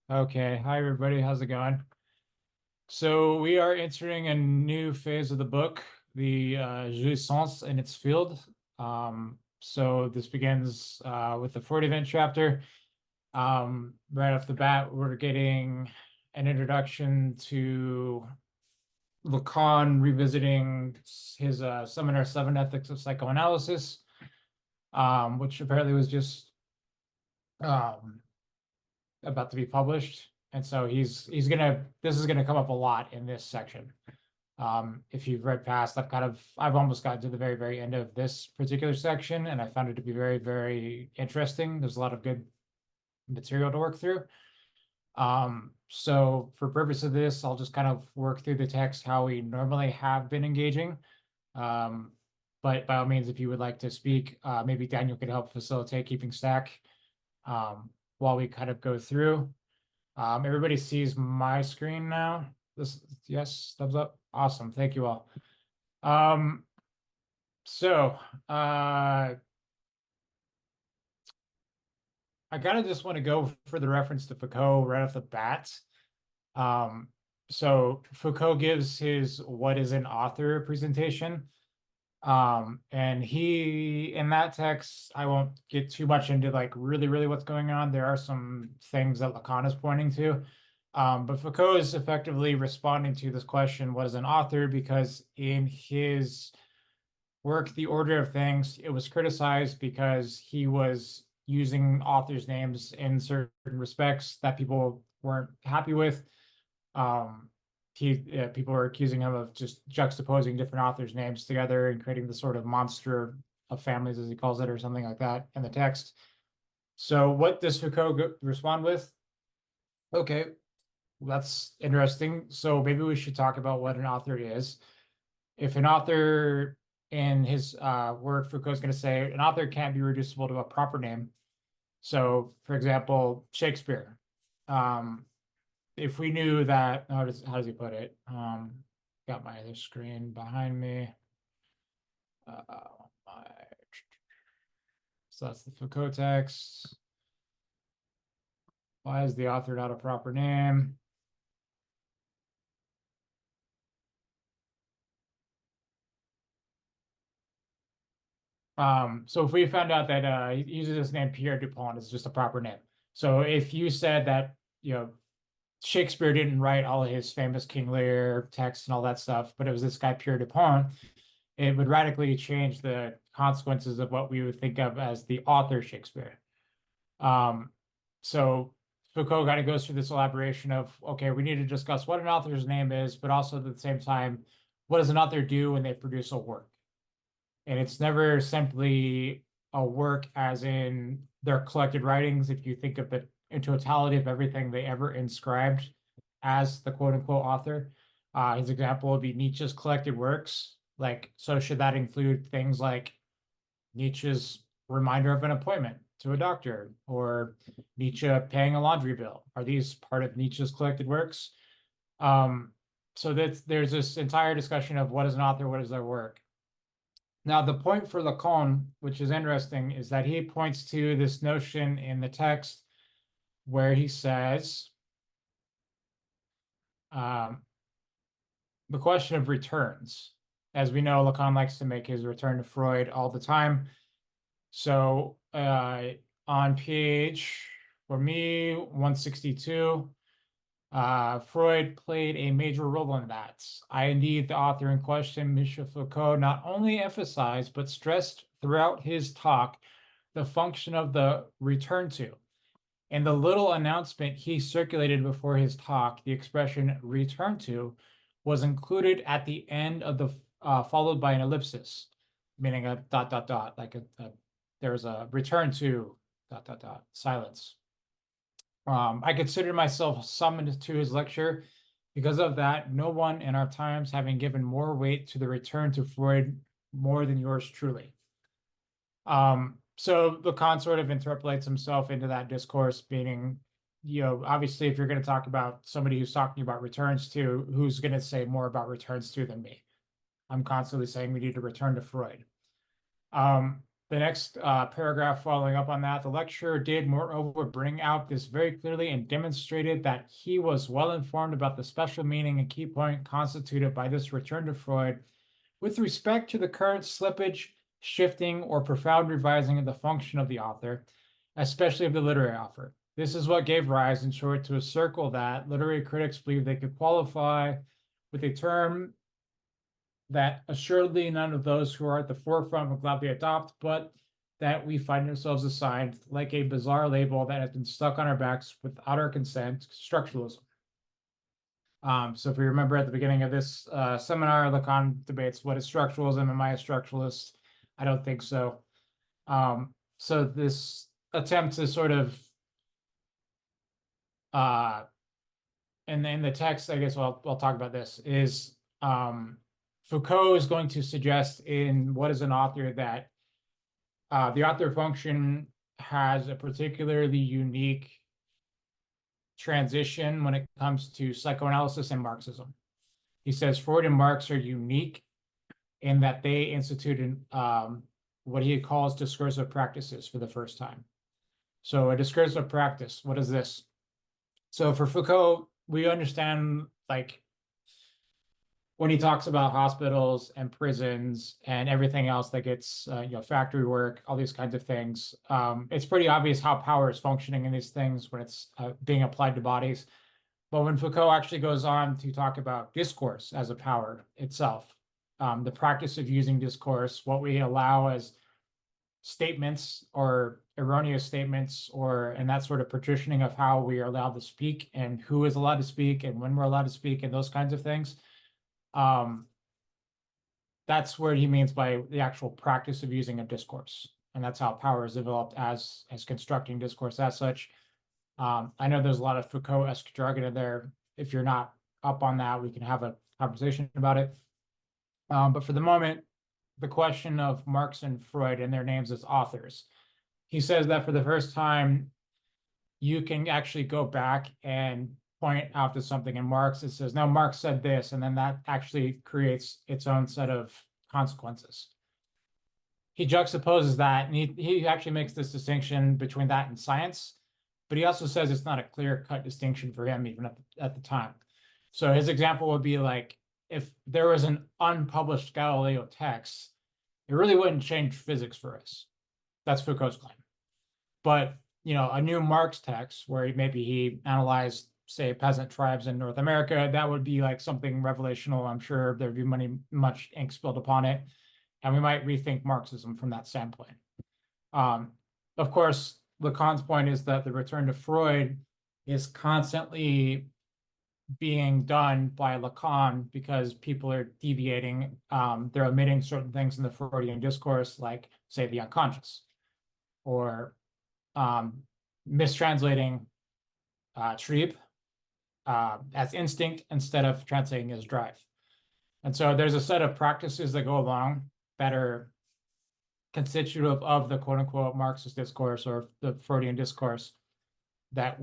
Okay, hi everybody, how's it going? So we are entering a new phase of the book, the jouissance in its field. So this begins with the Freud Event chapter. Right off the bat, we're getting an introduction to Lacan revisiting his Seminar 7 Ethics of Psychoanalysis, which apparently was just um, about to be published. And so this is gonna come up a lot in this section. If you've read past, I've almost gotten to the very, very end of this particular section, and I found it to be very, very interesting. There's a lot of good material to work through. So for purpose of this, I'll just kind of work through the text how we normally have been engaging. But by all means, if you would like to speak, maybe Daniel could help facilitate keeping stack while we kind of go through. Everybody sees my screen now. Yes, thumbs up. Awesome. Thank you all. Um, so I kind of just want to go for the reference to Foucault right off the bat. Um, so Foucault gives his "What is an author" presentation. And in that text, I won't get too much into like really what's going on. There are some things that Lacan is pointing to. But Foucault is effectively responding to this question, what is an author? Because in his work, The Order of Things, it was criticized because he was using authors' names in certain respects that people weren't happy with. Um, People were accusing him of just juxtaposing different authors' names together and creating the sort of monster of families, as he calls it, or something like that in the text. So what does Foucault respond with? Okay, that's interesting. So maybe we should talk about what an author is. If an author in his work, Foucault's going to say an author can't be reducible to a proper name. So, for example, Shakespeare. Um, if we knew that, how does he put it? Got my other screen behind me. My, so that's the Foucault text. Why is the author not a proper name? So if we found out that he uses his name Pierre Dupont is just a proper name. So if you said that, Shakespeare didn't write all of his famous King Lear texts and all that stuff, but it was this guy Pierre Dupont, it would radically change the consequences of what we would think of as the author Shakespeare. So Foucault kind of goes through this elaboration of, okay, we need to discuss what an author's name is, but also at the same time, what does an author do when they produce a work? And it's never simply a work as in their collected writings. If you think of the in totality of everything they ever inscribed as the quote unquote author, his example would be Nietzsche's collected works. Like, so should that include things like Nietzsche's reminder of an appointment to a doctor or Nietzsche paying a laundry bill? Are these part of Nietzsche's collected works? So there's this entire discussion of what is an author, what is their work. Now, the point for Lacan, which is interesting, is that he points to this notion in the text where he says, the question of returns. As we know, Lacan likes to make his return to Freud all the time. So on page, for me, 162, Freud played a major role in that. I indeed, the author in question, Michel Foucault, not only emphasized but stressed throughout his talk the function of the return to. In the little announcement he circulated before his talk, the expression return to was included at the end of the followed by an ellipsis, meaning a dot dot dot, like there's a return to dot dot dot silence. I consider myself summoned to his lecture. Because of that, no one in our times having given more weight to the return to Freud more than yours truly. So Lacan sort of interpolates himself into that discourse, meaning, obviously, if you're going to talk about somebody who's talking about returns to, who's going to say more about returns to than me? I'm constantly saying we need to return to Freud. The next paragraph following up on that, the lecturer did moreover bring out this very clearly and demonstrated that he was well informed about the special meaning and key point constituted by this return to Freud with respect to the current slippage, shifting, or profound revising of the function of the author, especially of the literary author. This is what gave rise, in short, to a circle that literary critics believe they could qualify with a term that assuredly none of those who are at the forefront will gladly adopt, but that we find ourselves assigned like a bizarre label that has been stuck on our backs without our consent, structuralism. So if we remember at the beginning of this seminar, Lacan debates what is structuralism. Am I a structuralist? I don't think so. So this attempt to sort of in the text, I guess I'll talk about this, is Foucault is going to suggest in What is an Author that the author function has a particularly unique transition when it comes to psychoanalysis and Marxism. He says Freud and Marx are unique in that they instituted what he calls discursive practices for the first time. So a discursive practice, what is this? So for Foucault, we understand, like, when he talks about hospitals and prisons and everything else that gets, factory work, all these kinds of things, it's pretty obvious how power is functioning in these things when it's being applied to bodies. But when Foucault actually goes on to talk about discourse as a power itself, the practice of using discourse, what we allow as statements or erroneous statements, and that sort of partitioning of how we are allowed to speak and who is allowed to speak and when we're allowed to speak and those kinds of things. That's where he means by the actual practice of using a discourse. And that's how power is developed as constructing discourse as such. I know there's a lot of Foucault-esque jargon in there. If you're not up on that, we can have a conversation about it. But for the moment, the question of Marx and Freud and their names as authors. He says that for the first time, you can actually go back and point out to something in Marx. It says, no, Marx said this, and then that actually creates its own set of consequences. He juxtaposes that, and he actually makes this distinction between that and science, but he also says it's not a clear-cut distinction for him even at the time. So his example would be like, if there was an unpublished Galileo text, it really wouldn't change physics for us. That's Foucault's claim. But, a new Marx text where maybe he analyzed, say, peasant tribes in North America, that would be like something revelational. I'm sure there'd be much ink spilled upon it. And we might rethink Marxism from that standpoint. Of course, Lacan's point is that the return to Freud is constantly being done by Lacan because people are deviating. They're omitting certain things in the Freudian discourse, like, say, the unconscious, or mistranslating Trieb as instinct instead of translating as drive. And so there's a set of practices that go along that are constitutive of the quote unquote Marxist discourse or the Freudian discourse that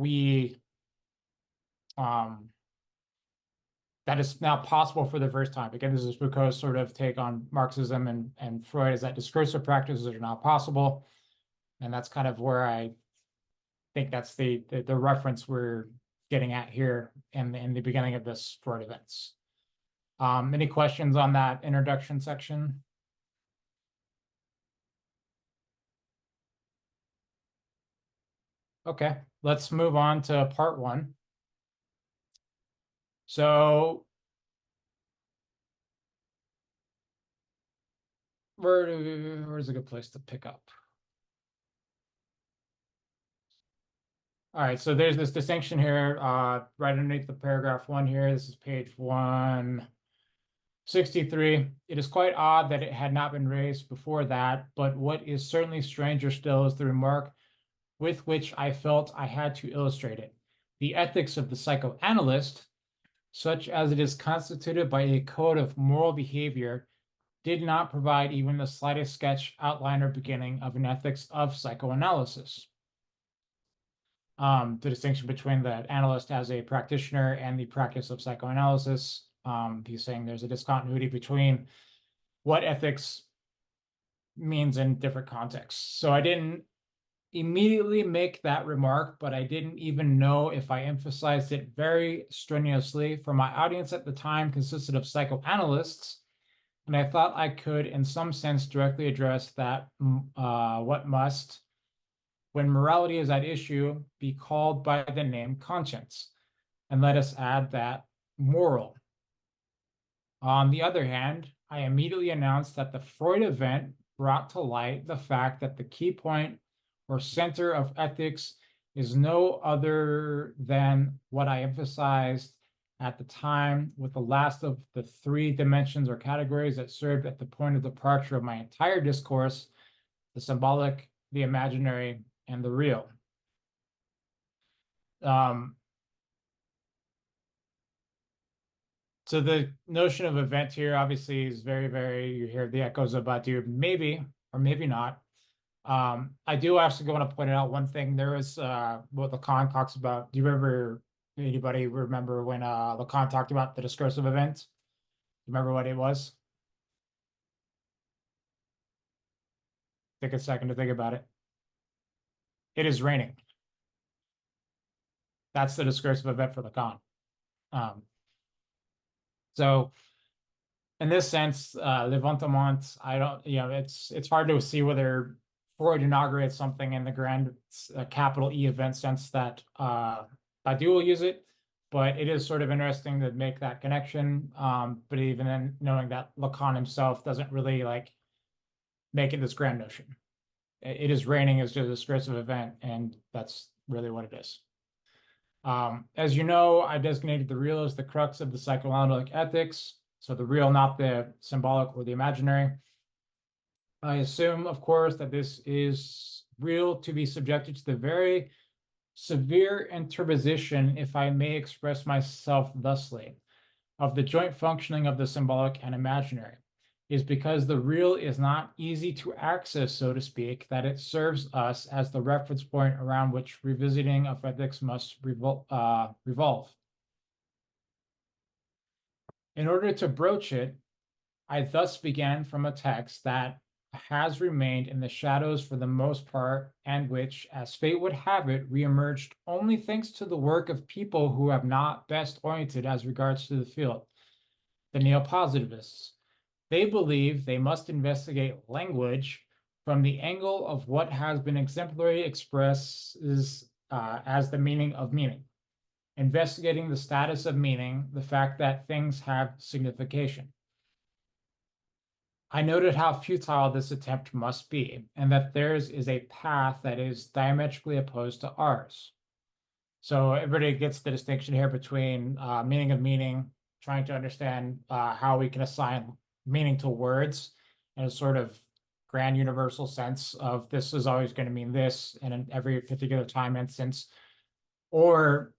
that is now possible for the first time. Again, this is Foucault's sort of take on Marxism and Freud, is that discursive practices are now possible. And that's kind of where I think that's the reference we're getting at here in the beginning of this Freud Events. Any questions on that introduction section? Okay, let's move on to part one. So where's a good place to pick up? All right, so there's this distinction here, right underneath the paragraph one here. This is page 163. It is quite odd that it had not been raised before that, but what is certainly stranger still is the remark with which I felt I had to illustrate it. The ethics of the psychoanalyst, such as it is constituted by a code of moral behavior, did not provide even the slightest sketch, outline, or beginning of an ethics of psychoanalysis. The distinction between the analyst as a practitioner and the practice of psychoanalysis. He's saying there's a discontinuity between what ethics means in different contexts. So I didn't immediately make that remark, but I didn't even know if I emphasized it very strenuously, for my audience at the time consisted of psychoanalysts, and I thought I could, in some sense, directly address that what must, when morality is at issue, be called by the name conscience. And let us add that moral. On the other hand, I immediately announced that the Freud event brought to light the fact that the key point or center of ethics is no other than what I emphasized at the time with the last of the three dimensions or categories that served at the point of departure of my entire discourse: the symbolic, the imaginary, and the real. So the notion of event here obviously is very, very, you hear the echoes of Badiou, maybe or maybe not. I do actually want to point out one thing. There was what Lacan talks about. Do you remember, anybody remember when Lacan talked about the discursive event? Remember what it was? Take a second to think about it. It is raining. That's the discursive event for Lacan. So in this sense, Levantement, I don't, it's hard to see whether Freud inaugurates something in the grand capital E event sense that Badiou will use it, but it is sort of interesting to make that connection. But even then, knowing that Lacan himself doesn't really like make it this grand notion. It is raining as just a discursive event, and that's really what it is. As you know, I designated the real as the crux of the psychoanalytic ethics. So the real, not the symbolic or the imaginary. I assume, of course, that this is real to be subjected to the very severe interposition, if I may express myself thusly, of the joint functioning of the symbolic and imaginary, is because the real is not easy to access, so to speak, that it serves us as the reference point around which revisiting of ethics must revolve. In order to broach it, I thus began from a text that has remained in the shadows for the most part, and which, as fate would have it, reemerged only thanks to the work of people who have not best oriented as regards to the field, the neo-positivists. They believe they must investigate language from the angle of what has been exemplarily expressed as the meaning of meaning, investigating the status of meaning, the fact that things have signification. I noted how futile this attempt must be, and that theirs is a path that is diametrically opposed to ours. So everybody gets the distinction here between meaning of meaning, trying to understand how we can assign meaning to words in a sort of grand universal sense of this is always going to mean this and in every particular time instance, or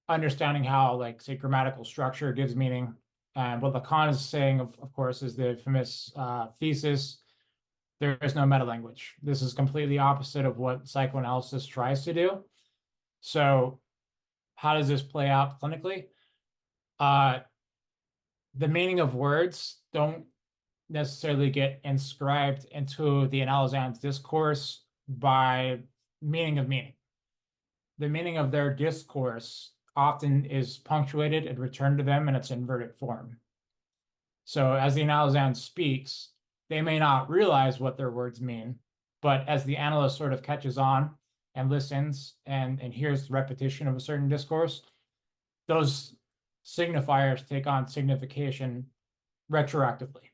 understanding how, like, say, grammatical structure gives meaning. And what Lacan is saying, of course, is the famous thesis: there is no metalanguage. This is completely opposite of what psychoanalysis tries to do. So how does this play out clinically? The meaning of words don't necessarily get inscribed into the analysand's discourse by meaning of meaning. The meaning of their discourse often is punctuated and returned to them in its inverted form. So as the analysand speaks, they may not realize what their words mean, but as the analyst sort of catches on and listens and hears the repetition of a certain discourse, those signifiers take on signification retroactively.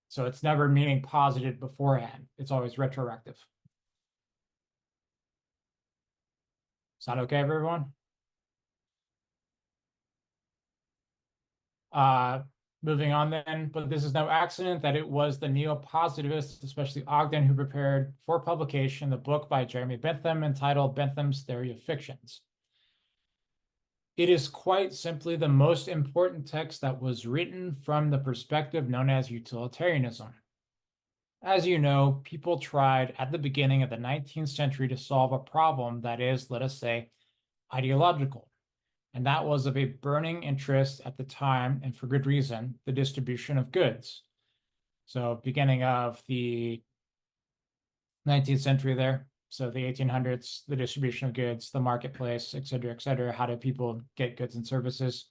So it's never meaning posited beforehand. It's always retroactive. Is that okay, everyone? Moving on then, but this is no accident that it was the neo-positivists, especially Ogden, who prepared for publication the book by Jeremy Bentham entitled Bentham's Theory of Fictions. It is quite simply the most important text that was written from the perspective known as utilitarianism. As you know, people tried at the beginning of the 19th century to solve a problem that is, let us say, ideological. And that was of a burning interest at the time, and for good reason, the distribution of goods. So beginning of the 19th century there. So the 1800s, the distribution of goods, the marketplace, et cetera, how do people get goods and services?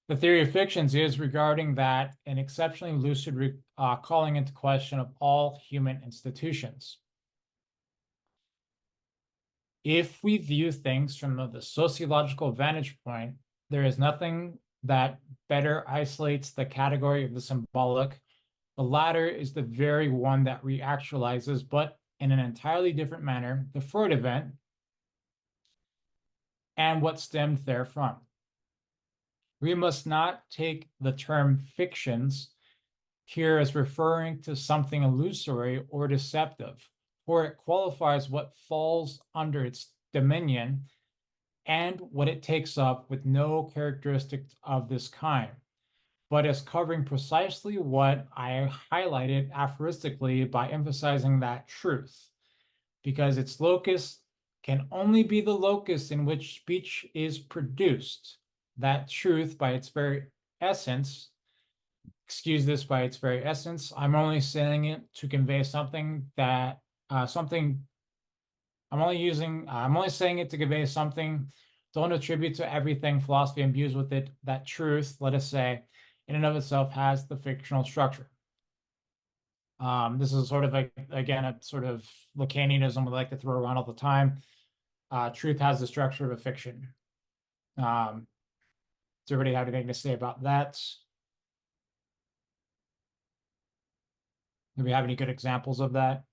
The theory of fictions is regarding that an exceptionally lucid calling into question of all human institutions. If we view things from the sociological vantage point, there is nothing that better isolates the category of the symbolic. The latter is the very one that reactualizes, but in an entirely different manner, the Freud event and what stemmed therefrom. We must not take the term fictions here as referring to something illusory or deceptive, for it qualifies what falls under its dominion and what it takes up with no characteristic of this kind, but as covering precisely what I highlighted aphoristically by emphasizing that truth, because its locus can only be the locus in which speech is produced. That truth, by its very essence, excuse this, by its very essence, I'm only saying it to convey something that I'm only saying it to convey something. Don't attribute to everything philosophy imbues with it. That truth, let us say, in and of itself has the fictional structure. This is sort of again, a sort of Lacanianism we like to throw around all the time. Truth has the structure of a fiction. Does everybody have anything to say about that? Do we have any good examples of that?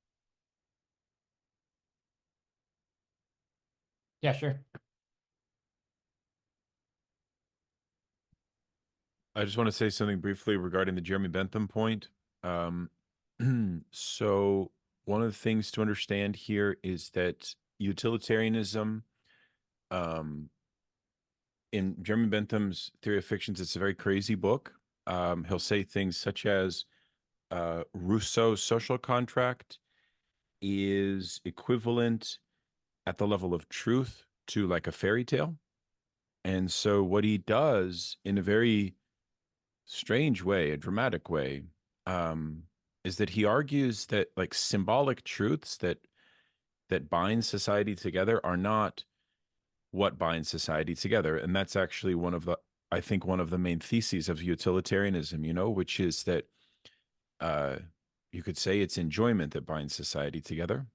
Yeah, sure. I just want to say something briefly regarding the Jeremy Bentham point. Um, so one of the things to understand here is that utilitarianism, um, in Jeremy Bentham's Theory of Fictions, it's a very crazy book. He'll say things such as Rousseau's social contract is equivalent at the level of truth to like a fairy tale. And so what he does in a very strange way, a dramatic way, um, is that he argues that like symbolic truths that bind society together are not what binds society together. And that's actually I think one of the main theses of utilitarianism, which is that uh, you could say it's enjoyment that binds society together,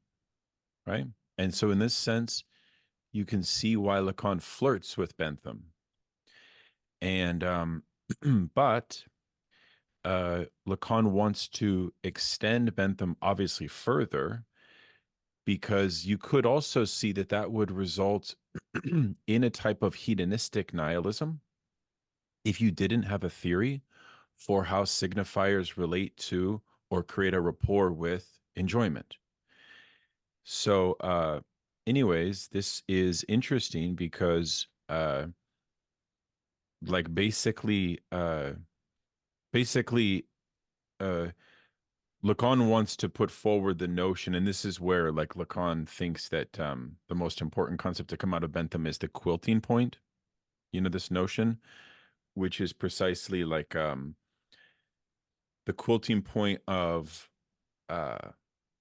right? And so in this sense, you can see why Lacan flirts with Bentham. And but Lacan wants to extend Bentham obviously further, because you could also see that that would result in a type of hedonistic nihilism if you didn't have a theory for how signifiers relate to or create a rapport with enjoyment. So, anyways, this is interesting because, like, basically, uh, Lacan wants to put forward the notion, and this is where like Lacan thinks that the most important concept to come out of Bentham is the quilting point. This notion, which is precisely like the quilting point of a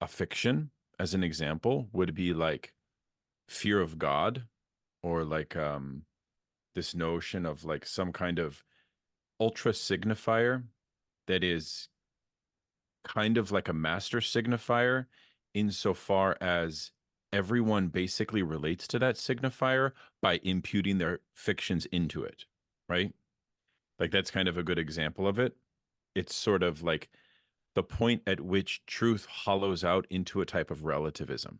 fiction, as an example, would be like fear of God, or like this notion of like some kind of ultra signifier that is kind of like a master signifier, insofar as everyone basically relates to that signifier by imputing their fictions into it, right? Like that's kind of a good example of it. It's sort of like the point at which truth hollows out into a type of relativism.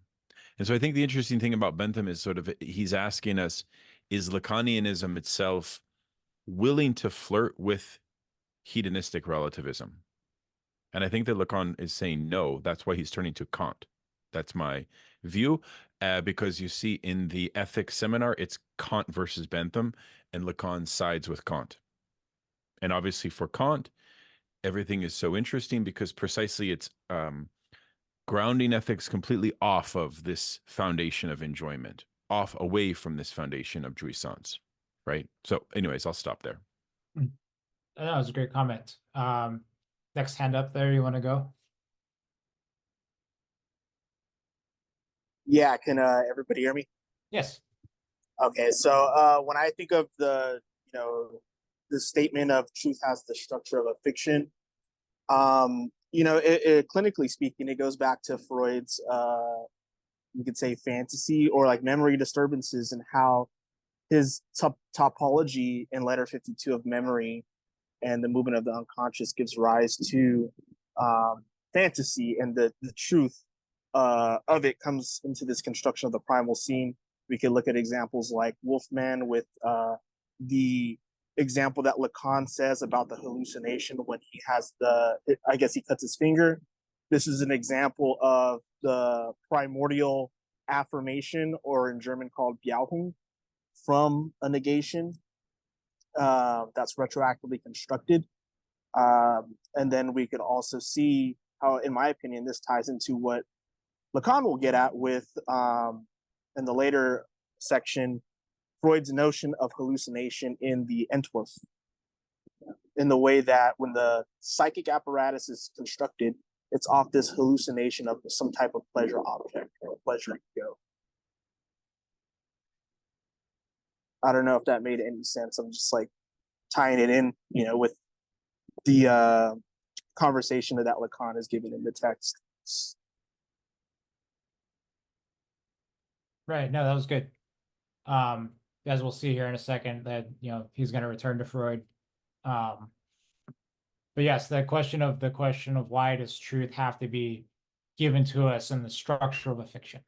And so I think the interesting thing about Bentham is sort of he's asking us, is Lacanianism itself willing to flirt with hedonistic relativism? And I think that Lacan is saying no. That's why he's turning to Kant. That's my view, because you see in the ethics seminar, it's Kant versus Bentham, and Lacan sides with Kant. And obviously for Kant, everything is so interesting because precisely it's grounding ethics completely off of this foundation of enjoyment, off away from this foundation of jouissance, right? So anyways, I'll stop there. That was a great comment. next hand up there. You want to go? Yeah, can everybody hear me? Yes. Okay, so when I think of the statement of truth has the structure of a fiction, clinically speaking, it goes back to Freud's you could say fantasy or like memory disturbances and how his topology in letter 52 of memory and the movement of the unconscious gives rise to fantasy, and the truth of it comes into this construction of the primal scene. We could look at examples like Wolfman with the example that Lacan says about the hallucination when he has I guess he cuts his finger. This is an example of the primordial affirmation, or in German called Behauptung, from a negation that's retroactively constructed. And then we could also see how, in my opinion, this ties into what Lacan will get at with, in the later section, Freud's notion of hallucination in the Entwurf, in the way that when the psychic apparatus is constructed, it's off this hallucination of some type of pleasure object or pleasure ego. I don't know if that made any sense. I'm just like tying it in, with the conversation that Lacan is given in the text. Right. No, that was good. As we'll see here in a second, that he's going to return to Freud. But yes, the question of why does truth have to be given to us in the structure of a fiction,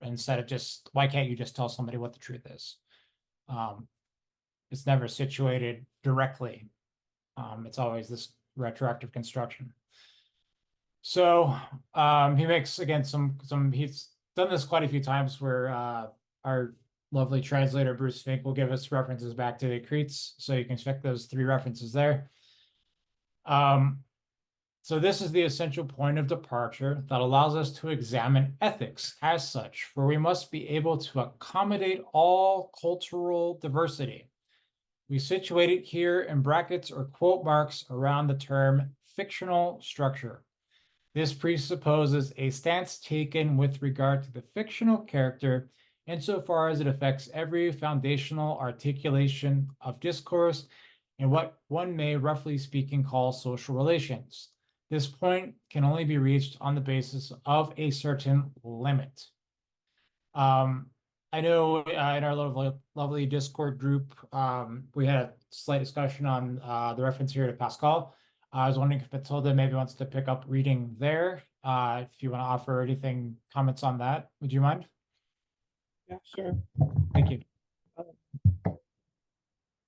instead of just why can't you just tell somebody what the truth is? It's never situated directly. It's always this retroactive construction. So he makes again he's done this quite a few times where our lovely translator Bruce Fink will give us references back to Cretes, so you can check those 3 references there. So this is the essential point of departure that allows us to examine ethics as such, for we must be able to accommodate all cultural diversity. We situate it here in brackets or quote marks around the term fictional structure. This presupposes a stance taken with regard to the fictional character insofar as it affects every foundational articulation of discourse in what one may, roughly speaking, call social relations. This point can only be reached on the basis of a certain limit. I know in our lovely Discord group, we had a slight discussion on the reference here to Pascal. I was wondering if Matilda maybe wants to pick up reading there. If you want to offer anything, comments on that, would you mind? Yeah, sure. Thank you.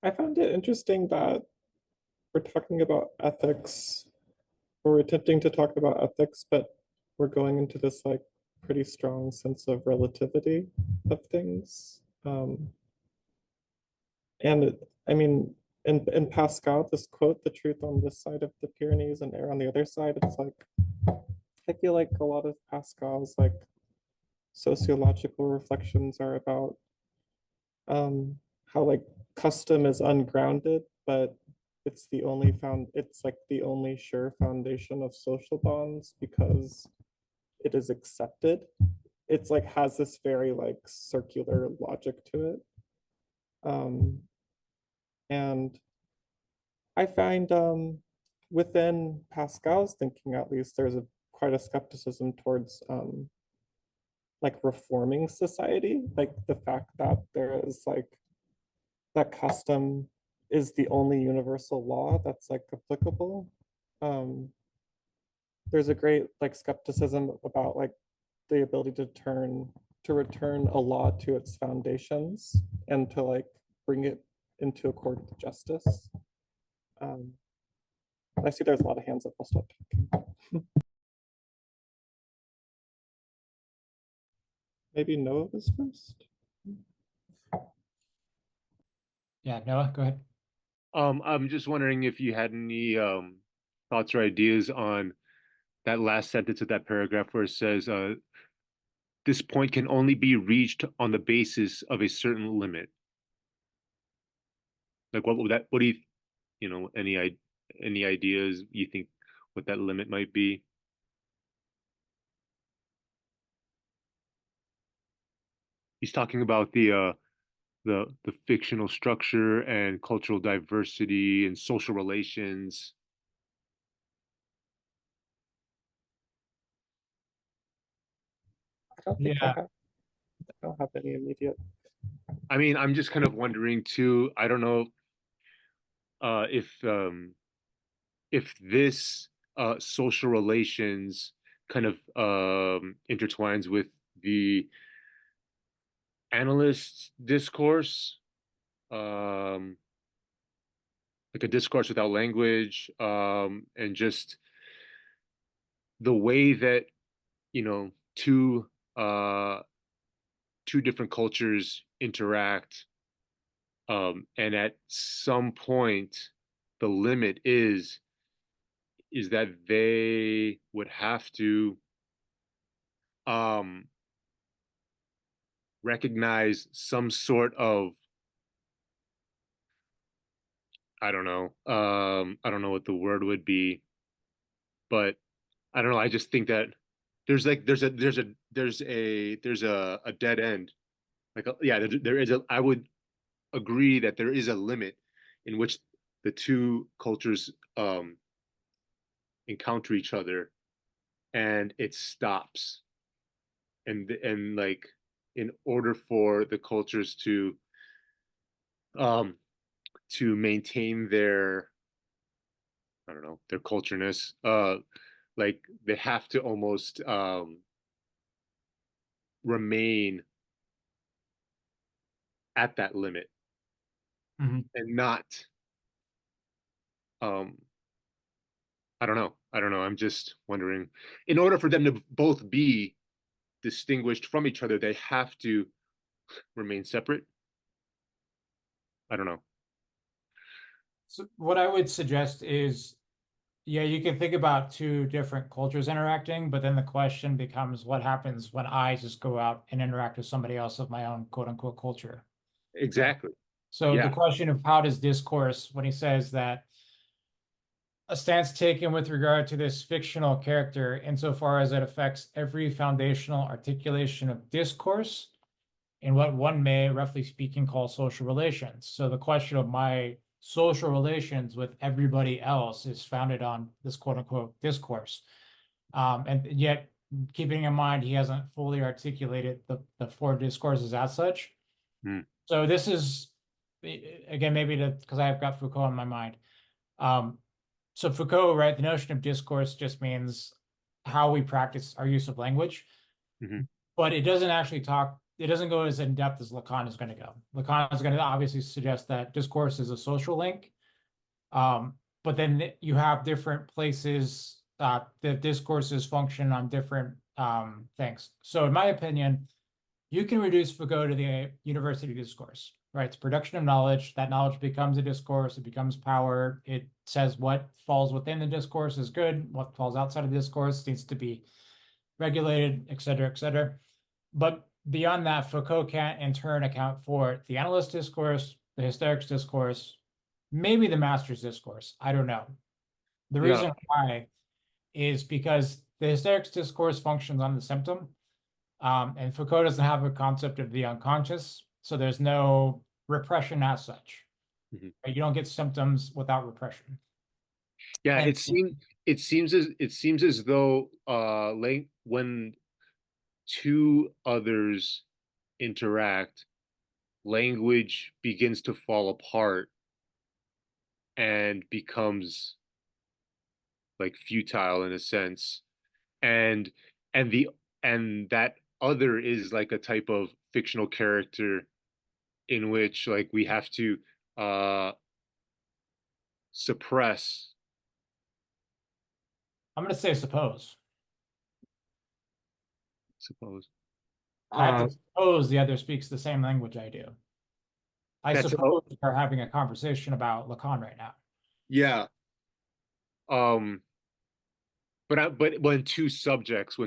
I found it interesting that we're talking about ethics, or we're attempting to talk about ethics, but we're going into this like pretty strong sense of relativity of things. I mean, in Pascal, this quote, the truth on this side of the Pyrenees and air on the other side, it's like, I feel like a lot of Pascal's like sociological reflections are about how like custom is ungrounded, but it's like the only sure foundation of social bonds because it is accepted. It's like has this very like circular logic to it. And I find within Pascal's thinking, at least, there's quite a skepticism towards like reforming society, like the fact that there is like that custom is the only universal law that's like applicable. There's a great like skepticism about like the ability to return a law to its foundations and to like bring it into accord with justice. I see there's a lot of hands up. I'll stop talking. Maybe Noah was first. Yeah, Noah, go ahead. I'm just wondering if you had any thoughts or ideas on that last sentence of that paragraph where it says, this point can only be reached on the basis of a certain limit. Like what do you, any ideas you think what that limit might be. He's talking about the fictional structure and cultural diversity and social relations. I don't think Yeah. I don't have any immediate. I mean, I'm just kind of wondering too. I don't know if this social relations kind of intertwines with the analyst discourse, um, like a discourse without language, and just the way that two two different cultures interact, and at some point the limit is that they would have to um recognize some sort of, I don't know what the word would be, but I don't know, I just think that there's a dead end, like yeah, there is a I would agree that there is a limit in which the two cultures encounter each other and it stops, and like in order for the cultures um to maintain their, I don't know, their cultureness, like they have to almost remain at that limit Mhm. and not um I don't know, I'm just wondering, in order for them to both be distinguished from each other they have to remain separate. I don't know. So what I would suggest is, yeah, you can think about two different cultures interacting, but then the question becomes what happens when I just go out and interact with somebody else of my own quote unquote culture. Right. Exactly. So the Yeah. question of how does discourse, when he says that a stance taken with regard to this fictional character insofar as it affects every foundational articulation of discourse in what one may, roughly speaking, call social relations. So the question of my social relations with everybody else is founded on this quote unquote discourse. And yet, keeping in mind, he hasn't fully articulated the four discourses as such. Mm. So this is, again, maybe because I've got Foucault on my mind. So Foucault, right, the notion of discourse just means how we practice our use of language, Mm-hmm. but it doesn't actually talk, it doesn't go as in depth as Lacan is going to go. Lacan is going to obviously suggest that discourse is a social link. But then you have different places that discourses function on different things. So in my opinion, you can reduce Foucault to the university discourse, right? It's production of knowledge. That knowledge becomes a discourse. It becomes power. It says what falls within the discourse is good. What falls outside of the discourse needs to be regulated, et cetera, et cetera. But beyond that, Foucault can't in turn account for the analyst discourse, the hysterics discourse, maybe the master's discourse. I don't know. The Yeah. reason why is because the hysterics discourse functions on the symptom. And Foucault doesn't have a concept of the unconscious, so there's no repression as such. Mhm. Right? You don't get symptoms without repression. Yeah, And it seems as though when two others interact, language begins to fall apart and becomes like futile in a sense. And and the and that other is like a type of fictional character in which like we have to uh suppress. I'm going to say suppose. Suppose. I have Uh, to suppose the other speaks the same language I do. I that's suppose we're having a conversation about Lacan right now. yeah. Um, but when two subjects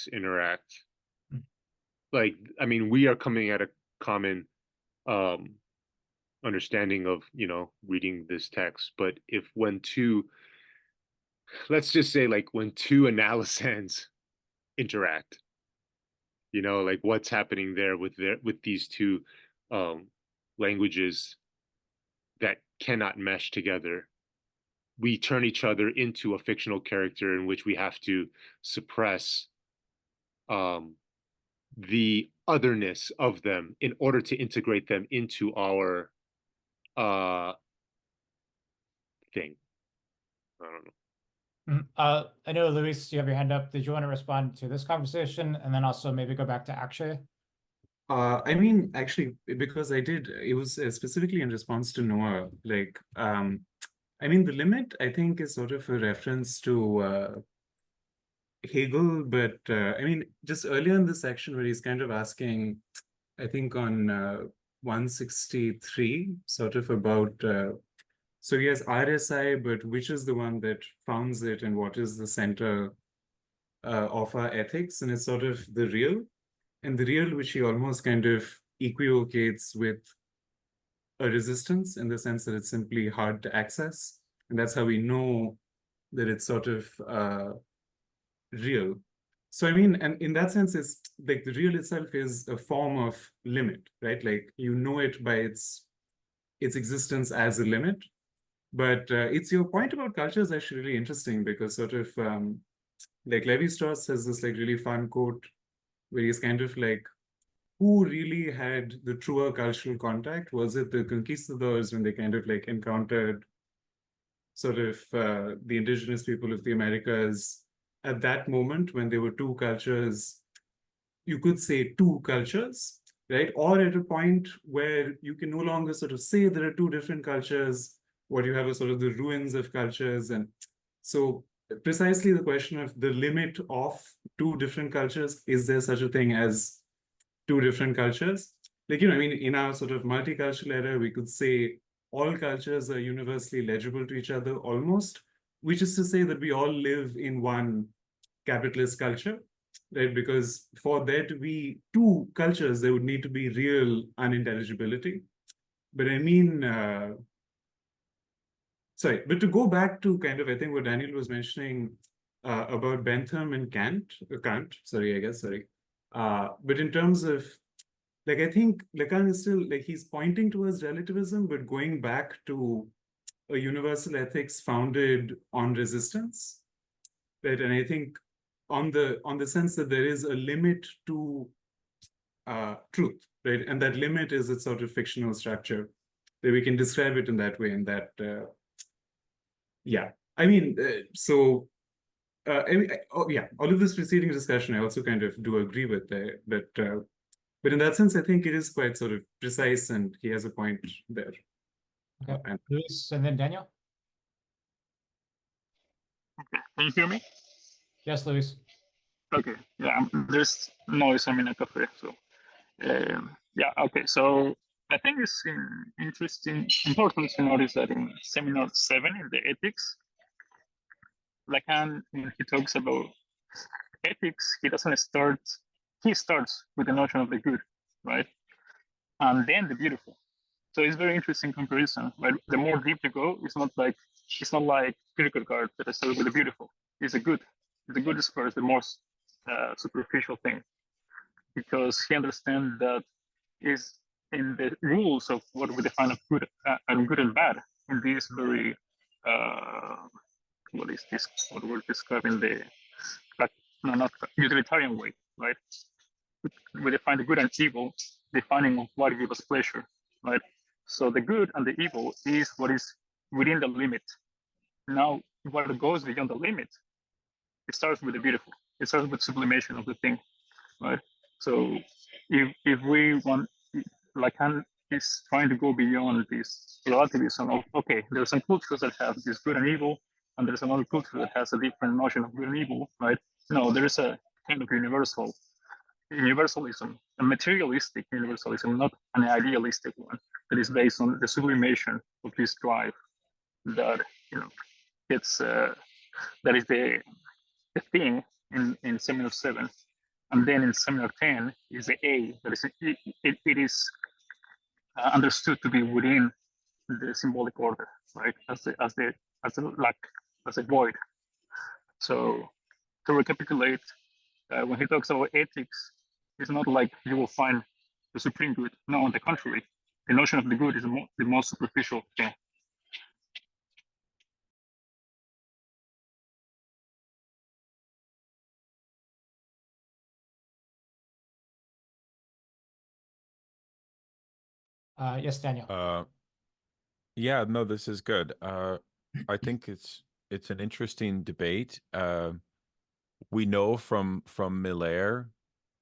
interact, Mm. like I mean, we are coming at a common um understanding of reading this text. But if when two let's just say like when two analyses interact, like what's happening there with these two languages that cannot mesh together. We turn each other into a fictional character in which we have to suppress the otherness of them in order to integrate them into our thing. I don't know. I know, Luis, you have your hand up. Did you want to respond to this conversation and then also maybe go back to Akshay? I mean, actually, because it was specifically in response to Noah. Like, I mean, the limit, I think, is sort of a reference to Hegel, but I mean, just earlier in the section where he's kind of asking, I think on 163, sort of about, so he has RSI, but which is the one that founds it and what is the center of our ethics? And it's sort of the real. And the real, which he almost kind of equivocates with a resistance in the sense that it's simply hard to access. And that's how we know that it's sort of real. So, I mean, and in that sense, it's like the real itself is a form of limit, right? Like you know it by its existence as a limit. But it's your point about culture is actually really interesting because sort of like Levi-Strauss has this like really fun quote where he's kind of like, who really had the truer cultural contact? Was it the conquistadors when they kind of like encountered sort of the indigenous people of the Americas at that moment when there were two cultures, you could say two cultures, right? Or at a point where you can no longer sort of say there are two different cultures, what you have is sort of the ruins of cultures. And so precisely the question of the limit of two different cultures, is there such a thing as two different cultures? Like, I mean, in our sort of multicultural era, we could say all cultures are universally legible to each other almost, which is to say that we all live in one capitalist culture, right? Because for there to be two cultures, there would need to be real unintelligibility. But I mean, sorry, but to go back to kind of, I think what Daniel was mentioning about Bentham and Kant, but in terms of, like, I think Lacan is still, like, he's pointing towards relativism, but going back to a universal ethics founded on resistance, right? And I think on the sense that there is a limit to truth, right? And that limit is its sort of fictional structure, that we can describe it in that way, and that, yeah. I mean, all of this preceding discussion, I also kind of do agree with that, but in that sense, I think it is quite sort of precise, and he has a point there. Okay, Luis, and then Daniel. Okay, can you hear me? Yes, Luis. Okay, yeah, there's noise. I'm in a cafe, so yeah. Okay, so I think it's important to notice that in Seminar 7 in the Ethics, Lacan, when he talks about ethics, he starts with the notion of the good, right? And then the beautiful. So it's very interesting comparison, right? The more deep you go, it's not like Kierkegaard that started with the beautiful. It's the good. The good is first, the most superficial thing, because he understands that is in the rules of what we define as good and bad in this very what is this? What we're describing not utilitarian way, right? We define the good and evil, defining what gives us pleasure, right? So the good and the evil is what is within the limit. Now, what goes beyond the limit, it starts with the beautiful. It starts with sublimation of the thing, right? So if we want, Lacan is trying to go beyond this relativism of, okay, there's some cultures that have this good and evil, and there's another culture that has a different notion of good and evil, right? No, there's a kind of universalism, a materialistic universalism, not an idealistic one, that is based on the sublimation of this drive that, it's that is the thing in Seminar 7. And then in Seminar 10 is the A, that is it is understood to be within the symbolic order, right? As a void. So to recapitulate, when he talks about ethics, it's not like you will find the supreme good. No, on the contrary, the notion of the good is the most superficial thing. Yes, Daniel. Yeah, no, this is good. I think it's an interesting debate. We know from Miller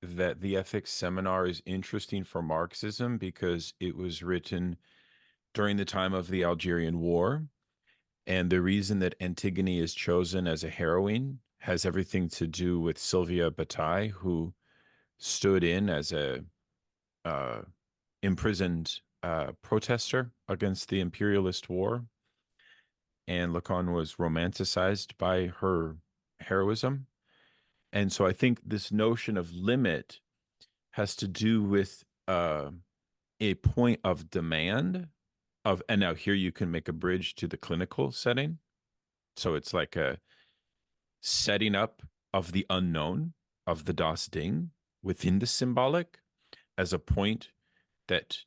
that the ethics seminar is interesting for Marxism because it was written during the time of the Algerian War. And the reason that Antigone is chosen as a heroine has everything to do with Sylvia Bataille, who stood in as a imprisoned protester against the imperialist war. And Lacan was romanticized by her heroism. And so I think this notion of limit has to do with a point of demand of, and now here you can make a bridge to the clinical setting. So it's like a setting up of the unknown, of the Das Ding within the symbolic as a point that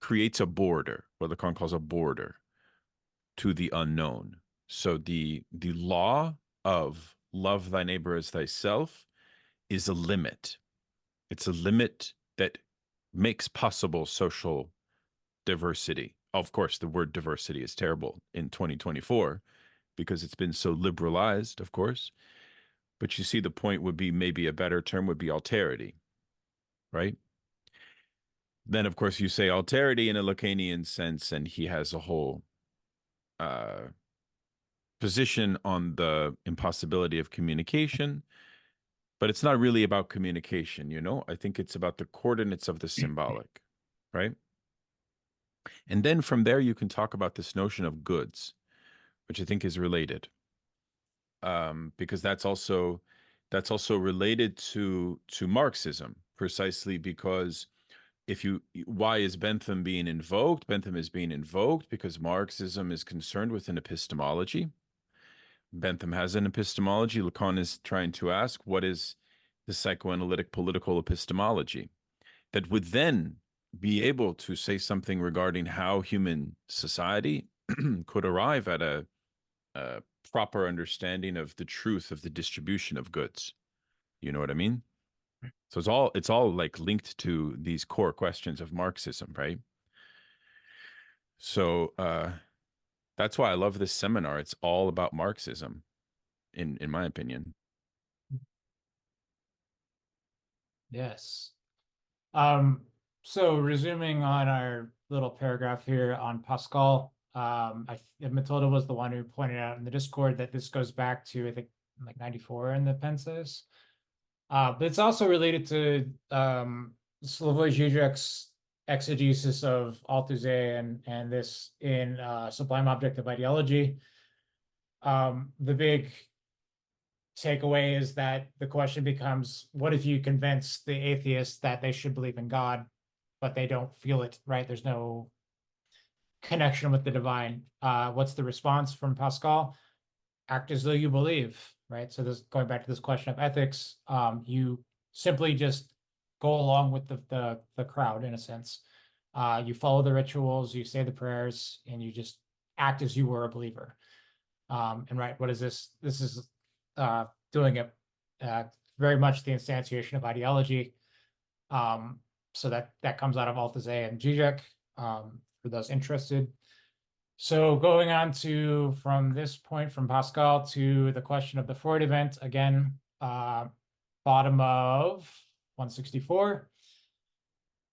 creates a border, what Lacan calls a border to the unknown. So the law of love thy neighbor as thyself is a limit. It's a limit that makes possible social diversity. Of course, the word diversity is terrible in 2024 because it's been so liberalized, of course. But you see, the point would be, maybe a better term would be alterity, right? Then, of course, you say alterity in a Lacanian sense, and he has a whole position on the impossibility of communication. But it's not really about communication, you know? I think it's about the coordinates of the symbolic, right? And then from there, you can talk about this notion of goods, which I think is related, because that's also related to Marxism, precisely because why is Bentham being invoked? Bentham is being invoked because Marxism is concerned with an epistemology. Bentham has an epistemology. Lacan is trying to ask, what is the psychoanalytic political epistemology that would then be able to say something regarding how human society could arrive at a proper understanding of the truth of the distribution of goods. You know what I mean? So it's all like linked to these core questions of Marxism, right? So that's why I love this seminar. It's all about Marxism, in my opinion. Yes. So resuming on our little paragraph here on Pascal, Matilda was the one who pointed out in the Discord that this goes back to, I think, like 94 in the Penses. But it's also related to Slavoj Žižek's exegesis of Althusser and this in Sublime Objective Ideology. The big takeaway is that the question becomes, what if you convince the atheist that they should believe in God, but they don't feel it, right? There's no connection with the divine. What's the response from Pascal? Act as though you believe, right? So this, going back to this question of ethics, you simply just go along with the crowd in a sense. You follow the rituals, you say the prayers, and you just act as you were a believer. And right, what is this? This is doing it very much the instantiation of ideology. So that comes out of Althusser and Žižek, for those interested. So going on to, from this point from Pascal to the question of the Freud event, again, bottom of 164.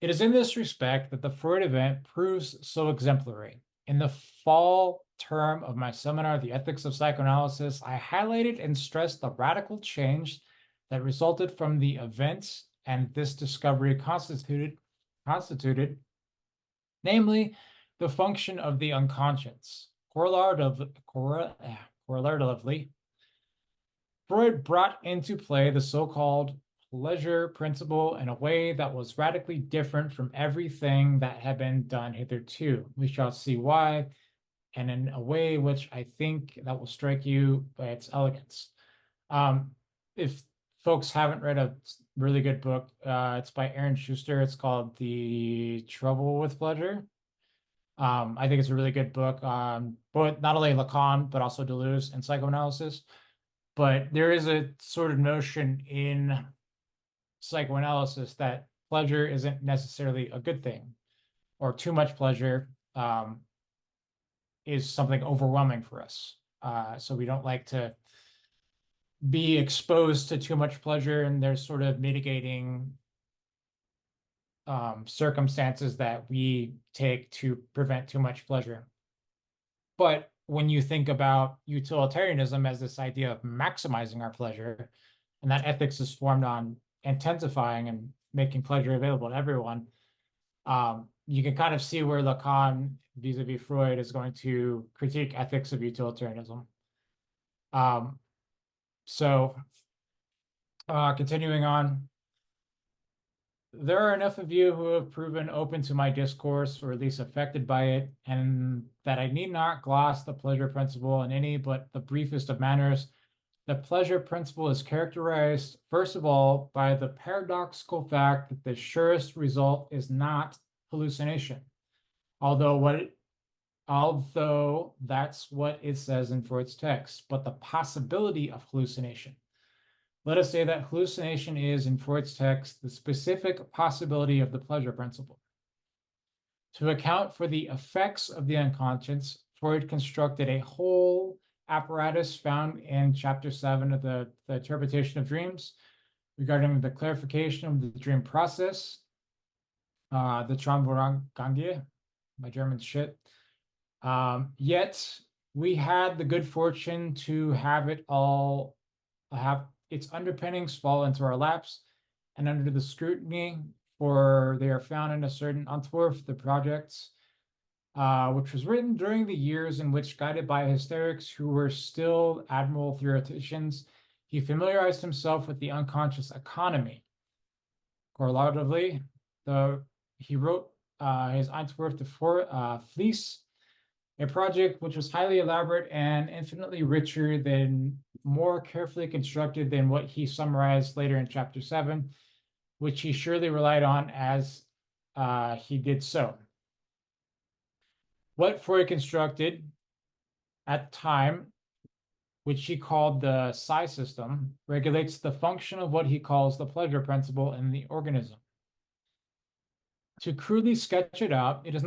It is in this respect that the Freud event proves so exemplary. In the fall term of my seminar, The Ethics of Psychoanalysis, I highlighted and stressed the radical change that resulted from the event and this discovery constituted, namely, the function of the unconscious. Correlatively, Freud brought into play the so-called pleasure principle in a way that was radically different from everything that had been done hitherto. We shall see why and in a way which I think that will strike you by its elegance. If folks haven't read a really good book, it's by Aaron Schuster. It's called The Trouble with Pleasure. I think it's a really good book, but not only Lacan, but also Deleuze and psychoanalysis. But there is a sort of notion in psychoanalysis that pleasure isn't necessarily a good thing, or too much pleasure is something overwhelming for us. So we don't like to be exposed to too much pleasure, and there's sort of mitigating circumstances that we take to prevent too much pleasure. But when you think about utilitarianism as this idea of maximizing our pleasure, and that ethics is formed on intensifying and making pleasure available to everyone, you can kind of see where Lacan, vis-a-vis Freud, is going to critique ethics of utilitarianism. Continuing on, there are enough of you who have proven open to my discourse, or at least affected by it, and that I need not gloss the pleasure principle in any but the briefest of manners. The pleasure principle is characterized, first of all, by the paradoxical fact that the surest result is not hallucination, although that's what it says in Freud's text, but the possibility of hallucination. Let us say that hallucination is, in Freud's text, the specific possibility of the pleasure principle. To account for the effects of the unconscious, Freud constructed a whole apparatus found in chapter 7 of the interpretation of dreams regarding the clarification of the dream process, the Traumvorgangie, my German's shit. Yet we had the good fortune to have its underpinnings fall into our laps and under the scrutiny, for they are found in a certain Antwerp, the projects, which was written during the years in which, guided by hysterics who were still admirable theoreticians, he familiarized himself with the unconscious economy. Correlatively, he wrote his Antwerp de Vlies, a project which was highly elaborate and infinitely richer than, more carefully constructed than what he summarized later in chapter 7, which he surely relied on as he did so. What Freud constructed at the time, which he called the psi system, regulates the function of what he calls the pleasure principle in the organism. To crudely sketch it out, it is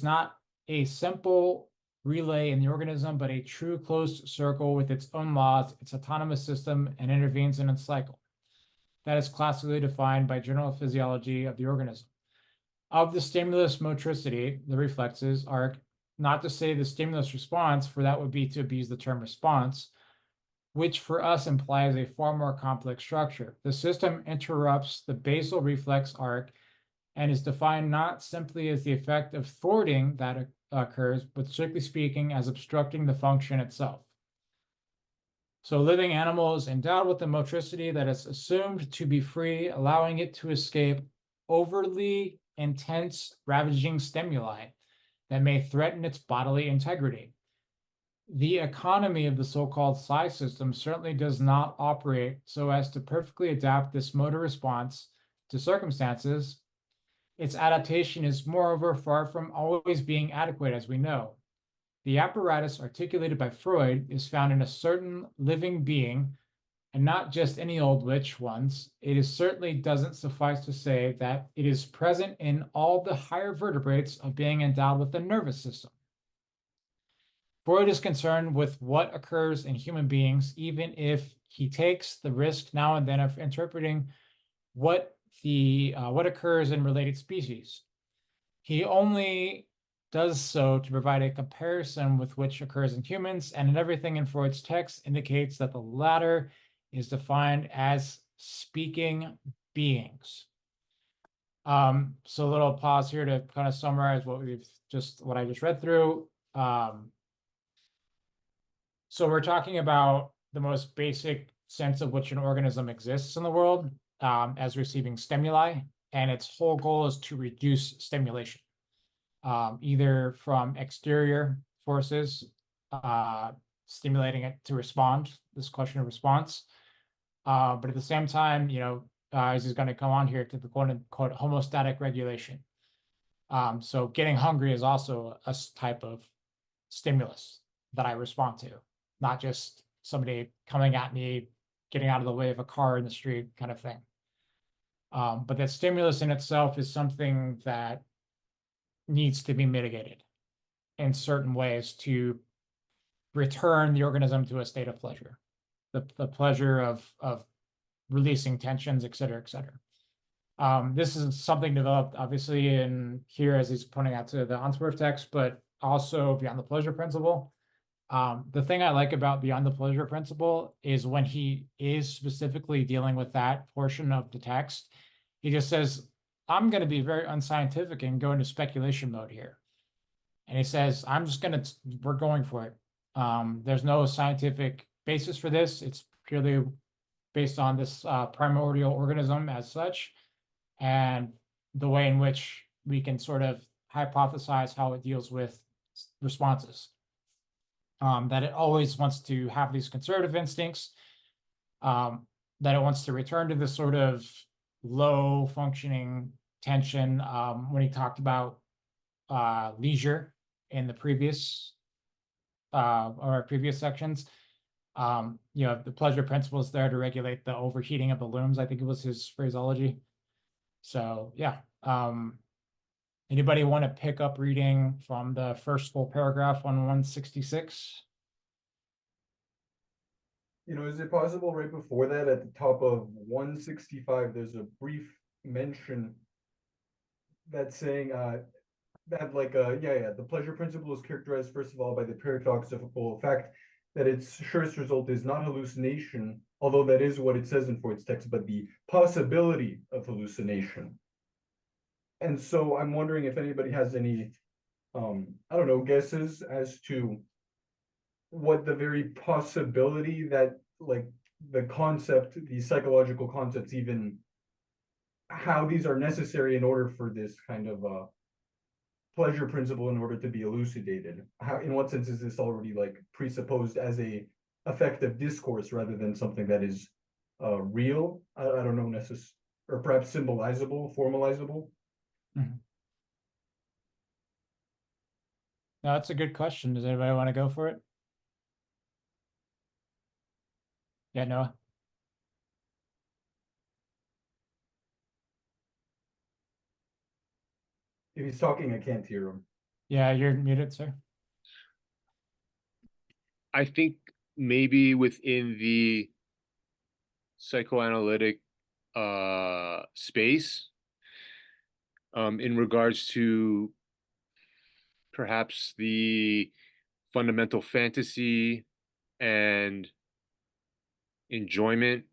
not a simple relay in the organism, but a true closed circle with its own laws, its autonomous system, and intervenes in its cycle. That is classically defined by general physiology of the organism. Of the stimulus motricity, the reflexes are, not to say the stimulus response, for that would be to abuse the term response, which for us implies a far more complex structure. The system interrupts the basal reflex arc and is defined not simply as the effect of thwarting that occurs, but strictly speaking as obstructing the function itself. So living animals endowed with the motricity that is assumed to be free, allowing it to escape overly intense, ravaging stimuli that may threaten its bodily integrity. The economy of the so-called psi system certainly does not operate so as to perfectly adapt this motor response to circumstances. Its adaptation is, moreover, far from always being adequate, as we know. The apparatus articulated by Freud is found in a certain living being, and not just any old which ones. It certainly doesn't suffice to say that it is present in all the higher vertebrates of being endowed with a nervous system. Freud is concerned with what occurs in human beings, even if he takes the risk now and then of interpreting what occurs in related species. He only does so to provide a comparison with which occurs in humans, and in everything in Freud's text indicates that the latter is defined as speaking beings. So a little pause here to kind of summarize what I just read through. So we're talking about the most basic sense of which an organism exists in the world, as receiving stimuli, and its whole goal is to reduce stimulation. either from exterior forces, stimulating it to respond, this question of response. But at the same time, as he's going to come on here, to the quote unquote homeostatic regulation. So getting hungry is also a type of stimulus that I respond to, not just somebody coming at me, getting out of the way of a car in the street kind of thing. But that stimulus in itself is something that needs to be mitigated in certain ways to return the organism to a state of pleasure, the pleasure of releasing tensions, et cetera, et cetera. This is something developed obviously in here, as he's pointing out to the Answorth text, but also beyond the pleasure principle. The thing I like about beyond the pleasure principle is when he is specifically dealing with that portion of the text, he just says, I'm going to be very unscientific and go into speculation mode here. And he says, we're going for it. There's no scientific basis for this. It's purely based on this primordial organism as such, and the way in which we can sort of hypothesize how it deals with responses. That it always wants to have these conservative instincts, that it wants to return to this sort of low functioning tension. When he talked about leisure in the previous sections, the pleasure principle is there to regulate the overheating of the looms. I think it was his phraseology. So yeah. Anybody want to pick up reading from the first full paragraph on 166? Is it possible right before that, at the top of 165, there's a brief mention that's saying that the pleasure principle is characterized first of all by the paradoxical fact that its surest result is not hallucination, although that is what it says in Freud's text, but the possibility of hallucination. And so I'm wondering if anybody has any, guesses as to what the very possibility that, like, the psychological concepts, even how these are necessary in order for this kind of pleasure principle in order to be elucidated. How, in what sense is this already like presupposed as a effective discourse rather than something that is real? I don't know, or perhaps symbolizable, formalizable. Mm-hmm. No, that's a good question. Does anybody want to go for it? Yeah, Noah. If he's talking, I can't hear him. Yeah, you're muted, sir. I think maybe within the psychoanalytic space, in regards to perhaps the fundamental fantasy and enjoyment,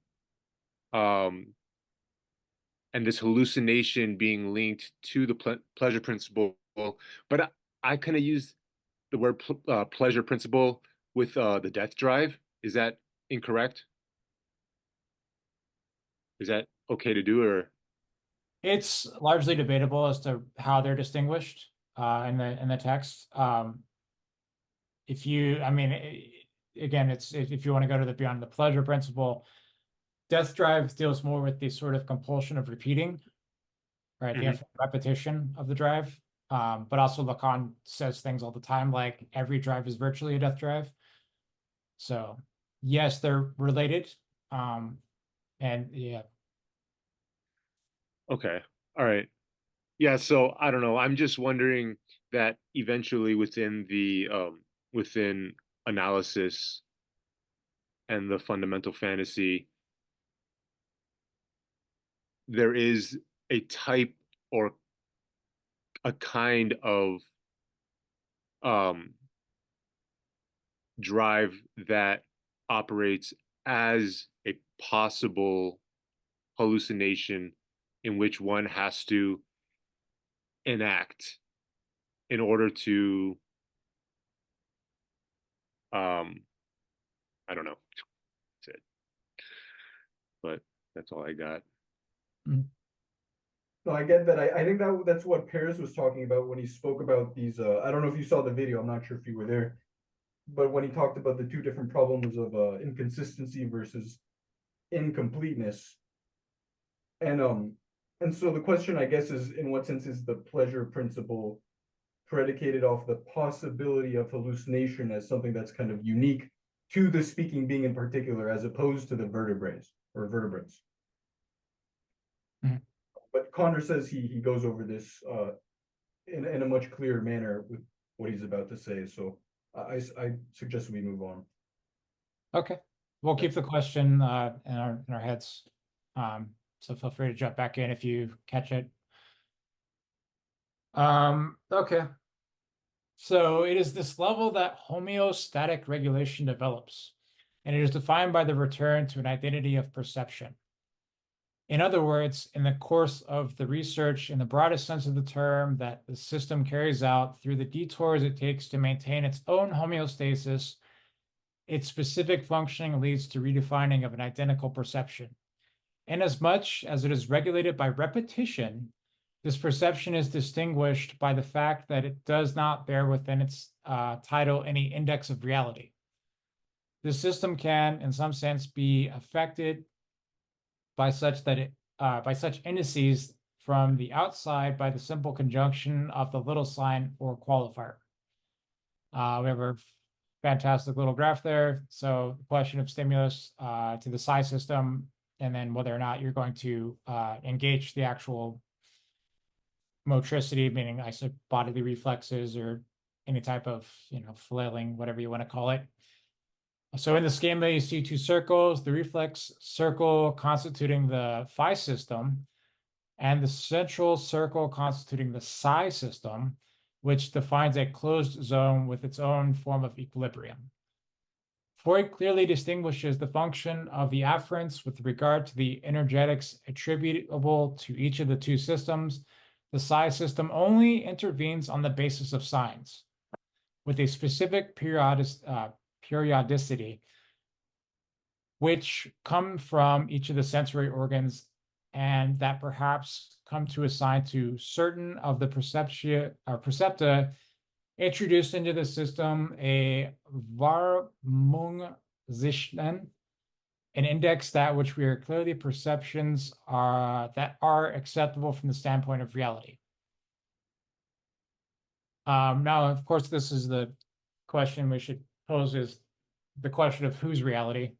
and this hallucination being linked to the pleasure principle. But I kind of use the word pleasure principle with the death drive. Is that incorrect? Is that okay to do, or? It's largely debatable as to how they're distinguished in the text. If you, I mean, again, it's if you want to go to the beyond the pleasure principle, death drive deals more with the sort of compulsion of repeating, right? Mm-hmm. The repetition of the drive. But also Lacan says things all the time, like every drive is virtually a death drive. So yes, they're related. And yeah. Okay. All right. Yeah. So I don't know. I'm just wondering that eventually within the within analysis and the fundamental fantasy, there is a type or a kind of drive that operates as a possible hallucination in which one has to enact in order to I don't know. That's it. But that's all I got. No, I get that. I think that's what Paris was talking about when he spoke about these. I don't know if you saw the video. I'm not sure if you were there, but when he talked about the two different problems of inconsistency versus incompleteness, and so the question, I guess, is in what sense is the pleasure principle predicated off the possibility of hallucination as something that's kind of unique to the speaking being in particular, as opposed to the vertebrates or vertebrates. Mhm. But Connor says he goes over this in a much clearer manner with what he's about to say. So I suggest we move on. Okay, we'll keep the question in our heads. So feel free to jump back in if you catch it. Okay. So it is this level that homeostatic regulation develops, and it is defined by the return to an identity of perception. In other words, in the course of the research, in the broadest sense of the term, that the system carries out through the detours it takes to maintain its own homeostasis, its specific functioning leads to redefining of an identical perception. Inasmuch as it is regulated by repetition, this perception is distinguished by the fact that it does not bear within its title any index of reality. The system can, in some sense, be affected by such indices from the outside by the simple conjunction of the little sign or qualifier. We have a fantastic little graph there. So the question of stimulus to the psi system, and then whether or not you're going to engage the actual motricity, meaning bodily reflexes or any type of, flailing, whatever you want to call it. So in the schema, you see two circles, the reflex circle constituting the phi system, and the central circle constituting the psi system, which defines a closed zone with its own form of equilibrium. Freud clearly distinguishes the function of the afferents with regard to the energetics attributable to each of the two systems. The psi system only intervenes on the basis of signs, with a specific periodicity, which come from each of the sensory organs, and that perhaps come to assign to certain of the percepta introduced into the system a Wahrnehmungszustand, an index that which we are clearly perceptions that are acceptable from the standpoint of reality. Now, of course, this is the question we should pose, is the question of whose reality.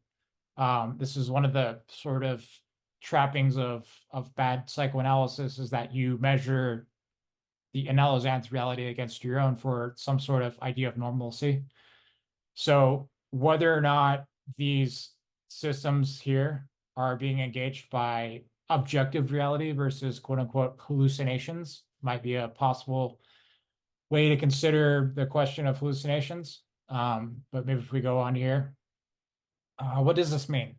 This is one of the sort of trappings of bad psychoanalysis, is that you measure the analysand's reality against your own for some sort of idea of normalcy. So whether or not these systems here are being engaged by objective reality versus quote unquote hallucinations might be a possible way to consider the question of hallucinations. But maybe if we go on here, what does this mean?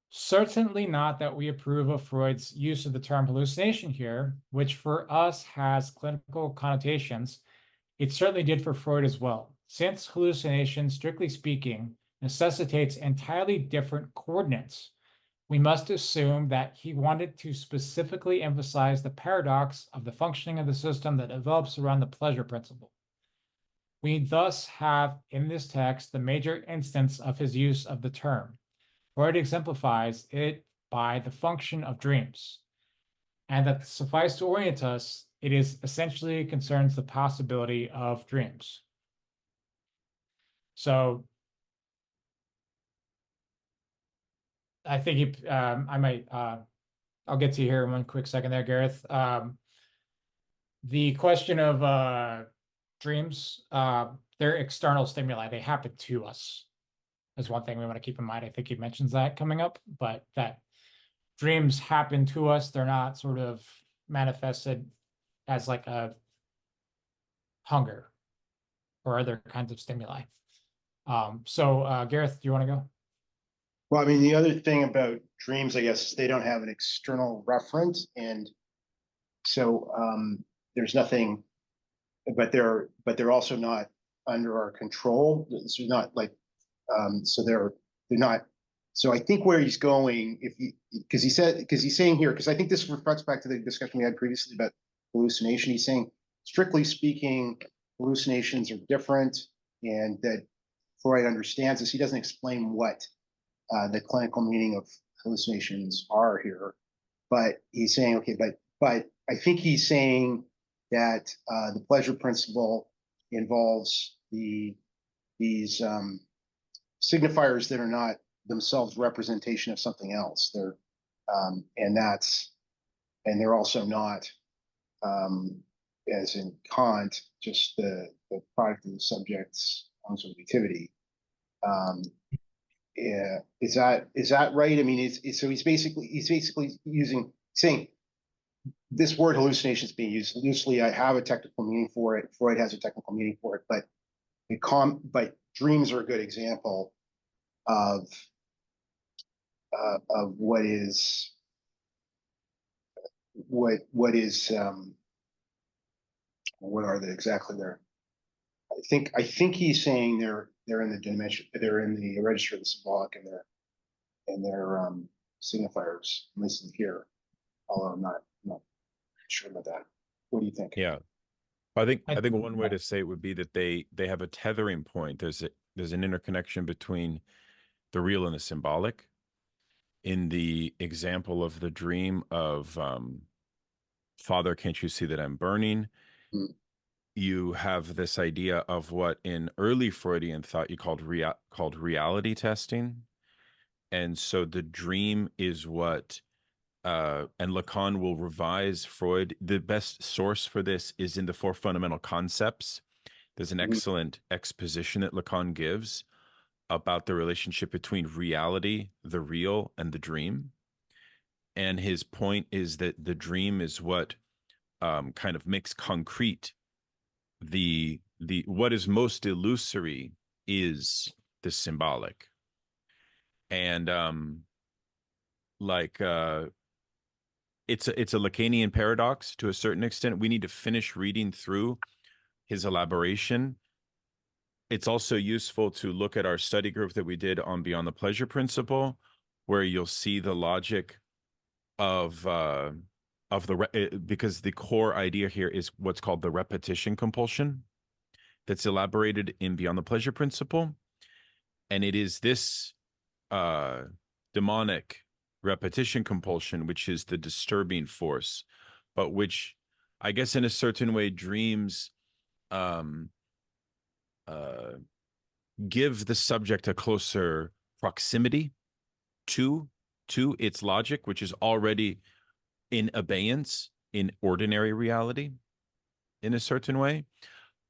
Certainly not that we approve of Freud's use of the term hallucination here, which for us has clinical connotations. It certainly did for Freud as well, since hallucination, strictly speaking, necessitates entirely different coordinates. We must assume that he wanted to specifically emphasize the paradox of the functioning of the system that develops around the pleasure principle. We thus have in this text the major instance of his use of the term. Freud exemplifies it by the function of dreams, and that suffice to orient us, it is essentially concerns the possibility of dreams. So I think I'll get to you here in one quick second there, Gareth. The question of dreams, they're external stimuli. They happen to us. Is one thing we want to keep in mind. I think he mentions that coming up, but that dreams happen to us. They're not sort of manifested as like a hunger or other kinds of stimuli. So Gareth, do you want to go? Well, I mean, the other thing about dreams, I guess, they don't have an external reference, and so there's nothing, but they're also not under our control. It's not like so they're not So I think where he's going, because he's saying here, because I think this reflects back to the discussion we had previously about hallucination. He's saying, strictly speaking, hallucinations are different, and that Freud understands this. He doesn't explain what the clinical meaning of hallucinations are here, but he's saying, okay, but I think he's saying that the pleasure principle involves these signifiers that are not themselves representation of something else. And they're also not, as in Kant, just the product of the subject's own subjectivity. Yeah, is that right? I mean, so he's basically saying this word hallucination is being used loosely. I have a technical meaning for it. Freud has a technical meaning for it, but dreams are a good example of what are they exactly there? I think he's saying they're in the dimension, they're in the register of the symbolic, and they're signifiers, at least in here. Although I'm not sure about that. What do you think? Yeah, I think one way to say it would be that they have a tethering point. There's an interconnection between the real and the symbolic. In the example of the dream of Father, can't you see that I'm burning? Mm. You have this idea of what in early Freudian thought you called reality testing. And so the dream is what, and Lacan will revise Freud. The best source for this is in the Four Fundamental Concepts. There's an excellent exposition that Lacan gives about the relationship between reality, the real, and the dream. And his point is that the dream is what kind of makes concrete the what is most illusory is the symbolic. And it's a Lacanian paradox to a certain extent. We need to finish reading through his elaboration. It's also useful to look at our study group that we did on Beyond the Pleasure Principle, where you'll see the logic of because the core idea here is what's called the repetition compulsion that's elaborated in Beyond the Pleasure Principle. And it is this demonic repetition compulsion which is the disturbing force, but which I guess in a certain way dreams give the subject a closer proximity to its logic, which is already in abeyance in ordinary reality in a certain way.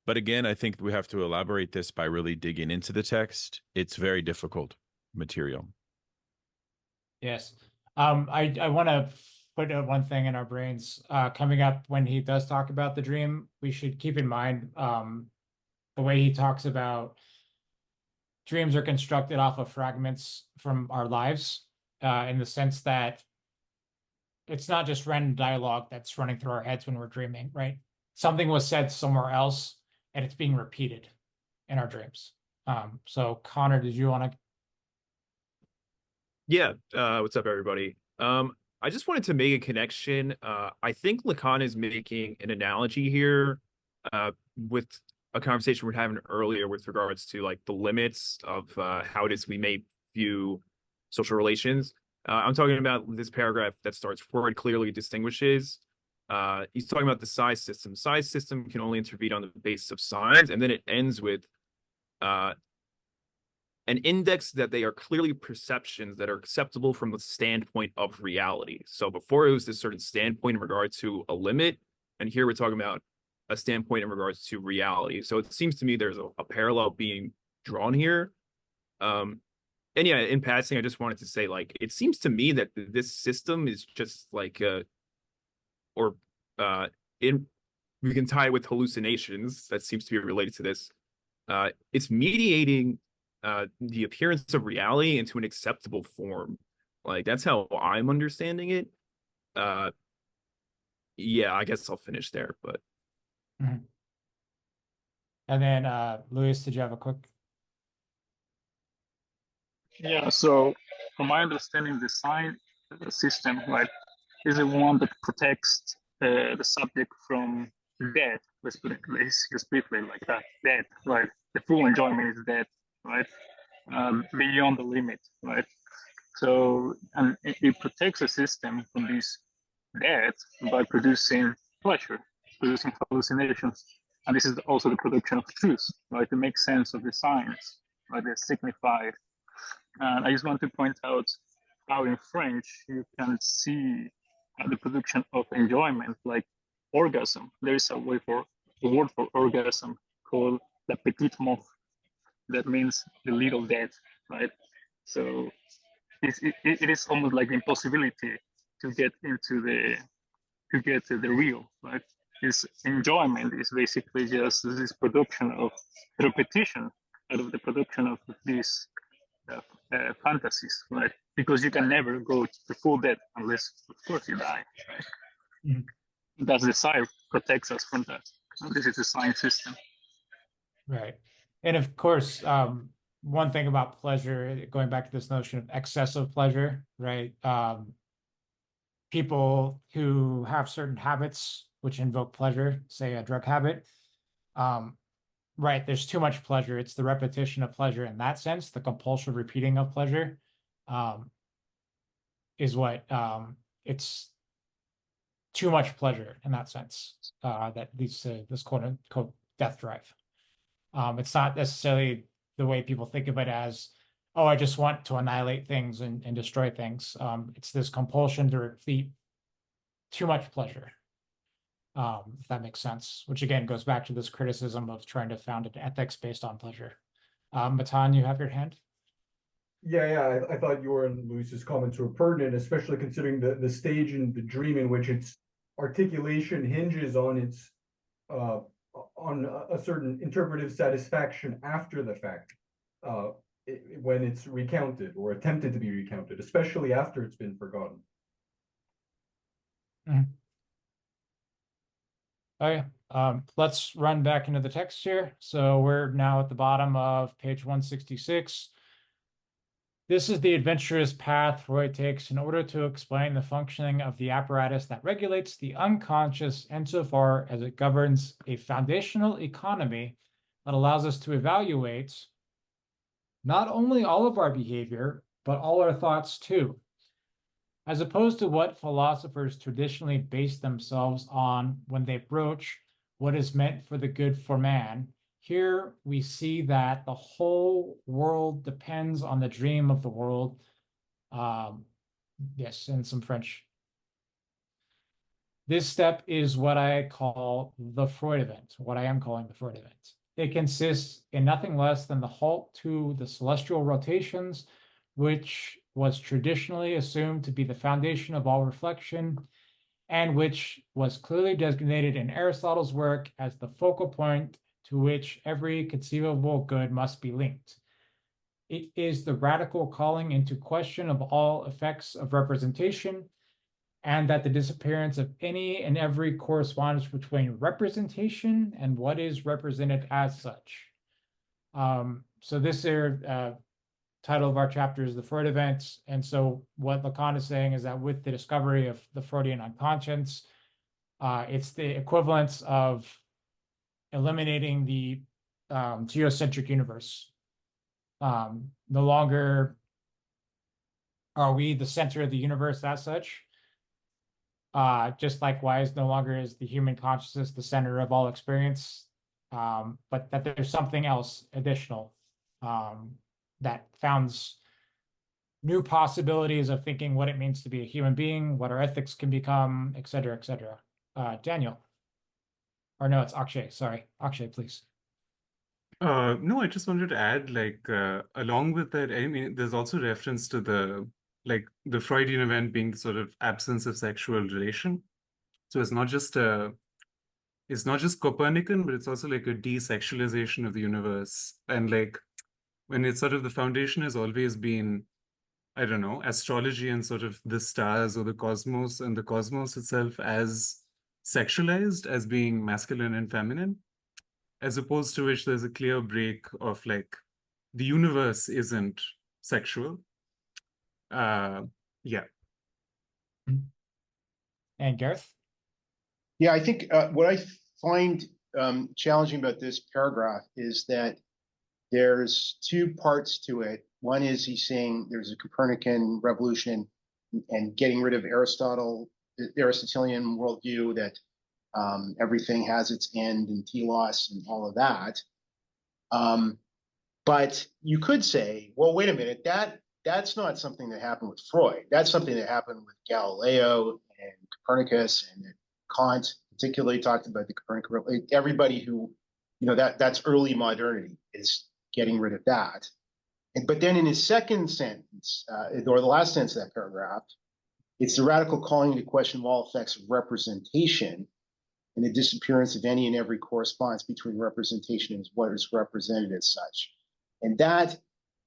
But again, I think we have to elaborate this by really digging into the text. It's very difficult material. Yes. I want to put one thing in our brains. Coming up when he does talk about the dream, we should keep in mind the way he talks about dreams are constructed off of fragments from our lives, in the sense that it's not just random dialogue that's running through our heads when we're dreaming, right? Something was said somewhere else and it's being repeated in our dreams. So Connor, did you want to? Yeah, what's up, everybody? I just wanted to make a connection. I think Lacan is making an analogy here with a conversation we're having earlier with regards to like the limits of how it is we may view social relations. I'm talking about this paragraph that starts, Freud clearly distinguishes. He's talking about the size system. Size system can only intervene on the basis of signs, and then it ends with an index that they are clearly perceptions that are acceptable from the standpoint of reality. So before it was this certain standpoint in regard to a limit, and here we're talking about a standpoint in regards to reality. So it seems to me there's a parallel being drawn here. And yeah, in passing, I just wanted to say, like, it seems to me that this system is just like, we can tie it with hallucinations. That seems to be related to this. It's mediating the appearance of reality into an acceptable form. Like, that's how I'm understanding it. Yeah, I guess I'll finish there, but. Mm-hmm. And then Luis, did you have a quick? Yeah, so from my understanding, the sign system, right, is the one that protects the subject from death. Let's put it briefly like that. Death, right? The full enjoyment is death, right? Beyond the limit, right? So, and it protects the system from this death by producing pleasure, producing hallucinations. And this is also the production of truth, right? To make sense of the signs, right? They're signified. And I just want to point out how in French you can see the production of enjoyment, like orgasm. There is a word for orgasm called la petite mort. That means the little death, right? So it is almost like the impossibility to get into the real, right? This enjoyment is basically just this production of repetition out of the production of these fantasies, right? Because you can never go to full death unless, of course, you die, right? Mm-hmm. That's the sign protects us from that. And this is the sign system. Right. And of course, one thing about pleasure, going back to this notion of excessive pleasure, right? People who have certain habits which invoke pleasure, say a drug habit, right, there's too much pleasure. It's the repetition of pleasure in that sense, the compulsive repeating of pleasure, is what it's too much pleasure in that sense, that leads to this quote unquote death drive. It's not necessarily the way people think of it as, oh, I just want to annihilate things and destroy things. It's this compulsion to repeat too much pleasure, if that makes sense, which again goes back to this criticism of trying to found an ethics based on pleasure. Matan, you have your hand? Yeah, I thought your and Luis's comments were pertinent, especially considering the stage in the dream in which its articulation hinges on its on a certain interpretive satisfaction after the fact, when it's recounted or attempted to be recounted, especially after it's been forgotten. Okay, let's run back into the text here. So we're now at the bottom of page 166. This is the adventurous path Freud takes in order to explain the functioning of the apparatus that regulates the unconscious insofar as it governs a foundational economy that allows us to evaluate not only all of our behavior, but all our thoughts too. As opposed to what philosophers traditionally base themselves on when they broach what is meant for the good for man, here we see that the whole world depends on the dream of the world. Yes, and some French. This step is what I call the Freud event, what I am calling the Freud event. It consists in nothing less than the halt to the celestial rotations, which was traditionally assumed to be the foundation of all reflection, and which was clearly designated in Aristotle's work as the focal point to which every conceivable good must be linked. It is the radical calling into question of all effects of representation, and that the disappearance of any and every correspondence between representation and what is represented as such. So this here, title of our chapter is the Freud Event. And so what Lacan is saying is that with the discovery of the Freudian unconscious, it's the equivalence of eliminating the geocentric universe. No longer are we the center of the universe as such. Just likewise, no longer is the human consciousness the center of all experience, but that there's something else additional that founds new possibilities of thinking what it means to be a human being, what our ethics can become, et cetera, et cetera. Daniel. Or no, it's Akshay. Sorry. Akshay, please. No, I just wanted to add, like, along with that, I mean, there's also reference to the Freudian event being the sort of absence of sexual relation. So it's not just Copernican, but it's also like a desexualization of the universe. And like, when it's sort of the foundation has always been, I don't know, astrology and sort of the stars or the cosmos, and the cosmos itself as sexualized, as being masculine and feminine, as opposed to which there's a clear break of like, the universe isn't sexual. Yeah. And Gareth? Yeah, I think what I find challenging about this paragraph is that there's two parts to it. One is he's saying there's a Copernican revolution and getting rid of Aristotle, the Aristotelian worldview that everything has its end and telos and all of that. But you could say, well, wait a minute, that's not something that happened with Freud. That's something that happened with Galileo and Copernicus, and Kant particularly talked about the Copernican. Everybody who, that's early modernity is getting rid of that. But then in his second sentence, or the last sentence of that paragraph, it's the radical calling into question of all effects of representation and the disappearance of any and every correspondence between representation and what is represented as such. And that,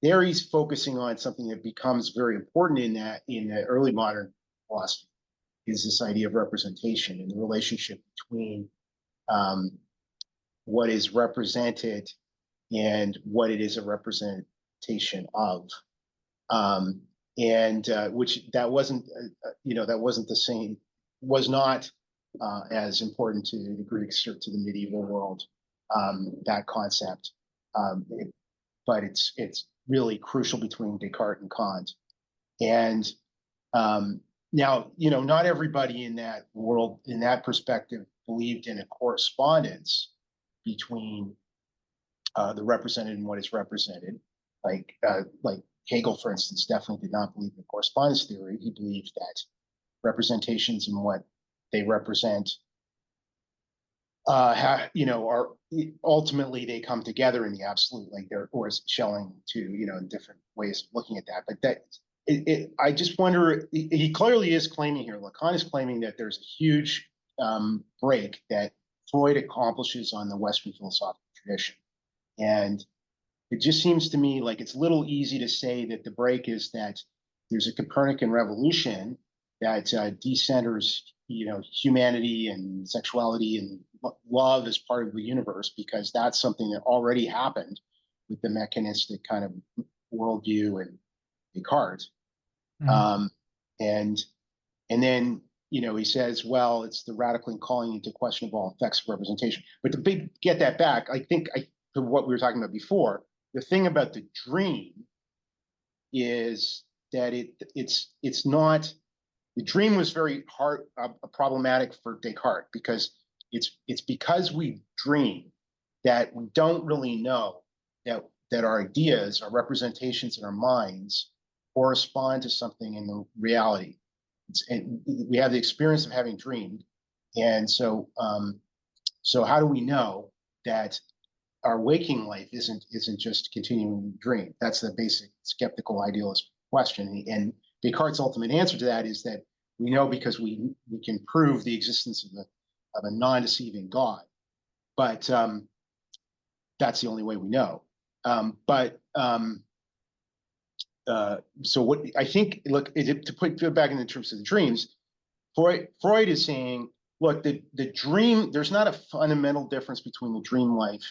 there he's focusing on something that becomes very important in the early modern philosophy, is this idea of representation and the relationship between what is represented and what it is a representation of. Which that wasn't, that wasn't the same, was not as important to the Greeks or to the medieval world, that concept. But it's really crucial between Descartes and Kant. And now, not everybody in that world, in that perspective, believed in a correspondence between the represented and what is represented. Like Hegel, for instance, definitely did not believe in correspondence theory. He believed that representations and what they represent, are ultimately they come together in the absolute, like they're, or Schelling too, in different ways of looking at that. But that, I just wonder, he clearly is claiming here, Lacan is claiming that there's a huge break that Freud accomplishes on the Western philosophical tradition. And it just seems to me like it's a little easy to say that the break is that there's a Copernican revolution that decenters, humanity and sexuality and love as part of the universe, because that's something that already happened with the mechanistic kind of worldview and Descartes. Mm-hmm. And then, he says, well, it's the radically calling into question of all effects of representation. But to get that back, I think to what we were talking about before, the thing about the dream is that it's not, the dream was very hard, problematic for Descartes, because it's because we dream that we don't really know that our ideas, our representations in our minds correspond to something in the reality. And we have the experience of having dreamed, and so how do we know that our waking life isn't just continuing to dream? That's the basic skeptical idealist question. And Descartes' ultimate answer to that is that we know because we can prove the existence of a non-deceiving God. But that's the only way we know. So what I think, look, to put it back in the terms of the dreams, Freud is saying, look, the dream, there's not a fundamental difference between the dream life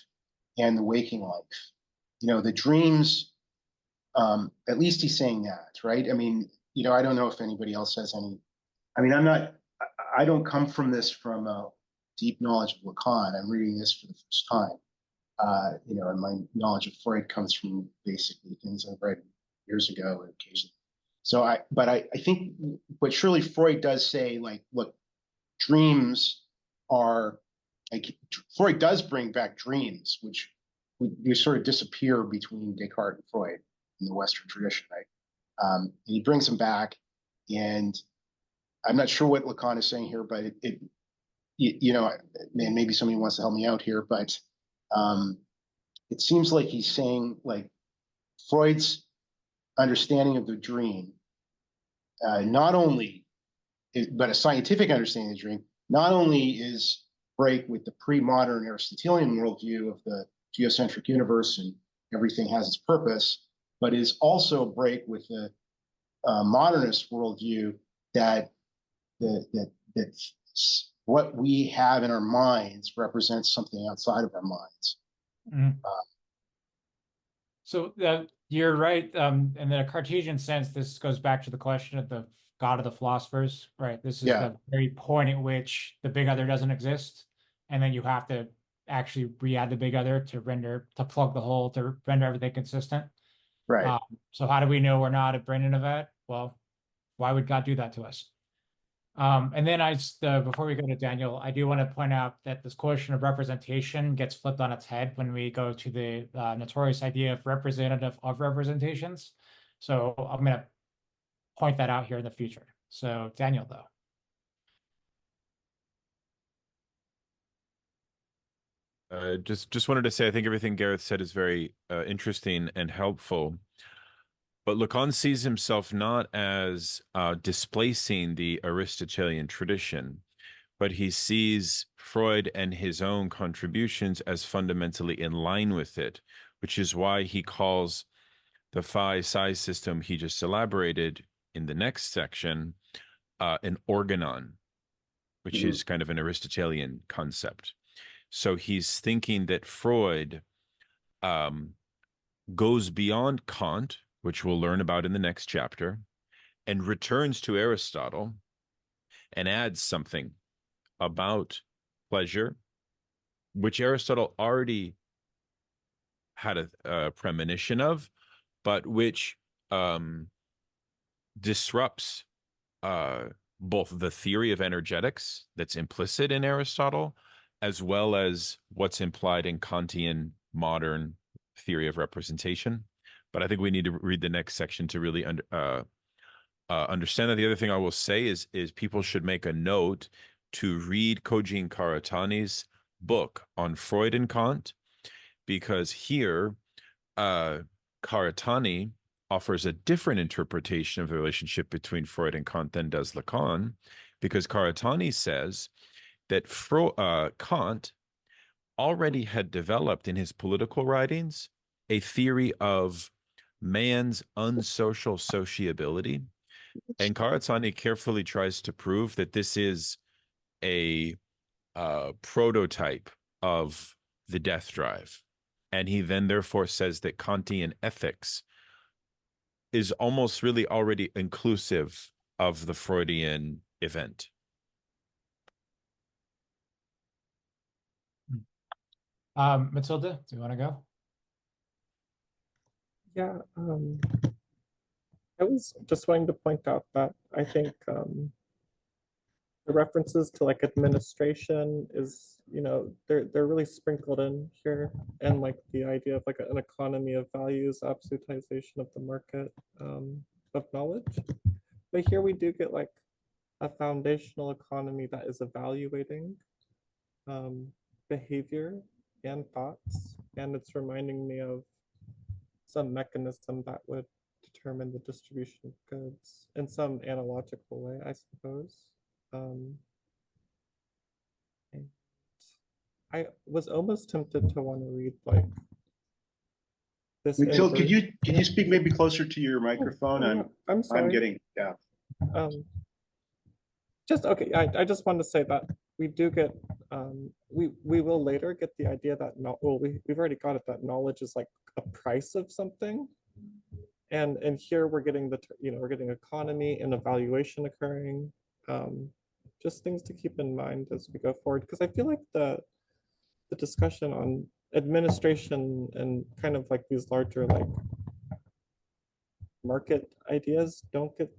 and the waking life. The dreams, at least he's saying that, right? I mean, I don't know if anybody else has any, I mean, I don't come from this from a deep knowledge of Lacan. I'm reading this for the first time. And my knowledge of Freud comes from basically things I've read years ago and occasionally. So I think, but surely Freud does say, like, look, dreams are, like, Freud does bring back dreams, which we sort of disappear between Descartes and Freud in the Western tradition, right? And he brings them back, and I'm not sure what Lacan is saying here, but maybe somebody wants to help me out here, but it seems like he's saying, like, Freud's understanding of the dream, not only, but a scientific understanding of the dream, not only is break with the pre-modern Aristotelian worldview of the geocentric universe and everything has its purpose, but is also a break with the modernist worldview that what we have in our minds represents something outside of our minds. Mm-hmm. So that You're right. In the Cartesian sense, this goes back to the question of the God of the philosophers, right? This is Yeah. the very point at which the big other doesn't exist, and then you have to actually re-add the big other to plug the hole, to render everything consistent. Right. So how do we know we're not a brain in a vat? Well, why would God do that to us? And then before we go to Daniel, I do want to point out that this question of representation gets flipped on its head when we go to the notorious idea of representative of representations. So I'm going to point that out here in the future. So Daniel, though. Just wanted to say, I think everything Gareth said is very interesting and helpful. But Lacan sees himself not as displacing the Aristotelian tradition, but he sees Freud and his own contributions as fundamentally in line with it, which is why he calls the phi-psi system he just elaborated in the next section an organon, which is kind of an Aristotelian concept. So he's thinking that Freud goes beyond Kant, which we'll learn about in the next chapter, and returns to Aristotle and adds something about pleasure, which Aristotle already had a premonition of, but which disrupts both the theory of energetics that's implicit in Aristotle, as well as what's implied in Kantian modern theory of representation. But I think we need to read the next section to really understand that. The other thing I will say is people should make a note to read Kojin Karatani's book on Freud and Kant, because here Karatani offers a different interpretation of the relationship between Freud and Kant than does Lacan, because Karatani says that Kant already had developed in his political writings a theory of man's unsocial sociability. And Karatani carefully tries to prove that this is a prototype of the death drive. And he then therefore says that Kantian ethics is almost really already inclusive of the Freudian event. Matilda, do you want to go? Yeah, I was just wanting to point out that I think the references to like administration is, they're really sprinkled in here, and like the idea of like an economy of values, absolutization of the market of knowledge. But here we do get like a foundational economy that is evaluating behavior and thoughts, and it's reminding me of some mechanism that would determine the distribution of goods in some analogical way, I suppose. And I was almost tempted to want to read like this. Phil, could you speak maybe closer to your microphone? Yeah, I'm sorry. I'm getting just okay. I just wanted to say that we do get we will later get the idea that we've already got it, that knowledge is like a price of something, and here we're getting we're getting economy and evaluation occurring, just things to keep in mind as we go forward, because I feel like the discussion on administration and kind of like these larger like market ideas don't get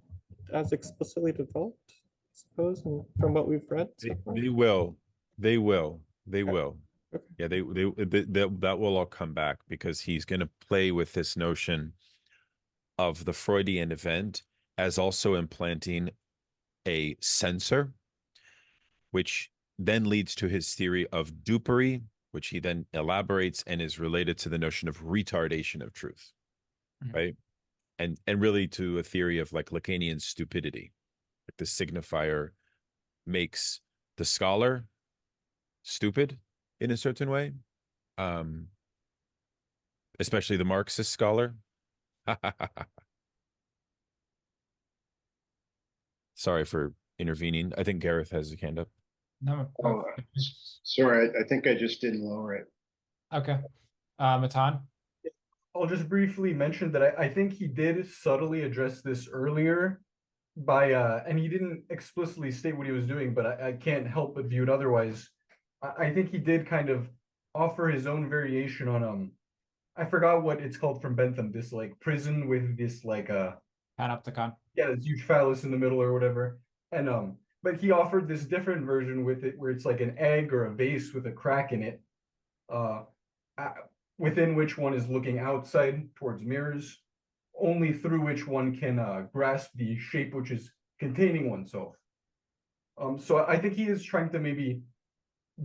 as explicitly developed, I suppose, and from what we've read so far. They will. Okay. Yeah, that will all come back, because he's going to play with this notion of the Freudian event as also implanting a censor, which then leads to his theory of dupery, which he then elaborates and is related to the notion of retardation of truth, right? And really to a theory of like Lacanian stupidity. Like the signifier makes the scholar stupid in a certain way, especially the Marxist scholar. Sorry for intervening. I think Gareth has his hand up. No. Oh, sorry, I think I just didn't lower it. Okay. Matan? I'll just briefly mention that I think he did subtly address this earlier by and he didn't explicitly state what he was doing, but I can't help but view it otherwise. I think he did kind of offer his own variation on I forgot what it's called from Bentham, this like prison with this like Panopticon. yeah, this huge phallus in the middle or whatever. And but he offered this different version with it where it's like an egg or a vase with a crack in it, uh, within which one is looking outside towards mirrors, only through which one can grasp the shape which is containing oneself. So I think he is trying to maybe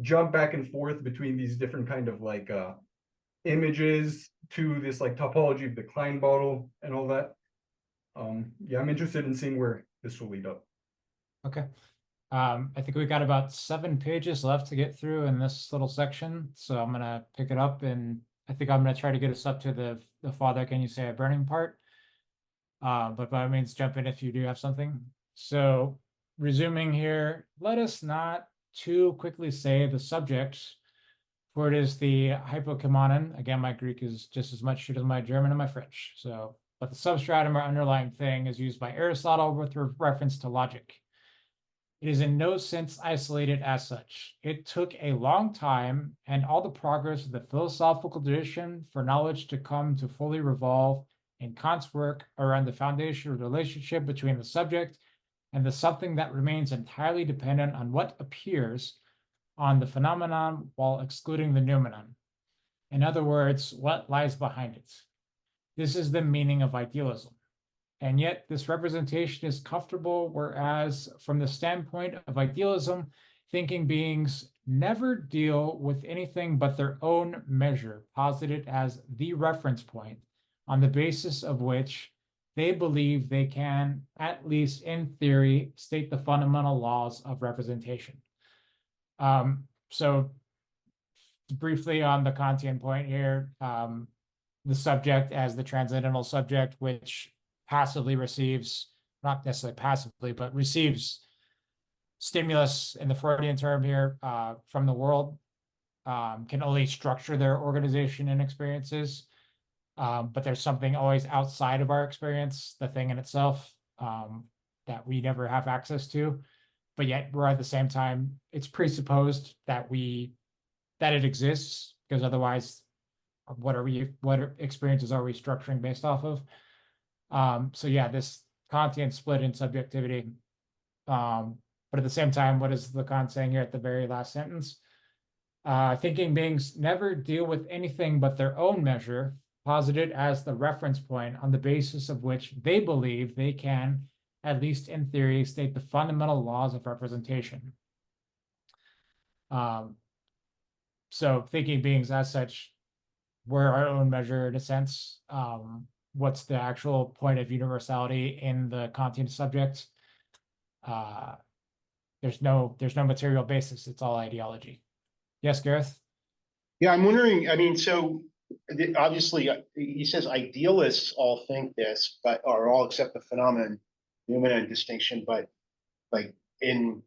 jump back and forth between these different kind of like images to this like topology of the Klein bottle and all that. Yeah, I'm interested in seeing where this will lead up. Okay. I think we got about 7 pages left to get through in this little section, so I'm gonna pick it up, and I think I'm gonna try to get us up to the Father, can you say a burning part? But by all means, jump in if you do have something. So resuming here, let us not too quickly say the subject, for it is the hypokimanon. Again, my Greek is just as much shit as my German and my French. So, but the substratum or underlying thing is used by Aristotle with reference to logic. It is in no sense isolated as such. It took a long time and all the progress of the philosophical tradition for knowledge to come to fully revolve in Kant's work around the foundation of the relationship between the subject and the something that remains entirely dependent on what appears on the phenomenon while excluding the noumenon. In other words, what lies behind it. This is the meaning of idealism. And yet this representation is comfortable, whereas from the standpoint of idealism, thinking beings never deal with anything but their own measure, posited as the reference point, on the basis of which they believe they can, at least in theory, state the fundamental laws of representation. So briefly on the Kantian point here, the subject as the transcendental subject, which passively receives, not necessarily passively, but receives stimulus in the Freudian term here from the world, can only structure their organization and experiences. But there's something always outside of our experience, the thing in itself, that we never have access to. But yet we're at the same time, it's presupposed that it exists, because otherwise, what experiences are we structuring based off of? So yeah, this Kantian split in subjectivity. But at the same time, what is Lacan saying here at the very last sentence? Thinking beings never deal with anything but their own measure, posited as the reference point on the basis of which they believe they can, at least in theory, state the fundamental laws of representation. So thinking beings as such, we're our own measure in a sense. What's the actual point of universality in the Kantian subject? There's no material basis. It's all ideology. Yes, Gareth? Yeah, I'm wondering, I mean, so obviously he says idealists all think this, but or all accept the phenomenon, noumenon distinction, but like in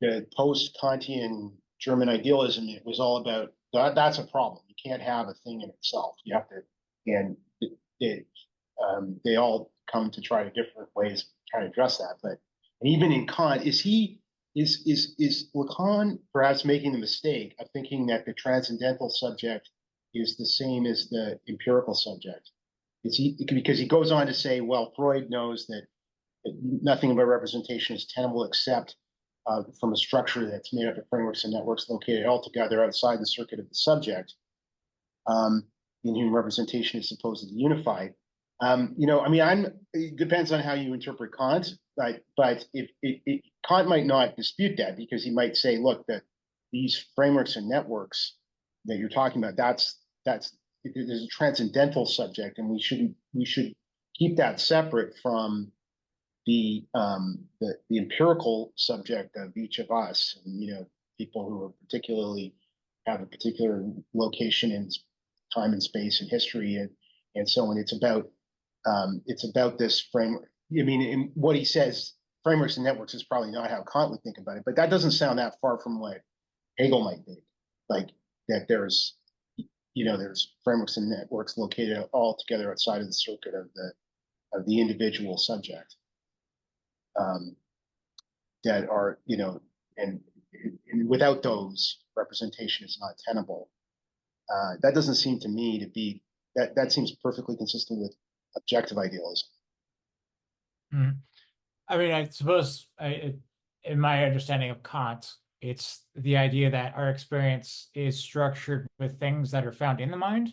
the post-Kantian German idealism, it was all about that's a problem. You can't have a thing in itself. You have to, and they all come to try different ways of trying to address that. But even in Kant, is Lacan perhaps making the mistake of thinking that the transcendental subject is the same as the empirical subject? Is he, because he goes on to say, well, Freud knows that nothing about representation is tenable except from a structure that's made up of frameworks and networks located altogether outside the circuit of the subject, in whom representation is supposedly unified. It depends on how you interpret Kant, but if Kant might not dispute that, because he might say, look, that these frameworks and networks that you're talking about, there's a transcendental subject, and we should keep that separate from the empirical subject of each of us, and people who are particularly have a particular location in time and space and history and so on. It's about this framework. I mean, in what he says, frameworks and networks is probably not how Kant would think about it, but that doesn't sound that far from what Hegel might think. Like that there's there's frameworks and networks located all together outside of the circuit of the individual subject, that are, and without those, representation is not tenable. That doesn't seem to me to be, that seems perfectly consistent with objective idealism. I mean, I suppose in my understanding of Kant, it's the idea that our experience is structured with things that are found in the mind.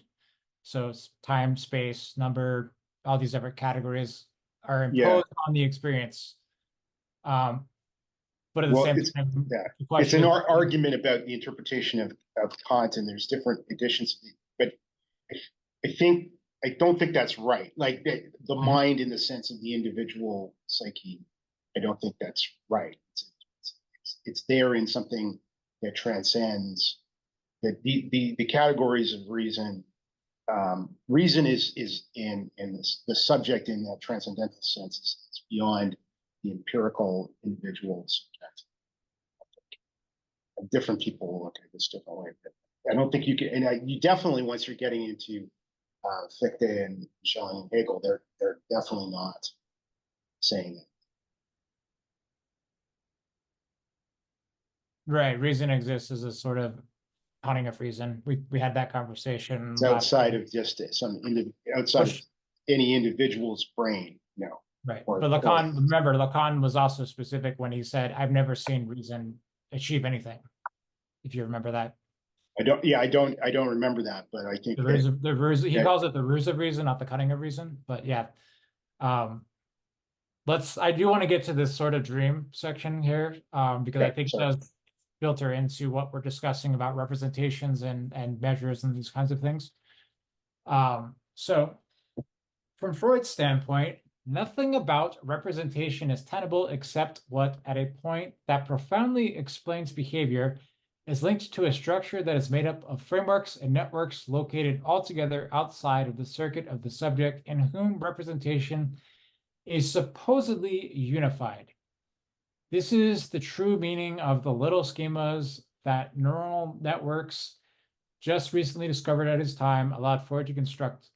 So it's time, space, number, all these different categories are imposed on the experience. But at the same time, it's an argument about the interpretation of Kant, and there's different editions. But I don't think that's right. Like the mind in the sense of the individual psyche, I don't think that's right. It's there in something that transcends that the categories of reason. Reason is in the subject in that transcendental sense is beyond the empirical individual subject. And different people will look at this differently. But I don't think you can, and you definitely, once you're getting into Fichte and Schelling and Hegel, they're definitely not saying it. Right, reason exists as a sort of hunting of reason. We had that conversation. It's outside of just outside of any individual's brain, Right, but Lacan, remember, Lacan was also specific when he said, "I've never seen reason achieve anything." If you remember that. I don't remember that, but I think the ruse, he calls it the ruse of reason, not the cunning of reason. But yeah, I do want to get to this sort of dream section here, because I think it does filter into what we're discussing about representations and measures and these kinds of things. So from Freud's standpoint, nothing about representation is tenable except what, at a point that profoundly explains behavior, is linked to a structure that is made up of frameworks and networks located altogether outside of the circuit of the subject in whom representation is supposedly unified. This is the true meaning of the little schemas that neural networks, just recently discovered at his time, allowed Freud to construct.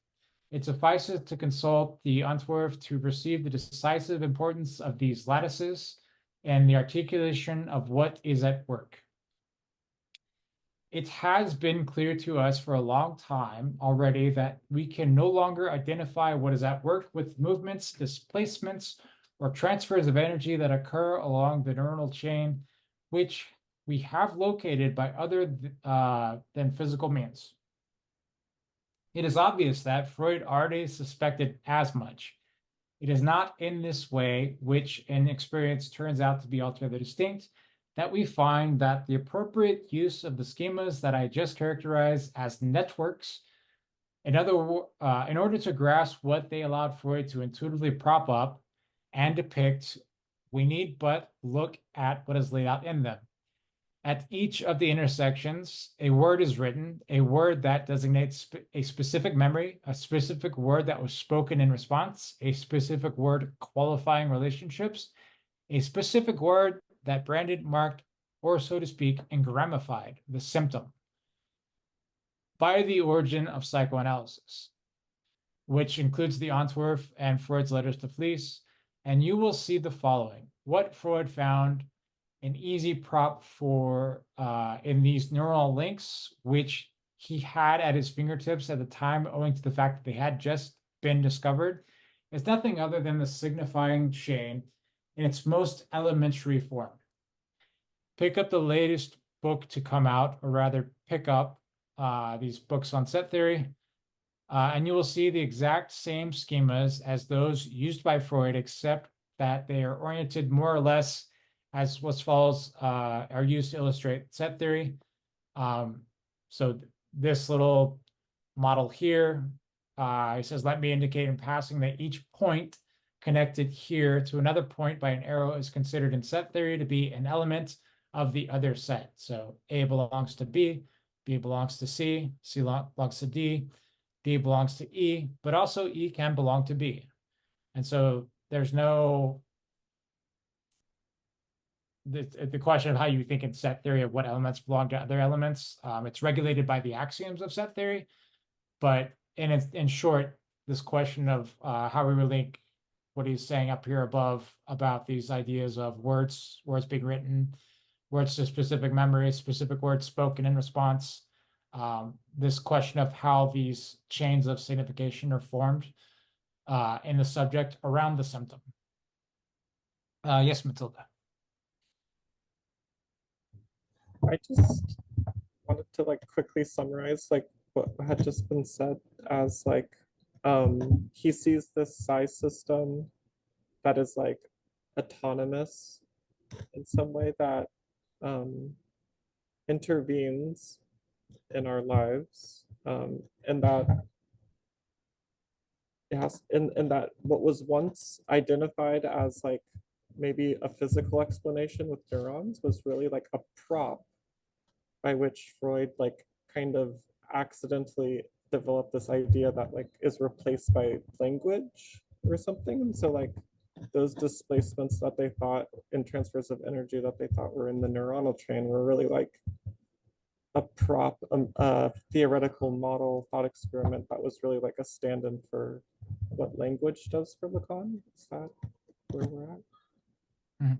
It suffices to consult the Antwerp to perceive the decisive importance of these lattices and the articulation of what is at work. It has been clear to us for a long time already that we can no longer identify what is at work with movements, displacements, or transfers of energy that occur along the neuronal chain, which we have located by other than physical means. It is obvious that Freud already suspected as much. It is not in this way, which in experience turns out to be altogether distinct, that we find that the appropriate use of the schemas that I just characterized as networks, in order to grasp what they allowed Freud to intuitively prop up and depict, we need but look at what is laid out in them. At each of the intersections, a word is written, a word that designates a specific memory, a specific word that was spoken in response, a specific word qualifying relationships, a specific word that branded, marked, or so to speak, engramified the symptom. By the origin of psychoanalysis, which includes the Antwerp and Freud's letters to Fliess, and you will see the following. What Freud found an easy prop for in these neural links, which he had at his fingertips at the time, owing to the fact that they had just been discovered, is nothing other than the signifying chain in its most elementary form. Pick up the latest book to come out, or rather pick up these books on set theory, and you will see the exact same schemas as those used by Freud, except that they are oriented more or less as what follows are used to illustrate set theory. So this little model here, he says, let me indicate in passing that each point connected here to another point by an arrow is considered in set theory to be an element of the other set. So A belongs to B belongs to C belongs to D belongs to E, but also E can belong to B. And so there's no the question of how you think in set theory of what elements belong to other elements. It's regulated by the axioms of set theory, but in short, this question of how we relate what he's saying up here above about these ideas of words being written, words to specific memories, specific words spoken in response. This question of how these chains of signification are formed in the subject around the symptom. Yes, Matilda. I just wanted to like quickly summarize like what had just been said as like he sees this psi system that is like autonomous in some way that intervenes in our lives, and that it has and that what was once identified as like maybe a physical explanation with neurons was really like a prop by which Freud like kind of accidentally developed this idea that like is replaced by language or something. And so like those displacements that they thought in transfers of energy that they thought were in the neuronal chain were really like a prop, a theoretical model thought experiment that was really like a stand-in for what language does for Lacan. Is that where we're at? Mhm.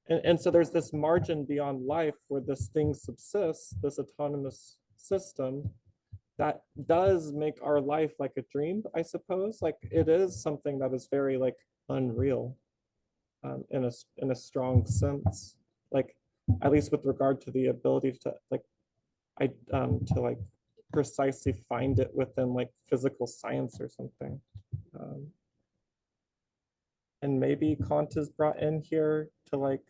And so there's this margin beyond life where this thing subsists, this autonomous system that does make our life like a dream, I suppose. Like it is something that is very like unreal in a strong sense, like at least with regard to the ability to like to like precisely find it within like physical science or something. And maybe Kant is brought in here to like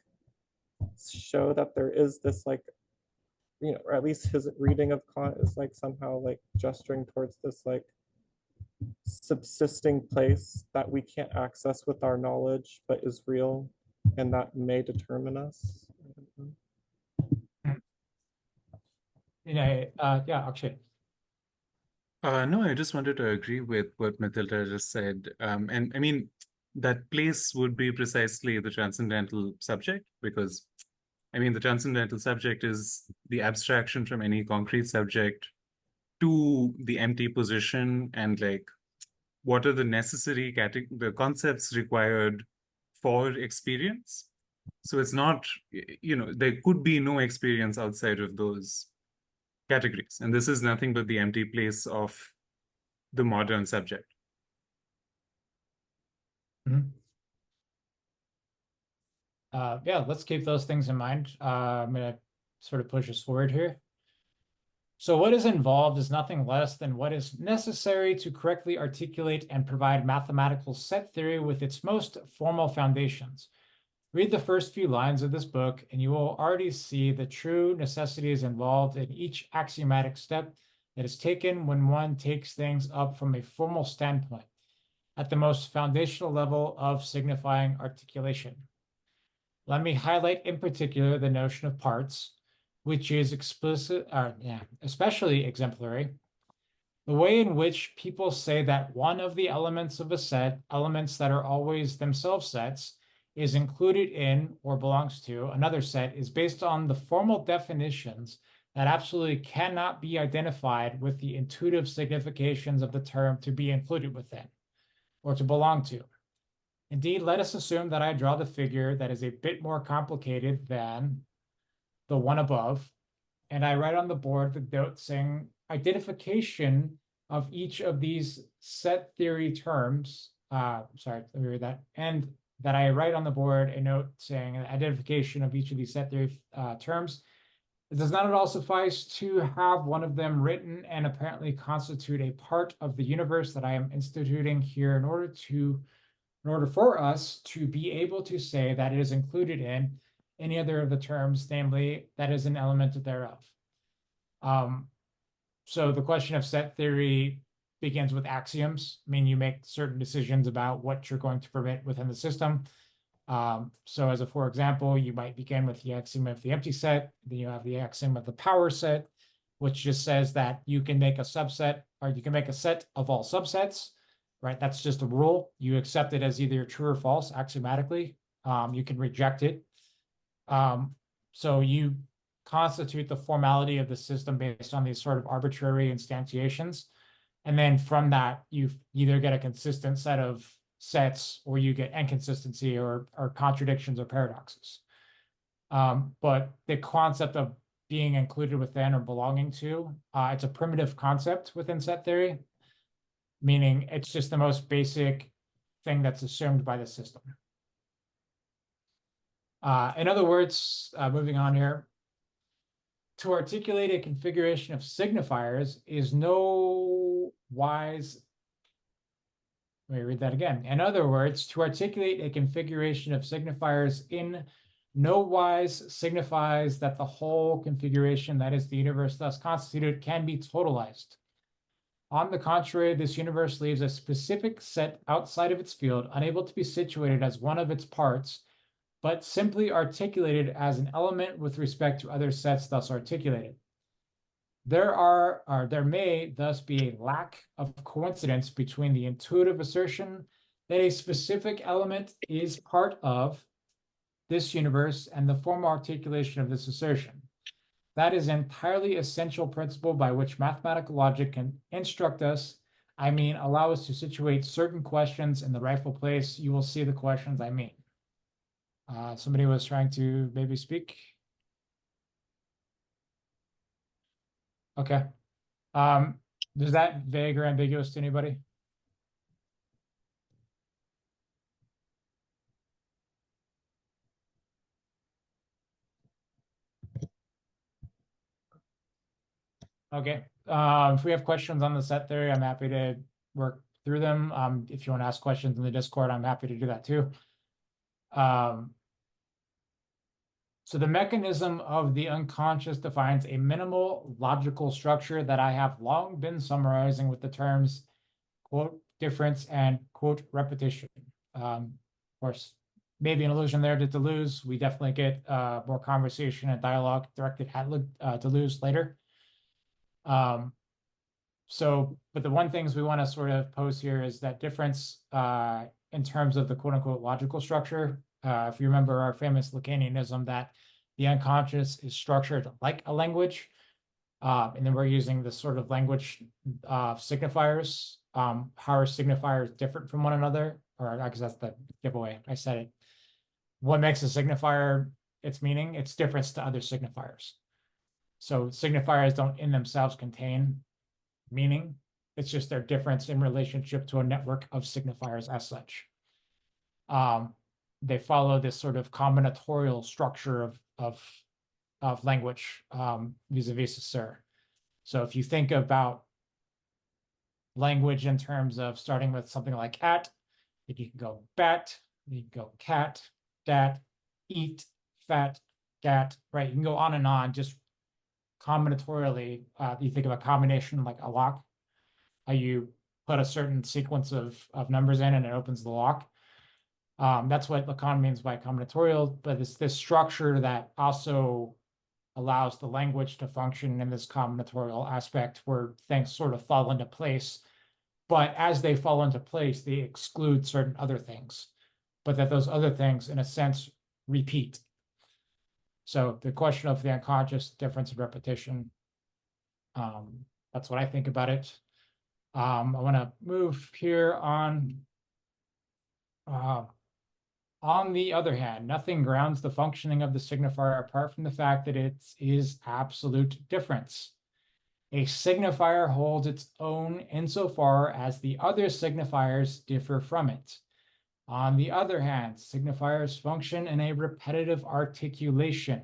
show that there is this like, you know, or at least his reading of Kant is like somehow like gesturing towards this like subsisting place that we can't access with our knowledge, but is real and that may determine us. You know, yeah, Akshay. No, I just wanted to agree with what Matilda just said. And I mean, that place would be precisely the transcendental subject, because I mean, the transcendental subject is the abstraction from any concrete subject to the empty position, and like, what are the necessary the concepts required for experience? So it's not, you know, there could be no experience outside of those categories. And this is nothing but the empty place of the modern subject. Mhm. Yeah, let's keep those things in mind. I'm going to sort of push us forward here. So what is involved is nothing less than what is necessary to correctly articulate and provide mathematical set theory with its most formal foundations. Read the first few lines of this book, and you will already see the true necessities involved in each axiomatic step that is taken when one takes things up from a formal standpoint, at the most foundational level of signifying articulation. Let me highlight in particular the notion of parts, which is especially exemplary. The way in which people say that one of the elements of a set, elements that are always themselves sets, is included in or belongs to another set is based on the formal definitions that absolutely cannot be identified with the intuitive significations of the term to be included within or to belong to. Indeed, let us assume that I draw the figure that is a bit more complicated than the one above, and I write on the board the note saying identification of each of these set theory terms. Sorry, let me read that. And that I write on the board a note saying identification of each of these set theory terms. It does not at all suffice to have one of them written and apparently constitute a part of the universe that I am instituting here in order for us to be able to say that it is included in any other of the terms, namely that is an element thereof. So the question of set theory begins with axioms. I mean, you make certain decisions about what you're going to permit within the system. So as a for example, you might begin with the axiom of the empty set, then you have the axiom of the power set, which just says that you can make a subset or you can make a set of all subsets, right? That's just a rule. You accept it as either true or false axiomatically. You can reject it. So you constitute the formality of the system based on these sort of arbitrary instantiations. And then from that, you either get a consistent set of sets, or you get inconsistency or contradictions or paradoxes. But the concept of being included within or belonging to, it's a primitive concept within set theory, meaning it's just the most basic thing that's assumed by the system. In other words, moving on here, to articulate a configuration of signifiers is no wise. Let me read that again. In other words, to articulate a configuration of signifiers in no wise signifies that the whole configuration, that is the universe thus constituted, can be totalized. On the contrary, this universe leaves a specific set outside of its field, unable to be situated as one of its parts, but simply articulated as an element with respect to other sets thus articulated. There may thus be a lack of coincidence between the intuitive assertion that a specific element is part of this universe and the formal articulation of this assertion. That is an entirely essential principle by which mathematical logic can instruct us, I mean, allow us to situate certain questions in the rightful place. You will see the questions I mean. Somebody was trying to maybe speak. Okay. Is that vague or ambiguous to anybody? Okay. If we have questions on the set theory, I'm happy to work through them. If you want to ask questions in the Discord, I'm happy to do that too. So the mechanism of the unconscious defines a minimal logical structure that I have long been summarizing with the terms, quote, difference and, quote, repetition. Of course, maybe an allusion there to Deleuze. We definitely get more conversation and dialogue directed at Deleuze later. But the one things we want to sort of pose here is that difference in terms of the quote unquote logical structure. If you remember our famous Lacanianism that the unconscious is structured like a language, and then we're using this sort of language signifiers. How are signifiers different from one another? Or I guess that's the giveaway. I said it. What makes a signifier its meaning? Its difference to other signifiers. So signifiers don't in themselves contain meaning. It's just their difference in relationship to a network of signifiers as such. They follow this sort of combinatorial structure of language vis-a-vis Saussure. So if you think about language in terms of starting with something like at, you can go bat, you can go cat, dat, eat, fat, gat, right? You can go on and on, just combinatorially. You think of a combination like a lock, how you put a certain sequence of numbers in and it opens the lock. That's what Lacan means by combinatorial, but it's this structure that also allows the language to function in this combinatorial aspect where things sort of fall into place. But as they fall into place, they exclude certain other things, but that those other things, in a sense, repeat. So the question of the unconscious, difference, and repetition, that's what I think about it. I want to move here on. On the other hand, nothing grounds the functioning of the signifier apart from the fact that it is absolute difference. A signifier holds its own insofar as the other signifiers differ from it. On the other hand, signifiers function in a repetitive articulation.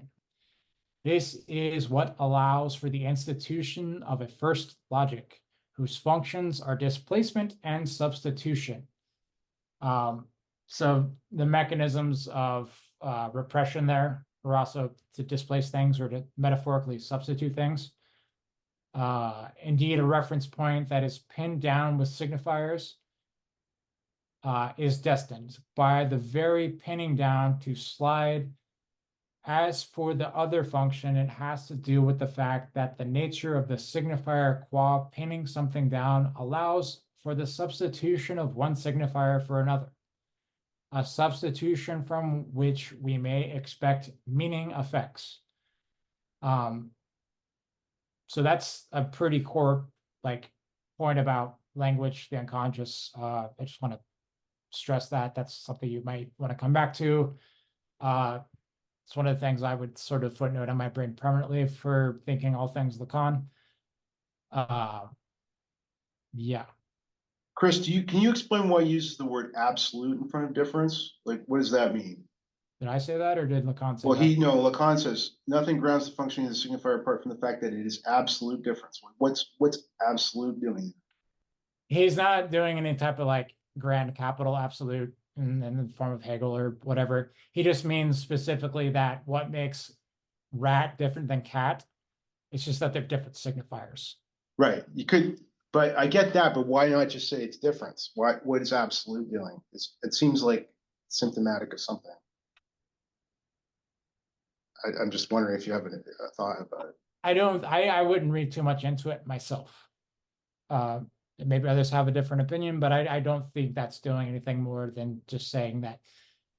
This is what allows for the institution of a first logic, whose functions are displacement and substitution. So the mechanisms of repression there are also to displace things or to metaphorically substitute things. Indeed, a reference point that is pinned down with signifiers is destined by the very pinning down to slide. As for the other function, it has to do with the fact that the nature of the signifier qua pinning something down allows for the substitution of one signifier for another. a substitution from which we may expect meaning effects. So that's a pretty core like point about language, the unconscious. I just want to stress that that's something you might want to come back to. It's one of the things I would sort of footnote in my brain permanently for thinking all things Lacan. Yeah. Chris, can you explain why he uses the word absolute in front of difference? Like, what does that mean? Did I say that, or did Lacan say Well, that? Lacan says nothing grounds the functioning of the signifier apart from the fact that it is absolute difference. What's absolute doing? He's not doing any type of like grand capital absolute in the form of Hegel or whatever. He just means specifically that what makes rat different than cat, it's just that they're different signifiers. Right. You could, but I get that, but why not just say it's difference? What is absolute doing? It seems like symptomatic of something. I'm just wondering if you have a thought about it. I wouldn't read too much into it myself. Maybe others have a different opinion, but I don't think that's doing anything more than just saying that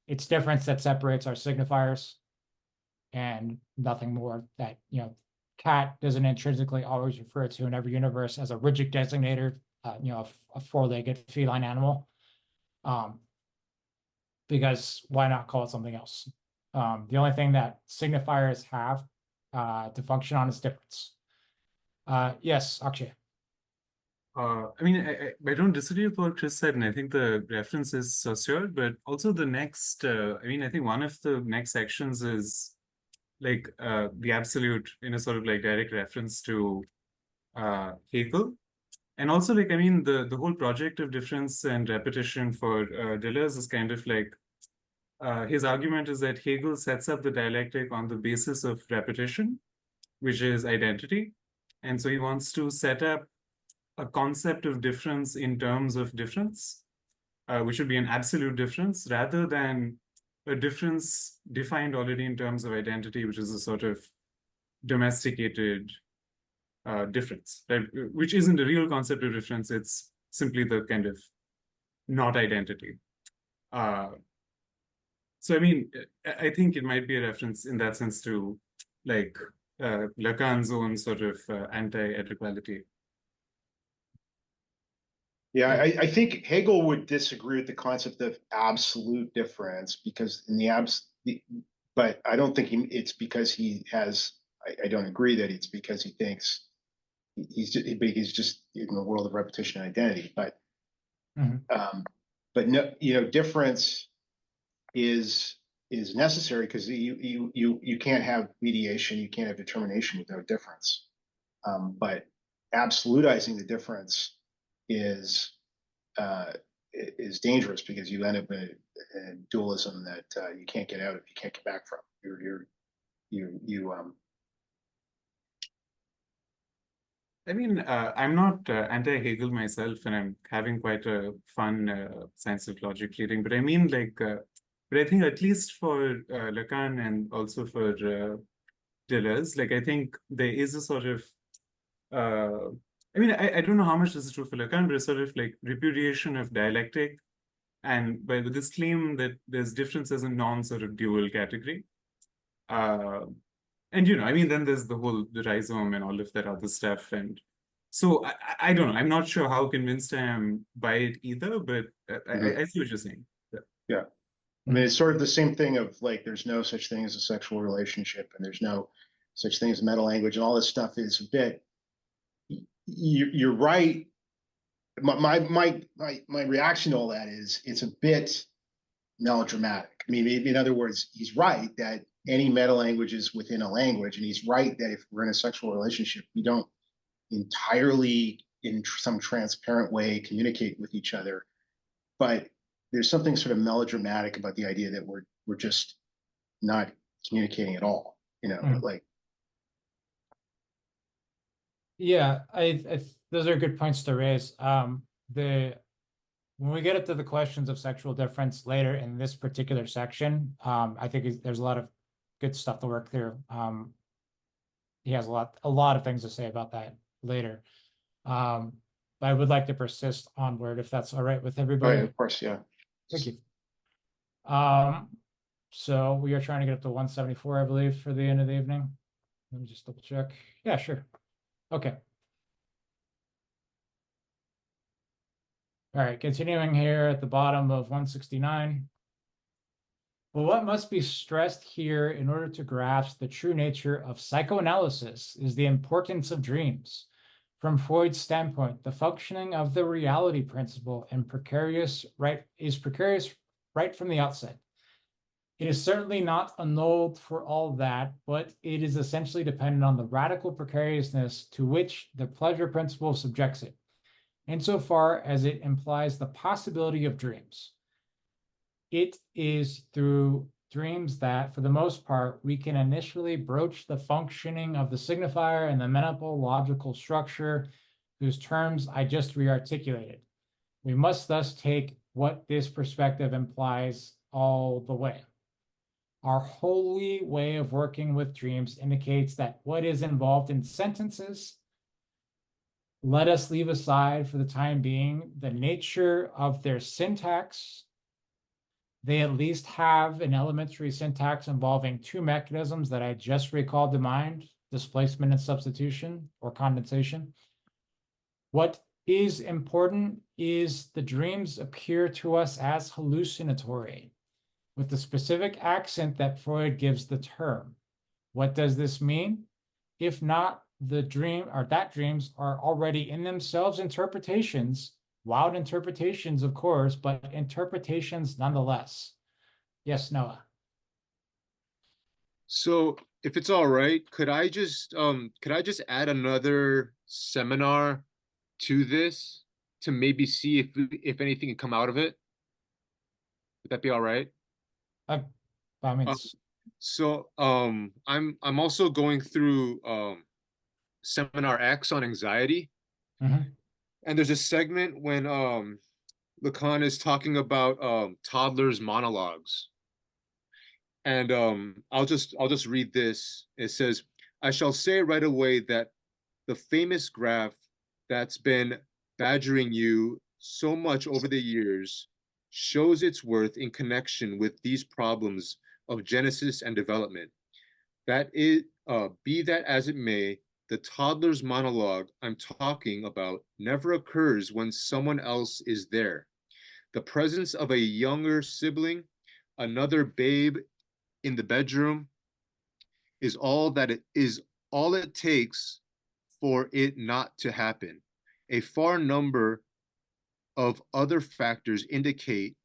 it's difference that separates our signifiers and nothing more. That, you know, cat doesn't intrinsically always refer to in every universe as a rigid designator, you know, a four-legged feline animal. Because why not call it something else? The only thing that signifiers have to function on is difference. Yes, Akshay. I mean, I don't disagree with what Chris said, and I think the reference is Saussure, but also the next, I mean, I think one of the next sections is like the absolute in a sort of like direct reference to Hegel. And also, like, I mean, the whole project of difference and repetition for Deleuze is kind of like, his argument is that Hegel sets up the dialectic on the basis of repetition, which is identity. And so he wants to set up a concept of difference in terms of difference, which would be an absolute difference, rather than a difference defined already in terms of identity, which is a sort of domesticated difference, right? Which isn't a real concept of difference. It's simply the kind of not identity. So, I mean, I think it might be a reference in that sense to like Lacan's own sort of anti-equality. Yeah, I think Hegel would disagree with the concept of absolute difference because but I don't think it's because he has. I don't agree that it's because he thinks he's just in the world of repetition and identity. But but no, you know, difference is necessary because you can't have mediation, you can't have determination without difference. But absolutizing the difference is dangerous because you end up in a dualism that you can't get out of, you can't get back from. I mean, I'm not anti-Hegel myself, and I'm having quite a fun science of logic reading. But I mean, like, but I think at least for Lacan and also for Deleuze, like, I think there is a sort of I mean, I don't know how much this is true for Lacan, but it's sort of like repudiation of dialectic, and by this claim that there's difference as a non-sort of dual category. And, you know, I mean, then there's the rhizome and all of that other stuff. And so I don't know. I'm not sure how convinced I am by it either, but I see what you're saying. Yeah. I mean, it's sort of the same thing of like, there's no such thing as a sexual relationship and there's no such thing as meta language and all this stuff is a bit, you're right. My reaction to all that is it's a bit melodramatic. I mean, in other words, he's right that any meta language is within a language, and he's right that if we're in a sexual relationship, we don't entirely in some transparent way communicate with each other. But there's something sort of melodramatic about the idea that we're just not communicating at all, you know, like. Yeah, those are good points to raise. When we get into the questions of sexual difference later in this particular section, I think there's a lot of good stuff to work through. He has a lot of things to say about that later. But I would like to persist onward if that's all right with everybody. Right, of course, yeah. Thank you. So we are trying to get up to 174, I believe, for the end of the evening. Let me just double check. Yeah, sure. Okay. All right, continuing here at the bottom of 169. But what must be stressed here in order to grasp the true nature of psychoanalysis is the importance of dreams. From Freud's standpoint, the functioning of the reality principle is precarious right from the outset. It is certainly not annulled for all that, but it is essentially dependent on the radical precariousness to which the pleasure principle subjects it, insofar as it implies the possibility of dreams. It is through dreams that, for the most part, we can initially broach the functioning of the signifier and the mental-logical structure whose terms I just rearticulated. We must thus take what this perspective implies all the way. Our holy way of working with dreams indicates that what is involved in sentences, let us leave aside for the time being the nature of their syntax. They at least have an elementary syntax involving two mechanisms that I just recalled to mind: displacement and substitution, or condensation. What is important is the dreams appear to us as hallucinatory, with the specific accent that Freud gives the term. What does this mean? If not the dream, or that dreams are already in themselves interpretations, wild interpretations, of course, but interpretations nonetheless. Yes, Noah. So if it's all right, could I just add another seminar to this to maybe see if anything can come out of it? Would that be all right? By means. So I'm also going through seminar X on anxiety. Mhm. And there's a segment when Lacan is talking about toddlers' monologues. And I'll just read this. It says, I shall say right away that the famous graph that's been badgering you so much over the years shows its worth in connection with these problems of genesis and development. That it be that as it may, the toddler's monologue I'm talking about never occurs when someone else is there. The presence of a younger sibling, another babe in the bedroom, is all it takes for it not to happen. A far number of other factors indicate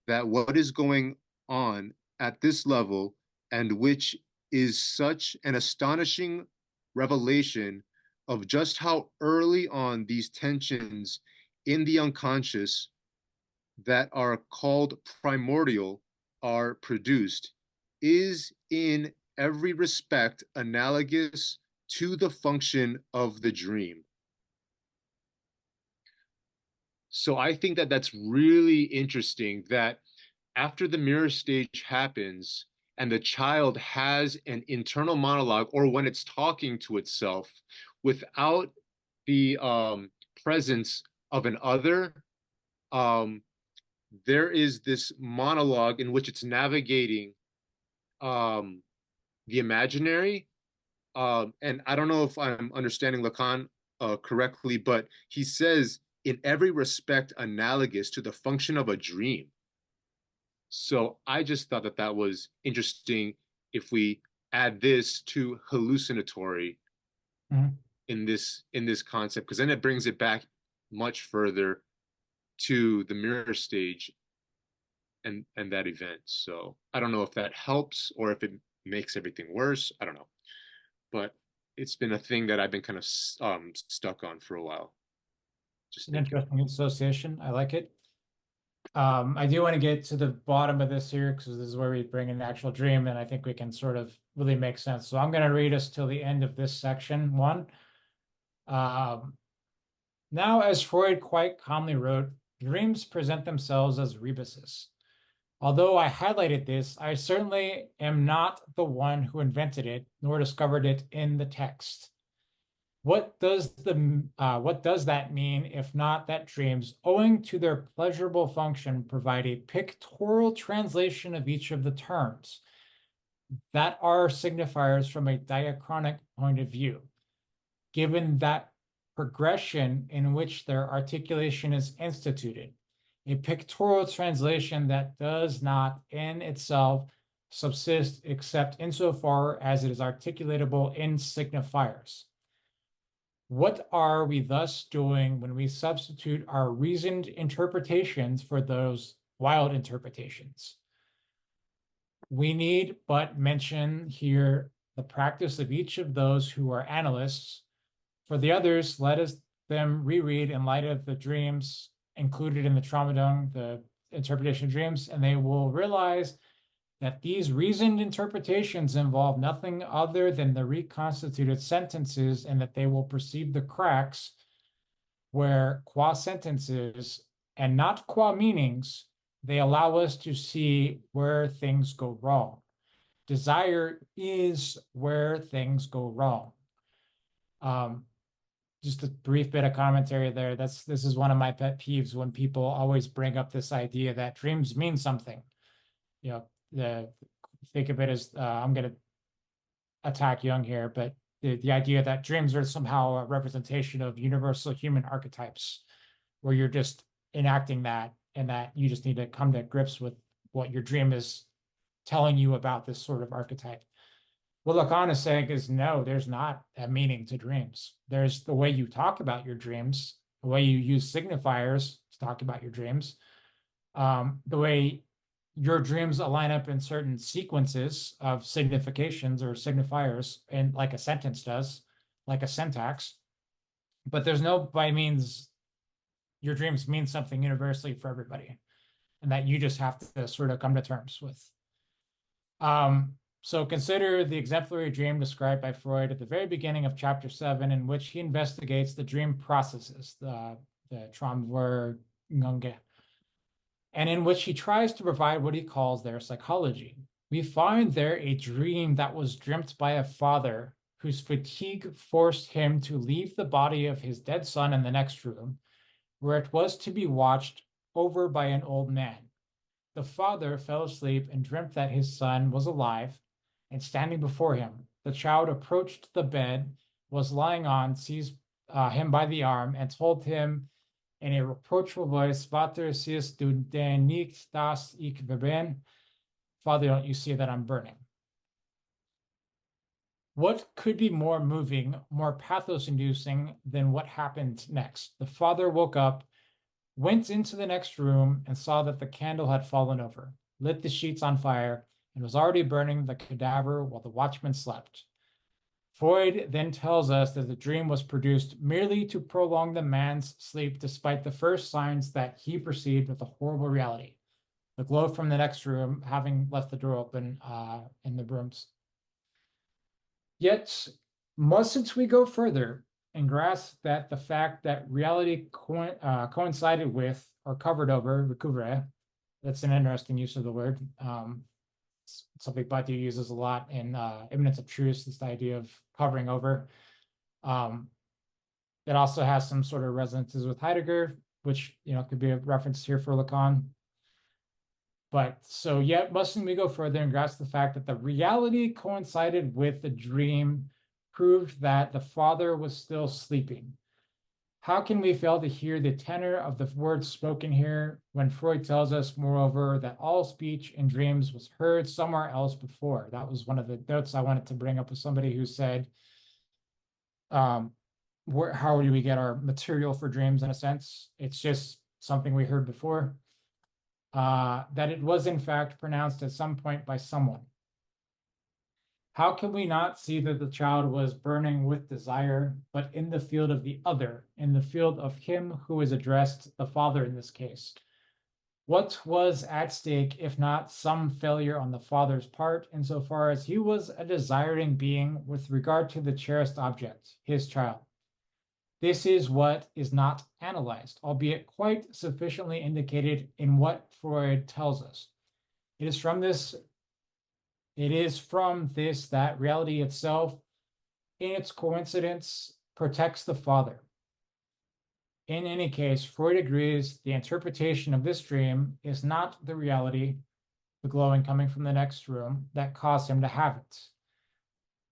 that what is going on at this level, and which is such an astonishing revelation of just how early on these tensions in the unconscious that are called primordial are produced, is in every respect analogous to the function of the dream. So I think that that's really interesting, that after the mirror stage happens and the child has an internal monologue, or when it's talking to itself without the presence of an other, there is this monologue in which it's navigating the imaginary. And I don't know if I'm understanding Lacan correctly, but he says in every respect analogous to the function of a dream. So I just thought that that was interesting if we add this to hallucinatory in this concept, because then it brings it back much further to the mirror stage and that event. So I don't know if that helps or if it makes everything worse. I don't know, but it's been a thing that I've been kind of stuck on for a while. Just An interesting association. I like it. I do want to get to the bottom of this here, because this is where we bring in the actual dream, and I think we can sort of really make sense. So I'm going to read us till the end of this section 1. Now, as Freud quite calmly wrote, dreams present themselves as rebuses. Although I highlighted this, I certainly am not the one who invented it, nor discovered it in the text. What does that mean if not that dreams, owing to their pleasurable function, provide a pictorial translation of each of the terms that are signifiers from a diachronic point of view, given that progression in which their articulation is instituted, a pictorial translation that does not in itself subsist except insofar as it is articulatable in signifiers. What are we thus doing when we substitute our reasoned interpretations for those wild interpretations? We need but mention here the practice of each of those who are analysts. For the others, let us them reread in light of the dreams included in the Tramadong, the interpretation of dreams, and they will realize that these reasoned interpretations involve nothing other than the reconstituted sentences, and that they will perceive the cracks where qua sentences and not qua meanings, they allow us to see where things go wrong. Desire is where things go wrong. Just a brief bit of commentary there. This is one of my pet peeves when people always bring up this idea that dreams mean something. You know, think of it as I'm going to attack Jung here, but the idea that dreams are somehow a representation of universal human archetypes, where you're just enacting that, and that you just need to come to grips with what your dream is telling you about this sort of archetype. What Lacan is saying is, no, there's not a meaning to dreams. There's the way you talk about your dreams, the way you use signifiers to talk about your dreams, the way your dreams align up in certain sequences of significations or signifiers, and like a sentence does, like a syntax. But there's no by means your dreams mean something universally for everybody, and that you just have to sort of come to terms with. So consider the exemplary dream described by Freud at the very beginning of chapter 7, in which he investigates the dream processes, the Traumvorgänge, and in which he tries to provide what he calls their psychology. We find there a dream that was dreamt by a father whose fatigue forced him to leave the body of his dead son in the next room, where it was to be watched over by an old man. The father fell asleep and dreamt that his son was alive and standing before him. The child approached the bed, was lying on, seized him by the arm, and told him in a reproachful voice, Vater, siehst du denn nicht, dass ich verbrenne? Father, don't you see that I'm burning? What could be more moving, more pathos-inducing than what happened next? The father woke up, went into the next room, and saw that the candle had fallen over, lit the sheets on fire, and was already burning the cadaver while the watchman slept. Freud then tells us that the dream was produced merely to prolong the man's sleep, despite the first signs that he perceived of the horrible reality, the glow from the next room having left the door open in the rooms. Yet, mustn't we go further and grasp that the fact that reality coincided with or covered over, recouvrer, that's an interesting use of the word, something Badiou uses a lot in Immanence of Truth, this idea of covering over. It also has some sort of resonances with Heidegger, which could be a reference here for Lacan. But so yet mustn't we go further and grasp the fact that the reality coincided with the dream, proved that the father was still sleeping. How can we fail to hear the tenor of the words spoken here when Freud tells us, moreover, that all speech in dreams was heard somewhere else before? That was one of the notes I wanted to bring up with somebody who said, how do we get our material for dreams in a sense? It's just something we heard before. That it was in fact pronounced at some point by someone. How can we not see that the child was burning with desire, but in the field of the other, in the field of him who is addressed, the father in this case? What was at stake, if not some failure on the father's part, insofar as he was a desiring being with regard to the cherished object, his child? This is what is not analyzed, albeit quite sufficiently indicated in what Freud tells us. It is from this that reality itself, in its coincidence protects the father. In any case, Freud agrees the interpretation of this dream is not the reality, the glowing coming from the next room, that caused him to have it.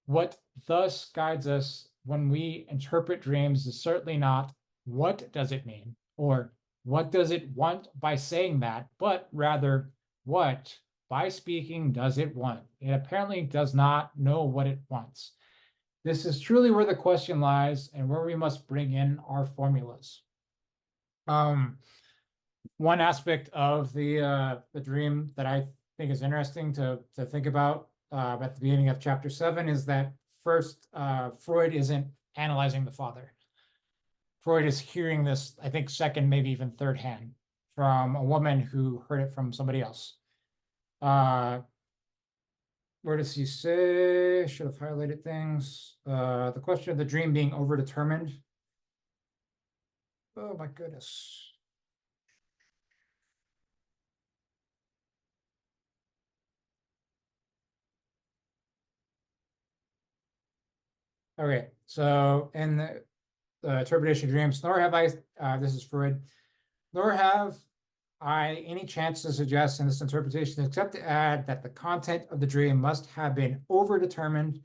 What thus guides us when we interpret dreams is certainly not what does it mean or what does it want by saying that, but rather what by speaking does it want. It apparently does not know what it wants. This is truly where the question lies and where we must bring in our formulas. One aspect of the dream that I think is interesting to think about at the beginning of chapter 7 is that first, Freud isn't analyzing the father. Freud is hearing this, I think, second, maybe even third hand from a woman who heard it from somebody else. Where does he say? Should have highlighted things. The question of the dream being overdetermined. Oh my goodness. Okay, so in the interpretation of dreams, nor have I, this is Freud, nor have I any chance to suggest in this interpretation, except to add that the content of the dream must have been overdetermined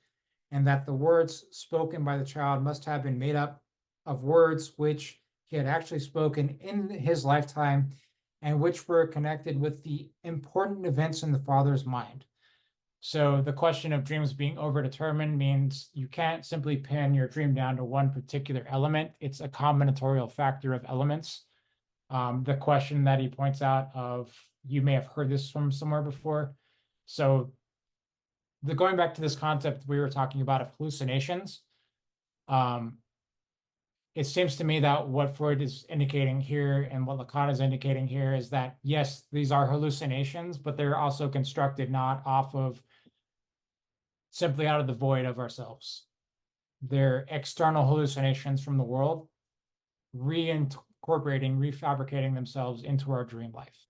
and that the words spoken by the child must have been made up of words which he had actually spoken in his lifetime and which were connected with the important events in the father's mind. So the question of dreams being overdetermined means you can't simply pin your dream down to one particular element. It's a combinatorial factor of elements. The question that he points out of, you may have heard this from somewhere before. So going back to this concept we were talking about of hallucinations, it seems to me that what Freud is indicating here and what Lacan is indicating here is that, yes, these are hallucinations, but they're also constructed not off of simply out of the void of ourselves. They're external hallucinations from the world, reincorporating, refabricating themselves into our dream life.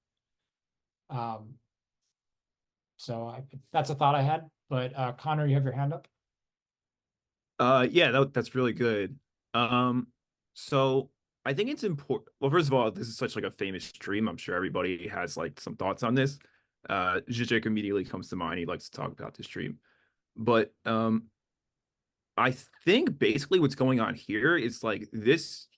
That's a thought I had, but Connor, you have your hand up? Yeah, that's really good. So I think it's important. Well, first of all, this is such like a famous dream. I'm sure everybody has like some thoughts on this. Zizek immediately comes to mind. He likes to talk about this dream. But I think basically what's going on here is like this,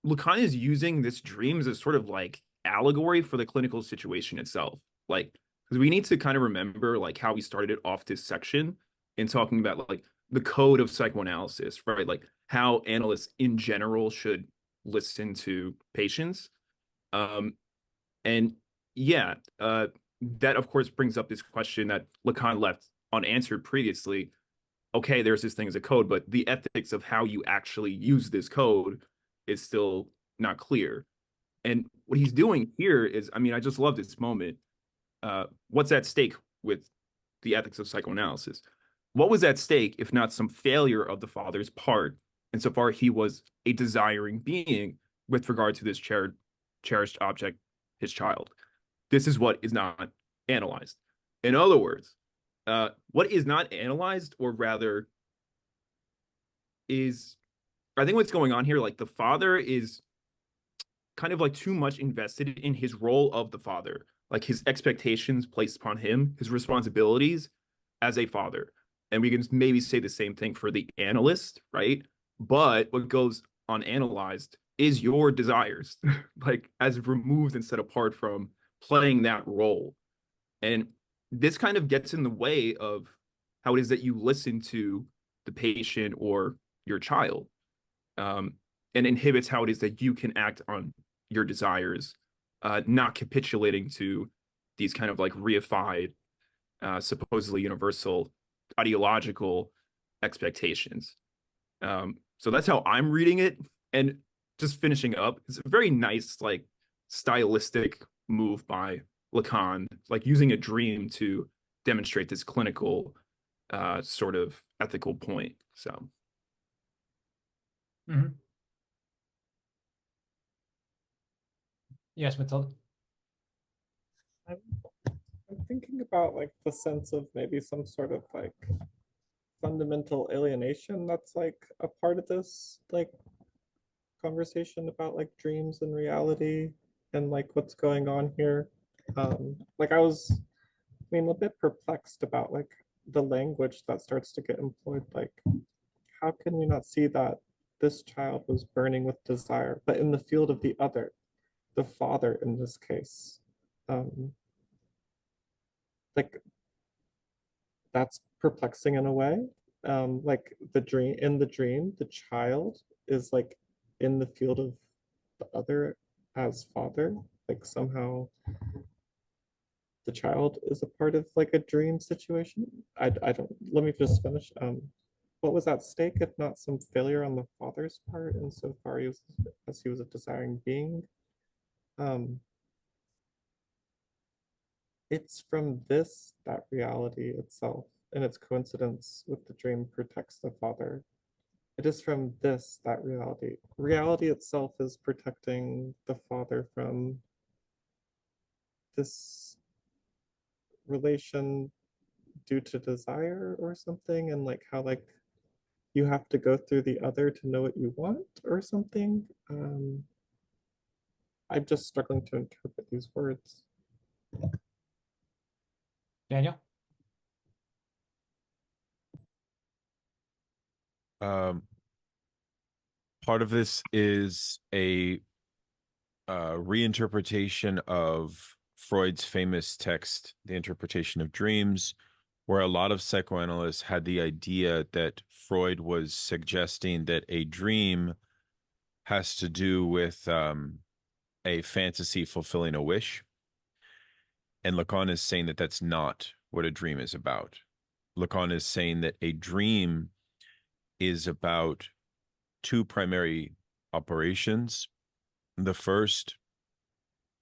Lacan is using this dream as a sort of like allegory for the clinical situation itself. Like, because we need to kind of remember like how we started it off this section in talking about like the code of psychoanalysis, right? Like how analysts in general should listen to patients. And yeah, that of course brings up this question that Lacan left unanswered previously. Okay, there's this thing as a code, but the ethics of how you actually use this code is still not clear. And what he's doing here is, I mean, I just love this moment. What's at stake with the ethics of psychoanalysis? What was at stake if not some failure of the father's part, insofar he was a desiring being with regard to this cherished object, his child? This is what is not analyzed. In other words, what is not analyzed, or rather is, I think what's going on here, like the father is kind of like too much invested in his role of the father, like his expectations placed upon him, his responsibilities as a father. And we can maybe say the same thing for the analyst, right? But what goes unanalyzed is your desires, like as removed instead apart from playing that role. And this kind of gets in the way of how it is that you listen to the patient or your child, and inhibits how it is that you can act on your desires, not capitulating to these kind of like reified, supposedly universal ideological expectations. So that's how I'm reading it. And just finishing up, it's a very nice, like, stylistic move by Lacan, like using a dream to demonstrate this clinical sort of ethical point. So Yes, Matilda. I'm thinking about like the sense of maybe some sort of like fundamental alienation that's like a part of this like conversation about like dreams and reality and like what's going on here. Like I mean, a bit perplexed about like the language that starts to get employed. Like, how can we not see that this child was burning with desire, but in the field of the other, the father in this case, like that's perplexing in a way. Like in the dream, the child is like in the field of the other as father, like somehow the child is a part of like a dream situation. I don't, let me just finish. What was at stake if not some failure on the father's part insofar as he was a desiring being? It's from this that reality itself and its coincidence with the dream protects the father. It is from this that reality itself is protecting the father from this relation due to desire or something, and like how like you have to go through the other to know what you want or something. I'm just struggling to interpret these words. Daniel? Part of this is a reinterpretation of Freud's famous text, The Interpretation of Dreams, where a lot of psychoanalysts had the idea that Freud was suggesting that a dream has to do with a fantasy fulfilling a wish. And Lacan is saying that that's not what a dream is about. Lacan is saying that a dream is about two primary operations. The first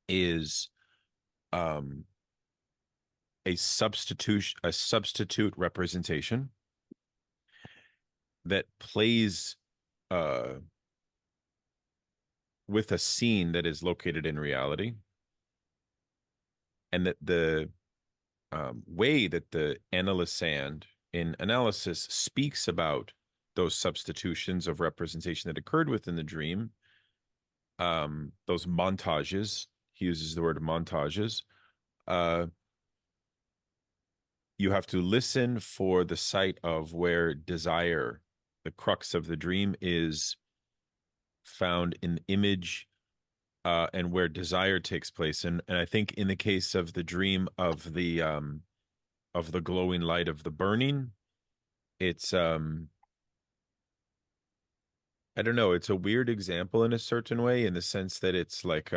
is a substitute representation that plays with a scene that is located in reality, and that the way that the analysand in analysis speaks about those substitutions of representation that occurred within the dream, those montages, he uses the word montages, you have to listen for the site of where desire, the crux of the dream, is found in image, and where desire takes place. And I think in the case of the dream of the glowing light of the burning, it's I don't know, it's a weird example in a certain way, in the sense that it's like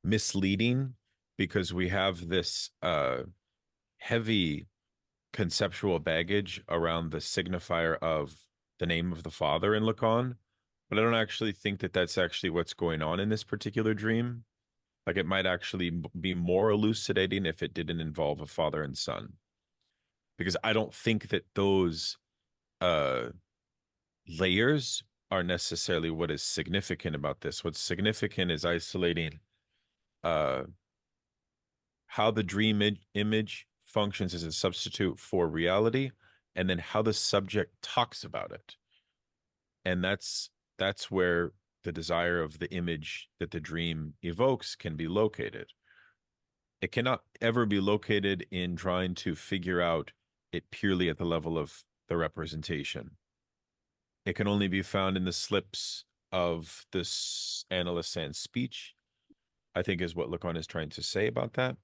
misleading, because we have this heavy conceptual baggage around the signifier of the name of the father in Lacan, but I don't actually think that that's actually what's going on in this particular dream. Like, it might actually be more elucidating if it didn't involve a father and son, because I don't think that those layers are necessarily what is significant about this. What's significant is isolating how the dream image functions as a substitute for reality, and then how the subject talks about it. And that's where the desire of the image that the dream evokes can be located. It cannot ever be located in trying to figure out it purely at the level of the representation. It can only be found in the slips of this analysand's speech, I think, is what Lacan is trying to say about that.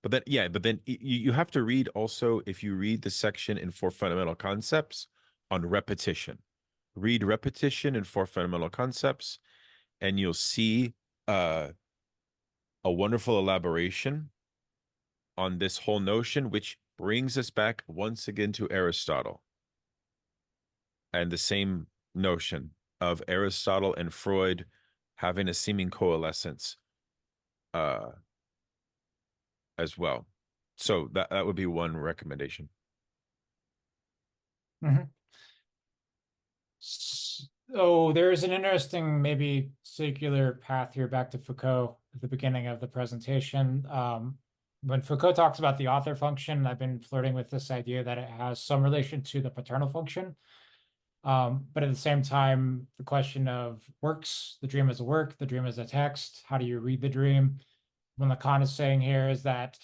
But then you have to read also, if you read the section in Four Fundamental Concepts on repetition, read repetition in Four Fundamental Concepts, and you'll see a wonderful elaboration on this whole notion, which brings us back once again to Aristotle, and the same notion of Aristotle and Freud having a seeming coalescence as well. So that would be one recommendation. Mm-hmm. So there's an interesting, maybe circular path here back to Foucault at the beginning of the presentation. when Foucault talks about the author function, I've been flirting with this idea that it has some relation to the paternal function. But at the same time, the question of works, the dream as a work, the dream as a text, how do you read the dream? What Lacan is saying here is that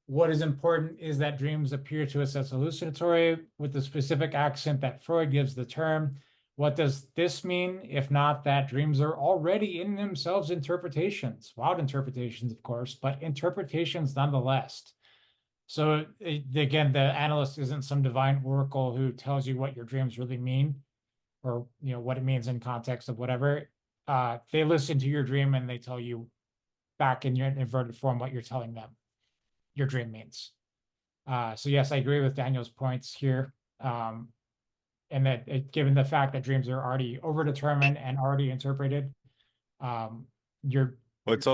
what is important is that dreams appear to us as hallucinatory with the specific accent that Freud gives the term. What does this mean? If not that dreams are already in themselves interpretations, wild interpretations, of course, but interpretations nonetheless. So again, the analyst isn't some divine oracle who tells you what your dreams really mean, or what it means in context of whatever. They listen to your dream and they tell you back in your inverted form what you're telling them your dream means. So yes, I agree with Daniel's points here. And that given the fact that dreams are already overdetermined and already interpreted, you're Well, it's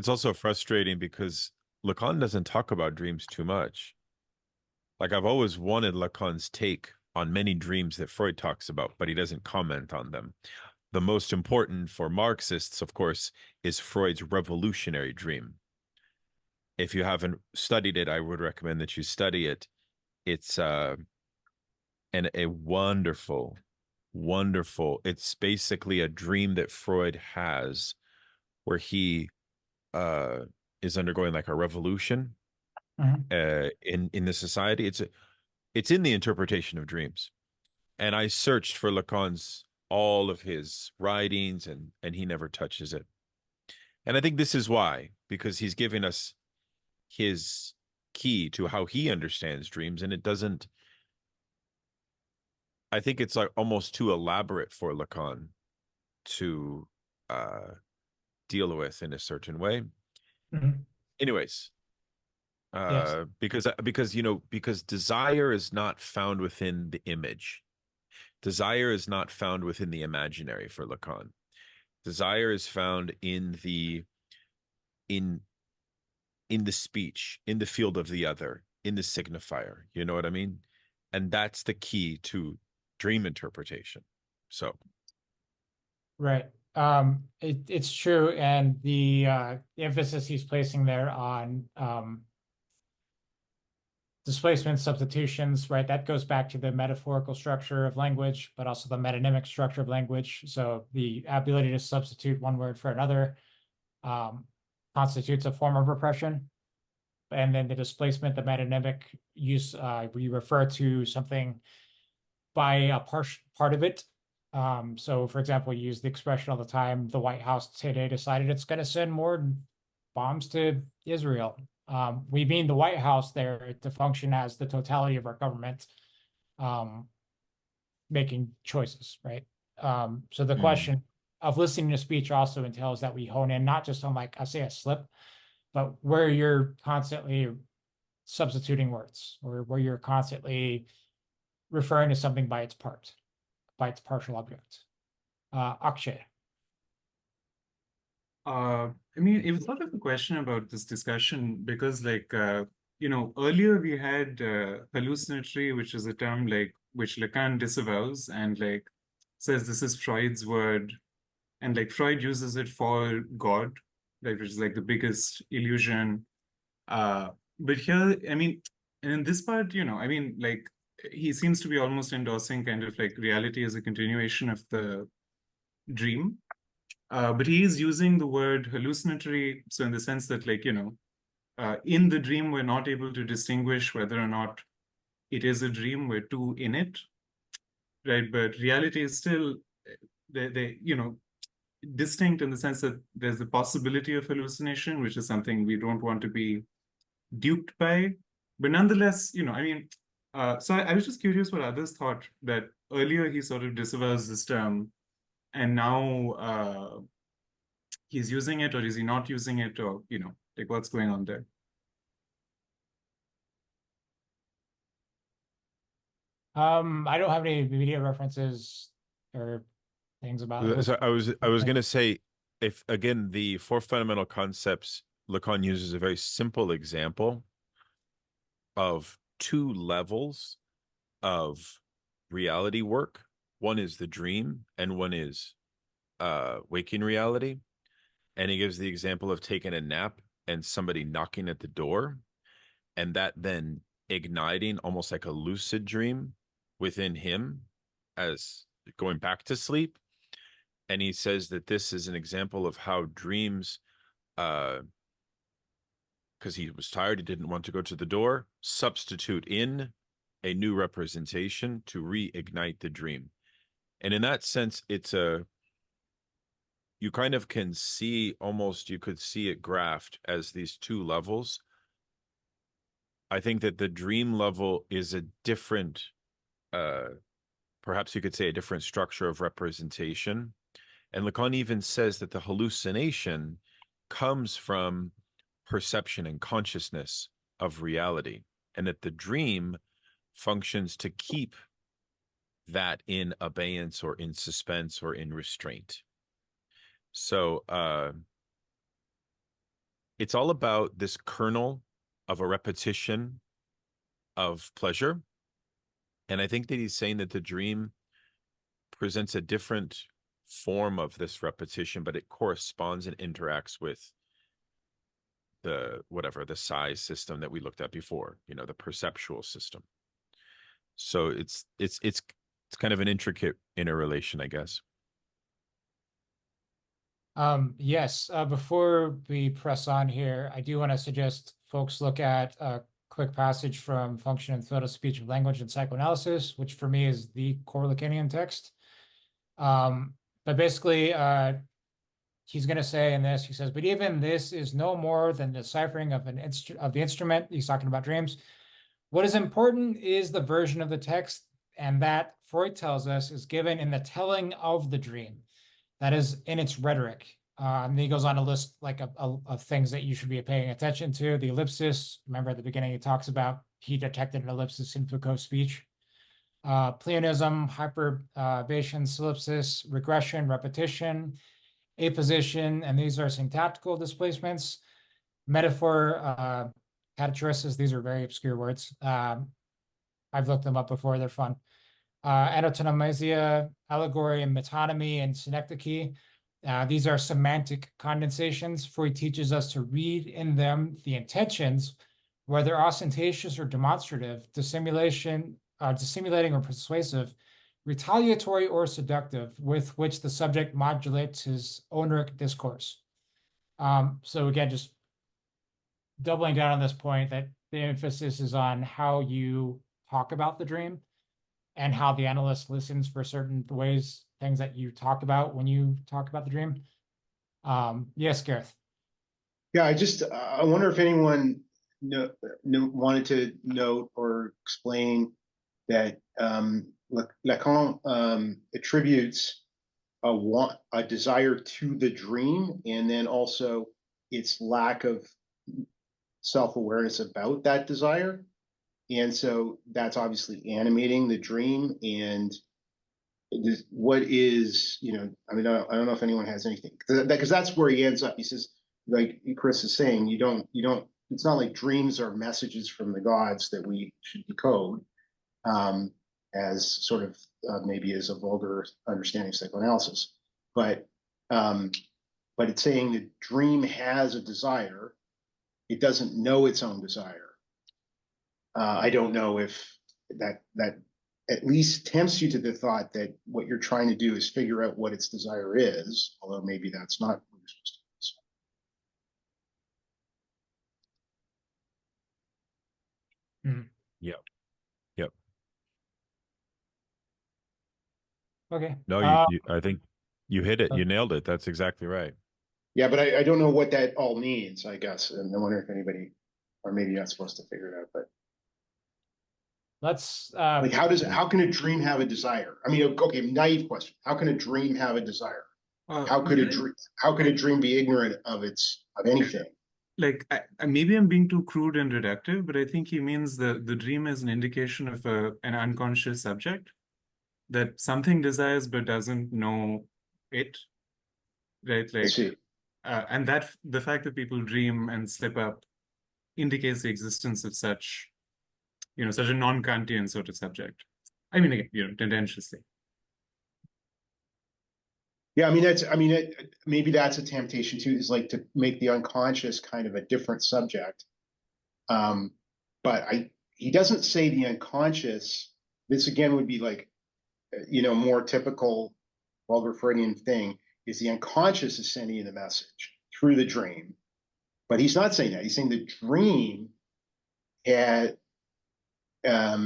also frustrating because Lacan doesn't talk about dreams too much. Like, I've always wanted Lacan's take on many dreams that Freud talks about, but he doesn't comment on them. The most important for Marxists, of course, is Freud's revolutionary dream. If you haven't studied it, I would recommend that you study it. It's a wonderful, it's basically a dream that Freud has where he is undergoing like a revolution in the society. It's in the interpretation of dreams. And I searched for Lacan's all of his writings and he never touches it. And I think this is why, because he's giving us his key to how he understands dreams, and it doesn't, I think it's like almost too elaborate for Lacan to deal with in a certain way. Anyways, Yes. because desire is not found within the image. Desire is not found within the imaginary for Lacan. Desire is found in the speech, in the field of the other, in the signifier. You know what I mean? And that's the key to dream interpretation. So, right. It's true, and the emphasis he's placing there on displacement substitutions, right? That goes back to the metaphorical structure of language, but also the metonymic structure of language. So the ability to substitute one word for another constitutes a form of repression. And then the displacement, the metonymic use, we refer to something by a part of it. So for example, you use the expression all the time, the White House today decided it's going to send more bombs to Israel. We mean the White House there to function as the totality of our government making choices, right? So the question of listening to speech also entails that we hone in not just on, like, I say a slip, but where you're constantly substituting words, or where you're constantly referring to something by its part, by its partial object. Akshay. I mean, it was sort of a question about this discussion because, like, earlier we had hallucinatory, which is a term like which Lacan disavows and like says this is Freud's word, and like Freud uses it for God, right, which is like the biggest illusion. But here, I mean, and in this part, I mean, like he seems to be almost endorsing kind of like reality as a continuation of the dream. But he is using the word hallucinatory, so in the sense that, like, in the dream, we're not able to distinguish whether or not it is a dream, we're too in it, right? But reality is still, distinct in the sense that there's the possibility of hallucination, which is something we don't want to be duped by. But nonetheless, I mean, so I was just curious what others thought, that earlier he sort of disavows this term, and now he's using it, or is he not using it, or like what's going on there? I don't have any media references or things about. So I was gonna say, if again the four fundamental concepts, Lacan uses a very simple example of two levels of reality work. One is the dream, and one is waking reality. And he gives the example of taking a nap and somebody knocking at the door, and that then igniting almost like a lucid dream within him as going back to sleep. And he says that this is an example of how dreams, because he was tired, he didn't want to go to the door, substitute in a new representation to reignite the dream. And in that sense, it's you kind of can see almost, you could see it graphed as these two levels. I think that the dream level is a different, perhaps you could say a different structure of representation. And Lacan even says that the hallucination comes from perception and consciousness of reality, and that the dream functions to keep that in abeyance or in suspense or in restraint. So it's all about this kernel of a repetition of pleasure. And I think that he's saying that the dream presents a different form of this repetition, but it corresponds and interacts with the PSI system that we looked at before, the perceptual system. So it's kind of an intricate interrelation, I guess. Yes, before we press on here, I do want to suggest folks look at a quick passage from Function and Field of Speech and Language and Psychoanalysis, which for me is the core Lacanian text. But basically, he's going to say in this, he says, but even this is no more than deciphering of the instrument. He's talking about dreams. What is important is the version of the text, and that Freud tells us is given in the telling of the dream. That is in its rhetoric. And he goes on to list like of things that you should be paying attention to. The ellipsis, remember at the beginning, he talks about he detected an ellipsis in Foucault's speech. Pleonasm, hyperbation, solipsis, regression, repetition, apposition, and these are syntactical displacements. Metaphor, catachresis, these are very obscure words. I've looked them up before, they're fun. Anatonomisia, allegory, and metonymy, and synecdoche. These are semantic condensations. Freud teaches us to read in them the intentions, whether ostentatious or demonstrative, dissimulating or persuasive, retaliatory or seductive, with which the subject modulates his owneric discourse. So again, just doubling down on this point that the emphasis is on how you talk about the dream and how the analyst listens for certain ways, things that you talk about when you talk about the dream. Yes, Gareth. Yeah, I wonder if anyone wanted to note or explain that Lacan attributes a desire to the dream, and then also its lack of self-awareness about that desire. And so that's obviously animating the dream. And what is, I don't know if anyone has anything, because that's where he ends up. He says, like Chris is saying, it's not like dreams are messages from the gods that we should decode, as sort of maybe as a vulgar understanding of psychoanalysis. But it's saying the dream has a desire. It doesn't know its own desire. I don't know if that at least tempts you to the thought that what you're trying to do is figure out what its desire is, although maybe that's not what you're supposed to do. Yep. Okay. No, I think you hit it. You nailed it. That's exactly right. Yeah, but I don't know what that all means, I guess. And I wonder if anybody, or maybe you're not supposed to figure it out, but let's like how can a dream have a desire? I mean, okay, naive question. How can a dream have a desire? How could a dream be ignorant of anything? Like maybe I'm being too crude and reductive, but I think he means the dream is an indication of an unconscious subject that something desires but doesn't know it, right? Like, and that the fact that people dream and slip up indicates the existence of such a non-Kantian sort of subject. I mean, again, tendentiously. Yeah, I mean, maybe that's a temptation too, is like to make the unconscious kind of a different subject. But he doesn't say the unconscious. This again would be like, more typical vulgar Freudian thing is the unconscious is sending you the message through the dream. But he's not saying that. He's saying the dream had, I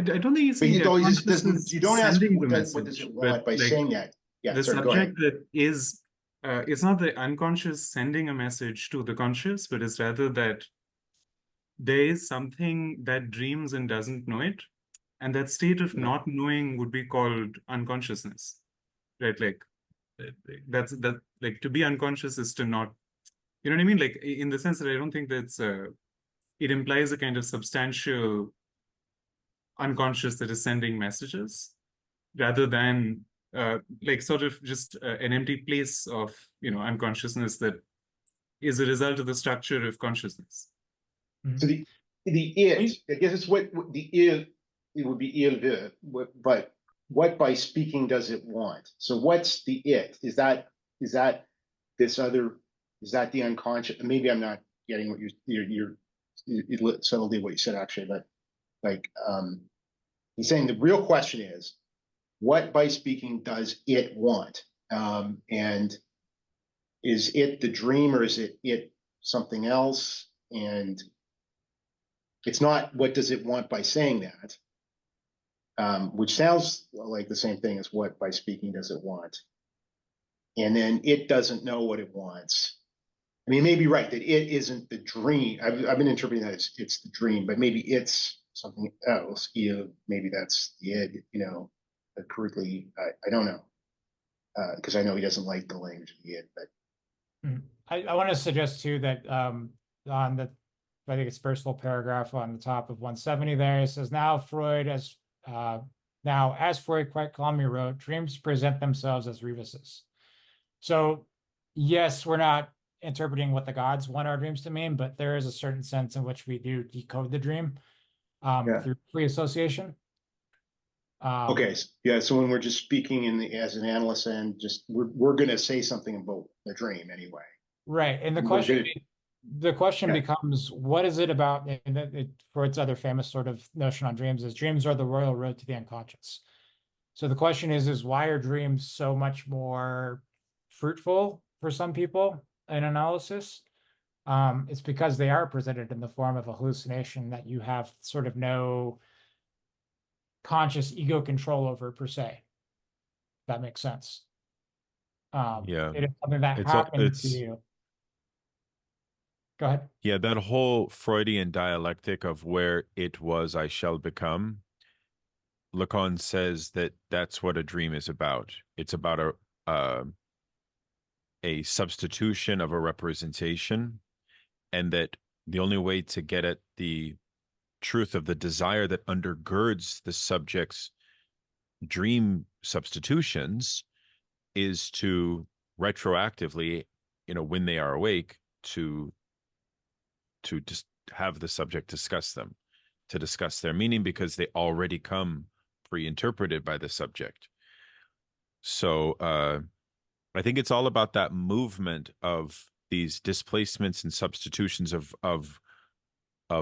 don't think he's but saying you the don't, unconscious is you don't ask sending what the does message, it but want by like saying that. Yeah, the sorry, go ahead. subject that is, it's not the unconscious sending a message to the conscious, but it's rather that there is something that dreams and doesn't know it, and that state of Yeah. not knowing would be called unconsciousness, right? Like that's that like to be unconscious is to not, you know what I mean? Like in the sense that I don't think that's it implies a kind of substantial unconscious that is sending messages rather than like sort of just an empty place of unconsciousness that is a result of the structure of consciousness. So the it, I guess it's what the it would be il veut, but what by speaking does it want? So what's the it? Is that this other? Is that the unconscious? Maybe I'm not getting what you're subtly what you said actually, but like he's saying the real question is, what by speaking does it want? And is it the dream or is it something else? And it's not what does it want by saying that, which sounds like the same thing as what by speaking does it want. And then it doesn't know what it wants. I mean, it may be right that it isn't the dream. I've been interpreting that as it's the dream, but maybe it's something else. Maybe that's the id, crudely. I don't know. Because I know he doesn't like the language of the id, but I want to suggest too that on the, I think it's first full paragraph on the top of 170 there, it says now as Freud quite calmly wrote, dreams present themselves as rebuses. So yes, we're not interpreting what the gods want our dreams to mean, but there is a certain sense in which we do decode the dream through free association. Okay, yeah. So when we're just speaking as an analyst, and just we're going to say something about the dream anyway, right? And the question becomes, what is it about? And Freud's other famous sort of notion on dreams is dreams are the royal road to the unconscious. So the question is why are dreams so much more fruitful for some people in analysis? It's because they are presented in the form of a hallucination that you have sort of no conscious ego control over per se. That makes sense. Yeah, it is something that happens to you. Go ahead. Yeah, that whole Freudian dialectic of where it was I shall become, Lacan says that that's what a dream is about. It's about a substitution of a representation, and that the only way to get at the truth of the desire that undergirds the subject's dream substitutions is to retroactively, when they are awake, to just have the subject discuss them, to discuss their meaning, because they already come pre-interpreted by the subject. So I think it's all about that movement of these displacements and substitutions of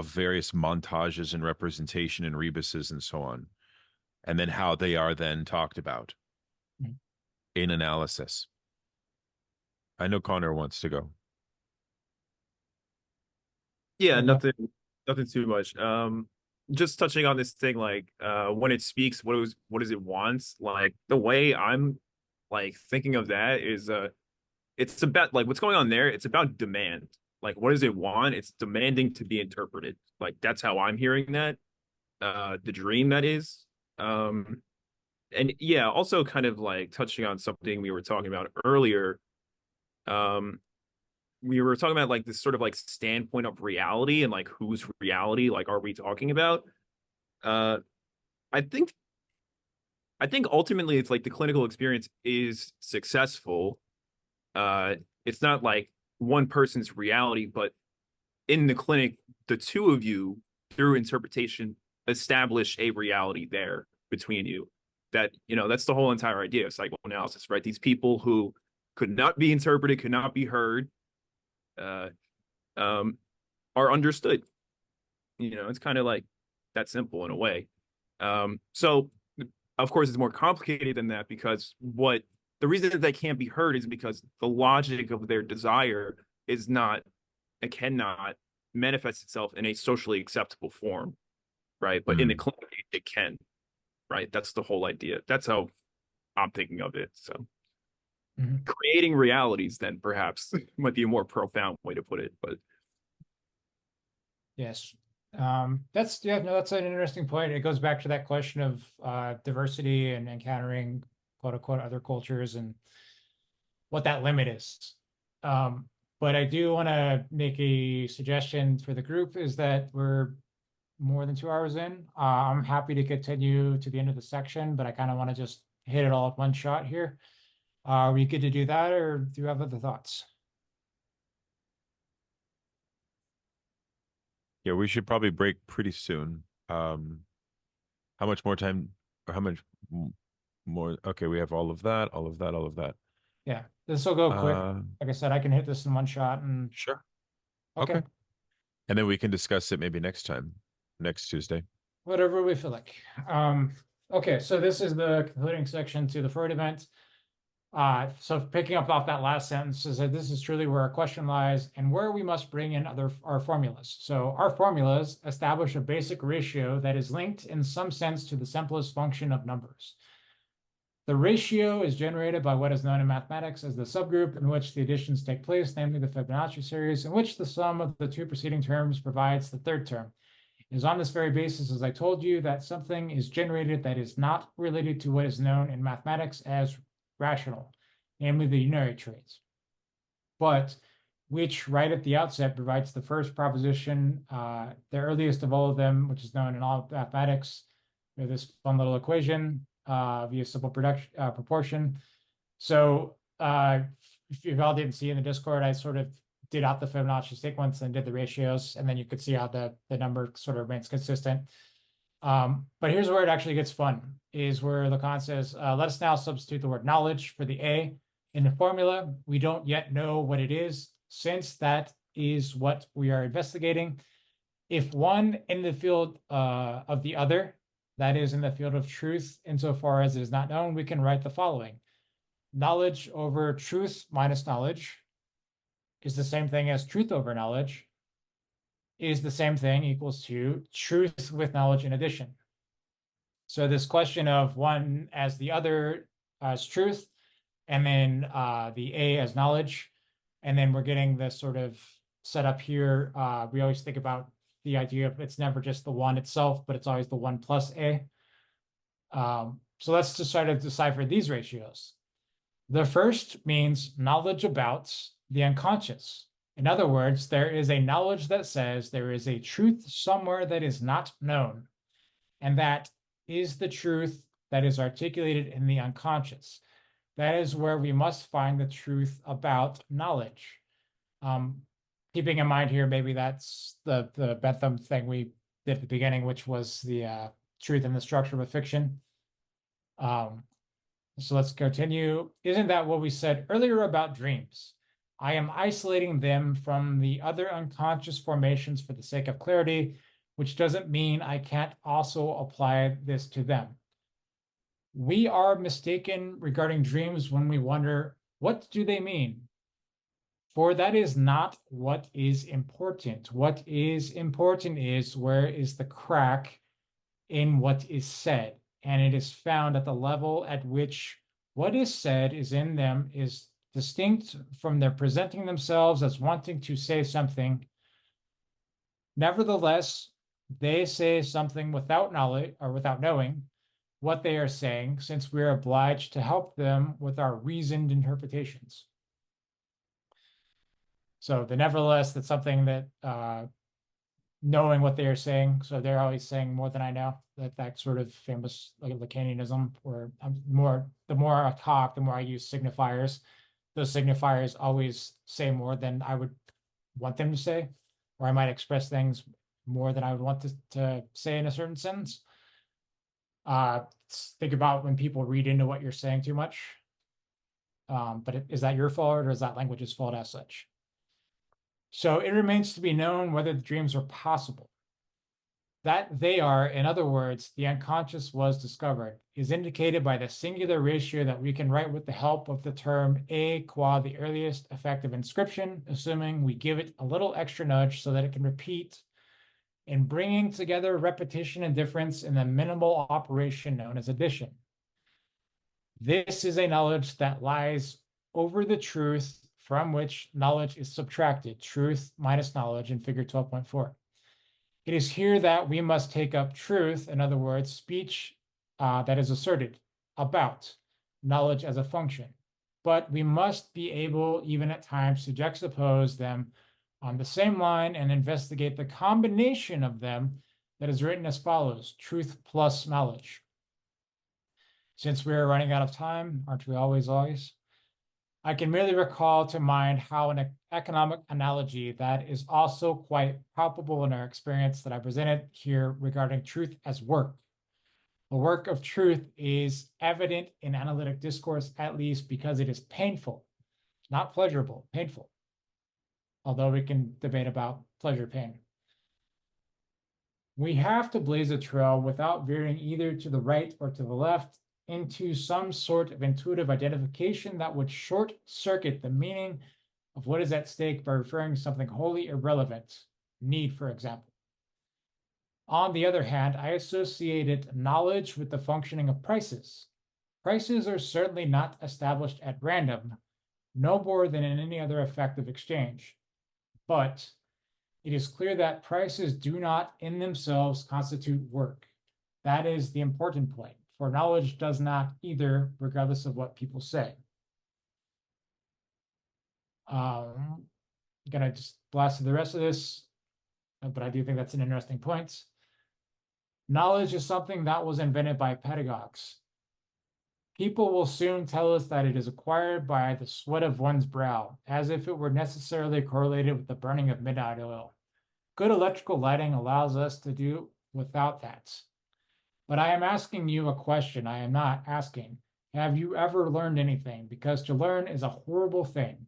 various montages and representation and rebuses and so on, and then how they are then talked about in analysis. I know Connor wants to go. Yeah, nothing too much. Just touching on this thing, like when it speaks, what does it want? Like the way I'm like thinking of that is it's about like what's going on there, it's about demand. Like what does it want? It's demanding to be interpreted. Like that's how I'm hearing that. The dream, that is. And yeah, also kind of like touching on something we were talking about earlier. We were talking about like this sort of like standpoint of reality and like whose reality like are we talking about? I think ultimately it's like the clinical experience is successful. It's not like one person's reality, but in the clinic, the two of you through interpretation establish a reality there between you. that, that's the whole entire idea of psychoanalysis, right? These people who could not be interpreted, could not be heard, are understood. It's kind of like that simple in a way. So of course it's more complicated than that, because the reason that they can't be heard is because the logic of their desire it cannot manifest itself in a socially acceptable form, right? But in the clinic, it can, right? That's the whole idea. That's how I'm thinking of it. So creating realities, then perhaps might be a more profound way to put it. But yes, that's an interesting point. It goes back to that question of diversity and encountering quote unquote other cultures and what that limit is. But I do want to make a suggestion for the group, is that we're more than 2 hours in. I'm happy to continue to the end of the section, but I kind of want to just hit it all at one shot here. Are we good to do that, or do you have other thoughts? Yeah, we should probably break pretty soon. How much more time, or how much more? Okay, we have all of that. Yeah, this will go quick. Like I said, I can hit this in one shot and Sure. okay. And then we can discuss it maybe next Tuesday. Whatever we feel like. Okay, so this is the concluding section to the Freud event. So picking up off that last sentence is that this is truly where our question lies and where we must bring in our formulas. So our formulas establish a basic ratio that is linked in some sense to the simplest function of numbers. The ratio is generated by what is known in mathematics as the subgroup in which the additions take place, namely the Fibonacci series, in which the sum of the two preceding terms provides the third term. It is on this very basis, as I told you, that something is generated that is not related to what is known in mathematics as rational, namely the unary traits, but which right at the outset provides the first proposition, the earliest of all of them, which is known in all mathematics, this fun little equation via simple proportion. So if you all didn't see in the Discord, I sort of did out the Fibonacci sequence and did the ratios, and then you could see how the number sort of remains consistent. But here's where it actually gets fun, is where Lacan says, let us now substitute the word knowledge for the A in the formula. We don't yet know what it is, since that is what we are investigating. If one in the field of the other, that is in the field of truth, insofar as it is not known, we can write the following. Knowledge over truth minus knowledge is the same thing as truth over knowledge, is the same thing, equals to truth with knowledge in addition. So this question of one as the other as truth, and then the A as knowledge, and then we're getting this sort of setup here. We always think about the idea of it's never just the one itself, but it's always the one plus A. So let's just try to decipher these ratios. The first means knowledge about the unconscious. In other words, there is a knowledge that says there is a truth somewhere that is not known, and that is the truth that is articulated in the unconscious. That is where we must find the truth about knowledge. Keeping in mind here, maybe that's the Bentham thing we did at the beginning, which was the truth in the structure of a fiction. So let's continue. Isn't that what we said earlier about dreams? I am isolating them from the other unconscious formations for the sake of clarity, which doesn't mean I can't also apply this to them. We are mistaken regarding dreams when we wonder, what do they mean? For that is not what is important. What is important is where is the crack in what is said. And it is found at the level at which what is said is in them is distinct from their presenting themselves as wanting to say something. Nevertheless, they say something without knowledge or without knowing what they are saying, since we are obliged to help them with our reasoned interpretations. So the nevertheless, that's something that knowing what they are saying. So they're always saying more than I know. That sort of famous like Lacanianism, where the more I talk, the more I use signifiers. Those signifiers always say more than I would want them to say, or I might express things more than I would want to say in a certain sentence. think about when people read into what you're saying too much. But is that your fault or is that language's fault as such? So it remains to be known whether the dreams are possible. That they are, in other words, the unconscious was discovered, is indicated by the singular ratio that we can write with the help of the term a qua the earliest effective inscription, assuming we give it a little extra nudge so that it can repeat, in bringing together repetition and difference in the minimal operation known as addition. This is a knowledge that lies over the truth from which knowledge is subtracted, truth minus knowledge in figure 12.4. It is here that we must take up truth, in other words, speech that is asserted about knowledge as a function. But we must be able, even at times, to juxtapose them on the same line and investigate the combination of them that is written as follows: truth plus knowledge. Since we are running out of time, aren't we always? I can merely recall to mind how an economic analogy that is also quite palpable in our experience that I presented here regarding truth as work. The work of truth is evident in analytic discourse, at least because it is painful, not pleasurable, painful. Although we can debate about pleasure, pain. We have to blaze a trail without veering either to the right or to the left into some sort of intuitive identification that would short circuit the meaning of what is at stake by referring to something wholly irrelevant, need, for example. On the other hand, I associated knowledge with the functioning of prices. Prices are certainly not established at random, no more than in any other effective exchange. But it is clear that prices do not in themselves constitute work. That is the important point. For knowledge does not either, regardless of what people say. I'm gonna just blast through the rest of this, but I do think that's an interesting point. Knowledge is something that was invented by pedagogues. People will soon tell us that it is acquired by the sweat of one's brow, as if it were necessarily correlated with the burning of midnight oil. Good electrical lighting allows us to do without that. But I am asking you a question. I am not asking, have you ever learned anything? Because to learn is a horrible thing,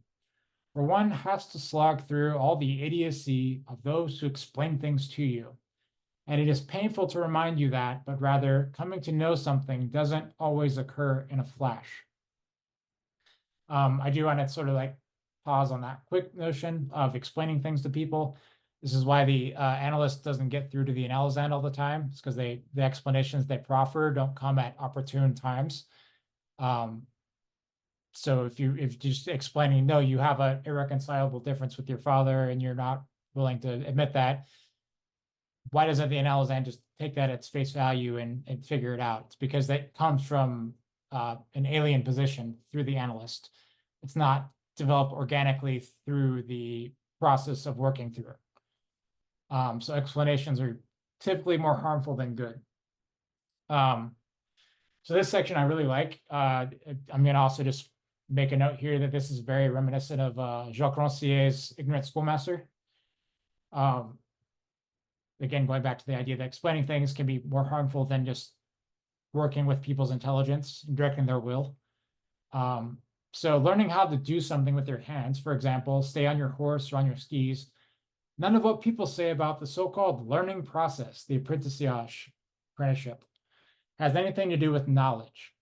where one has to slog through all the idiocy of those who explain things to you. And it is painful to remind you that, but rather coming to know something doesn't always occur in a flash. I do want to sort of like pause on that quick notion of explaining things to people. This is why the analyst doesn't get through to the analysand all the time. It's because the explanations they proffer don't come at opportune times. So if you're just explaining, no, you have an irreconcilable difference with your father and you're not willing to admit that, why doesn't the analysand just take that at face value and figure it out? It's because that comes from an alien position through the analyst. It's not developed organically through the process of working through it. So explanations are typically more harmful than good. So this section I really like. I'm going to also just make a note here that this is very reminiscent of Jacques Rancier's Ignorant Schoolmaster. Again, going back to the idea that explaining things can be more harmful than just working with people's intelligence and directing their will. So learning how to do something with your hands, for example, stay on your horse or on your skis, none of what people say about the so-called learning process, the apprenticeship, has anything to do with knowledge.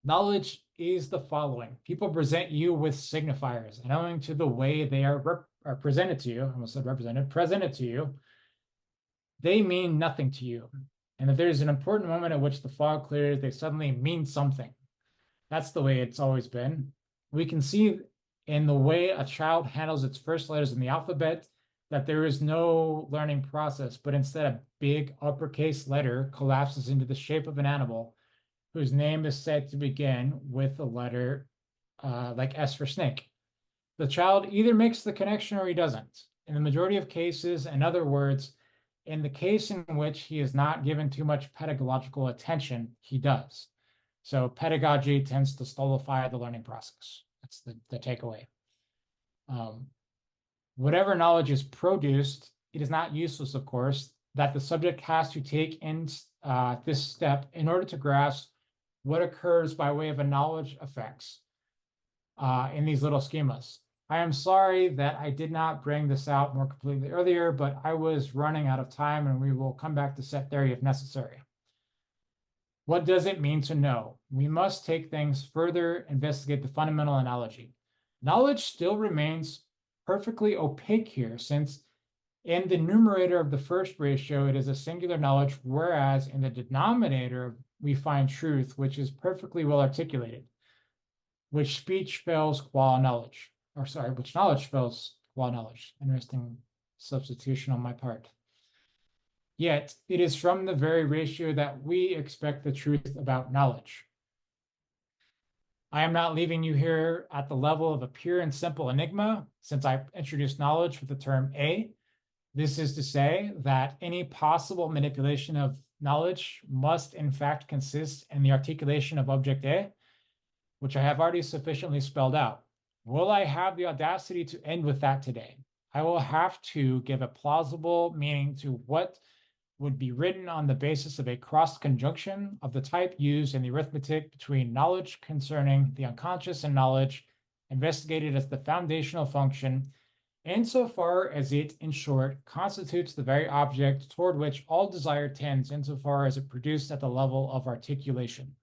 Knowledge is the following. People present you with signifiers, and owing to the way they are presented to you, I almost said represented, presented to you, they mean nothing to you. And if there's an important moment at which the fog clears, they suddenly mean something. That's the way it's always been. We can see in the way a child handles its first letters in the alphabet that there is no learning process, but instead a big uppercase letter collapses into the shape of an animal whose name is said to begin with a letter like S for snake. The child either makes the connection or he doesn't. In the majority of cases, in other words, in the case in which he is not given too much pedagogical attention, he does. So pedagogy tends to stultify the learning process. That's the takeaway. Whatever knowledge is produced, it is not useless, of course. that the subject has to take in this step in order to grasp what occurs by way of a knowledge effects in these little schemas. I am sorry that I did not bring this out more completely earlier, but I was running out of time, and we will come back to set theory if necessary. What does it mean to know? We must take things further, investigate the fundamental analogy. Knowledge still remains perfectly opaque here, since in the numerator of the first ratio, it is a singular knowledge, whereas in the denominator, we find truth, which is perfectly well articulated, which speech fails qua knowledge, or sorry, which knowledge fails qua knowledge. Interesting substitution on my part. Yet it is from the very ratio that we expect the truth about knowledge. I am not leaving you here at the level of a pure and simple enigma, since I introduced knowledge with the term A. This is to say that any possible manipulation of knowledge must in fact consist in the articulation of object A, which I have already sufficiently spelled out. Will I have the audacity to end with that today? I will have to give a plausible meaning to what would be written on the basis of a cross conjunction of the type used in the arithmetic between knowledge concerning the unconscious and knowledge investigated as the foundational function, insofar as it, in short, constitutes the very object toward which all desire tends, insofar as it produced at the level of articulation.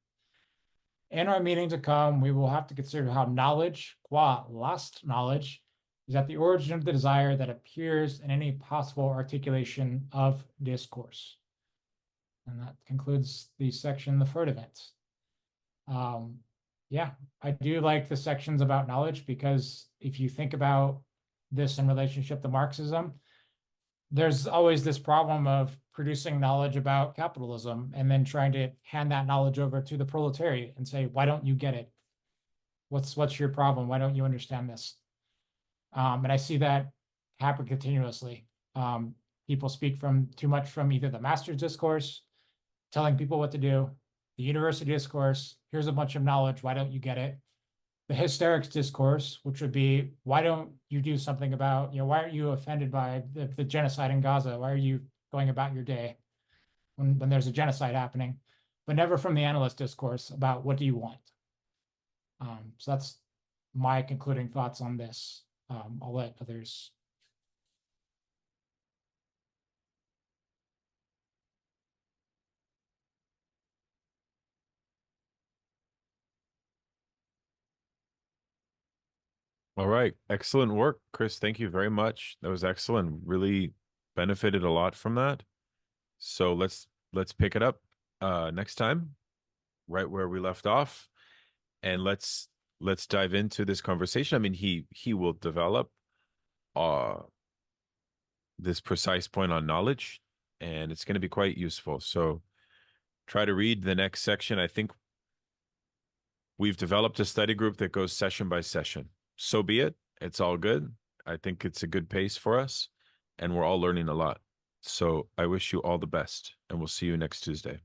In our meeting to come, we will have to consider how knowledge, qua lost knowledge, is at the origin of the desire that appears in any possible articulation of discourse. And that concludes the section, the Freud Event. Yeah, I do like the sections about knowledge, because if you think about this in relationship to Marxism, there's always this problem of producing knowledge about capitalism and then trying to hand that knowledge over to the proletariat and say, why don't you get it? What's your problem? Why don't you understand this? And I see that happen continuously. People speak too much from either the master's discourse, telling people what to do, the university discourse, here's a bunch of knowledge, why don't you get it? The hysterics discourse, which would be, why don't you do something about, why aren't you offended by the genocide in Gaza? Why are you going about your day when there's a genocide happening? But never from the analyst discourse about what do you want? So that's my concluding thoughts on this. I'll let others. All right. Excellent work, Chris. Thank you very much. That was excellent. Really benefited a lot from that. So let's pick it up next time, right where we left off. And let's dive into this conversation. I mean, he will develop this precise point on knowledge, and it's going to be quite useful. So try to read the next section. I think we've developed a study group that goes session by session. So be it. It's all good. I think it's a good pace for us, and we're all learning a lot. So I wish you all the best, and we'll see you next Tuesday.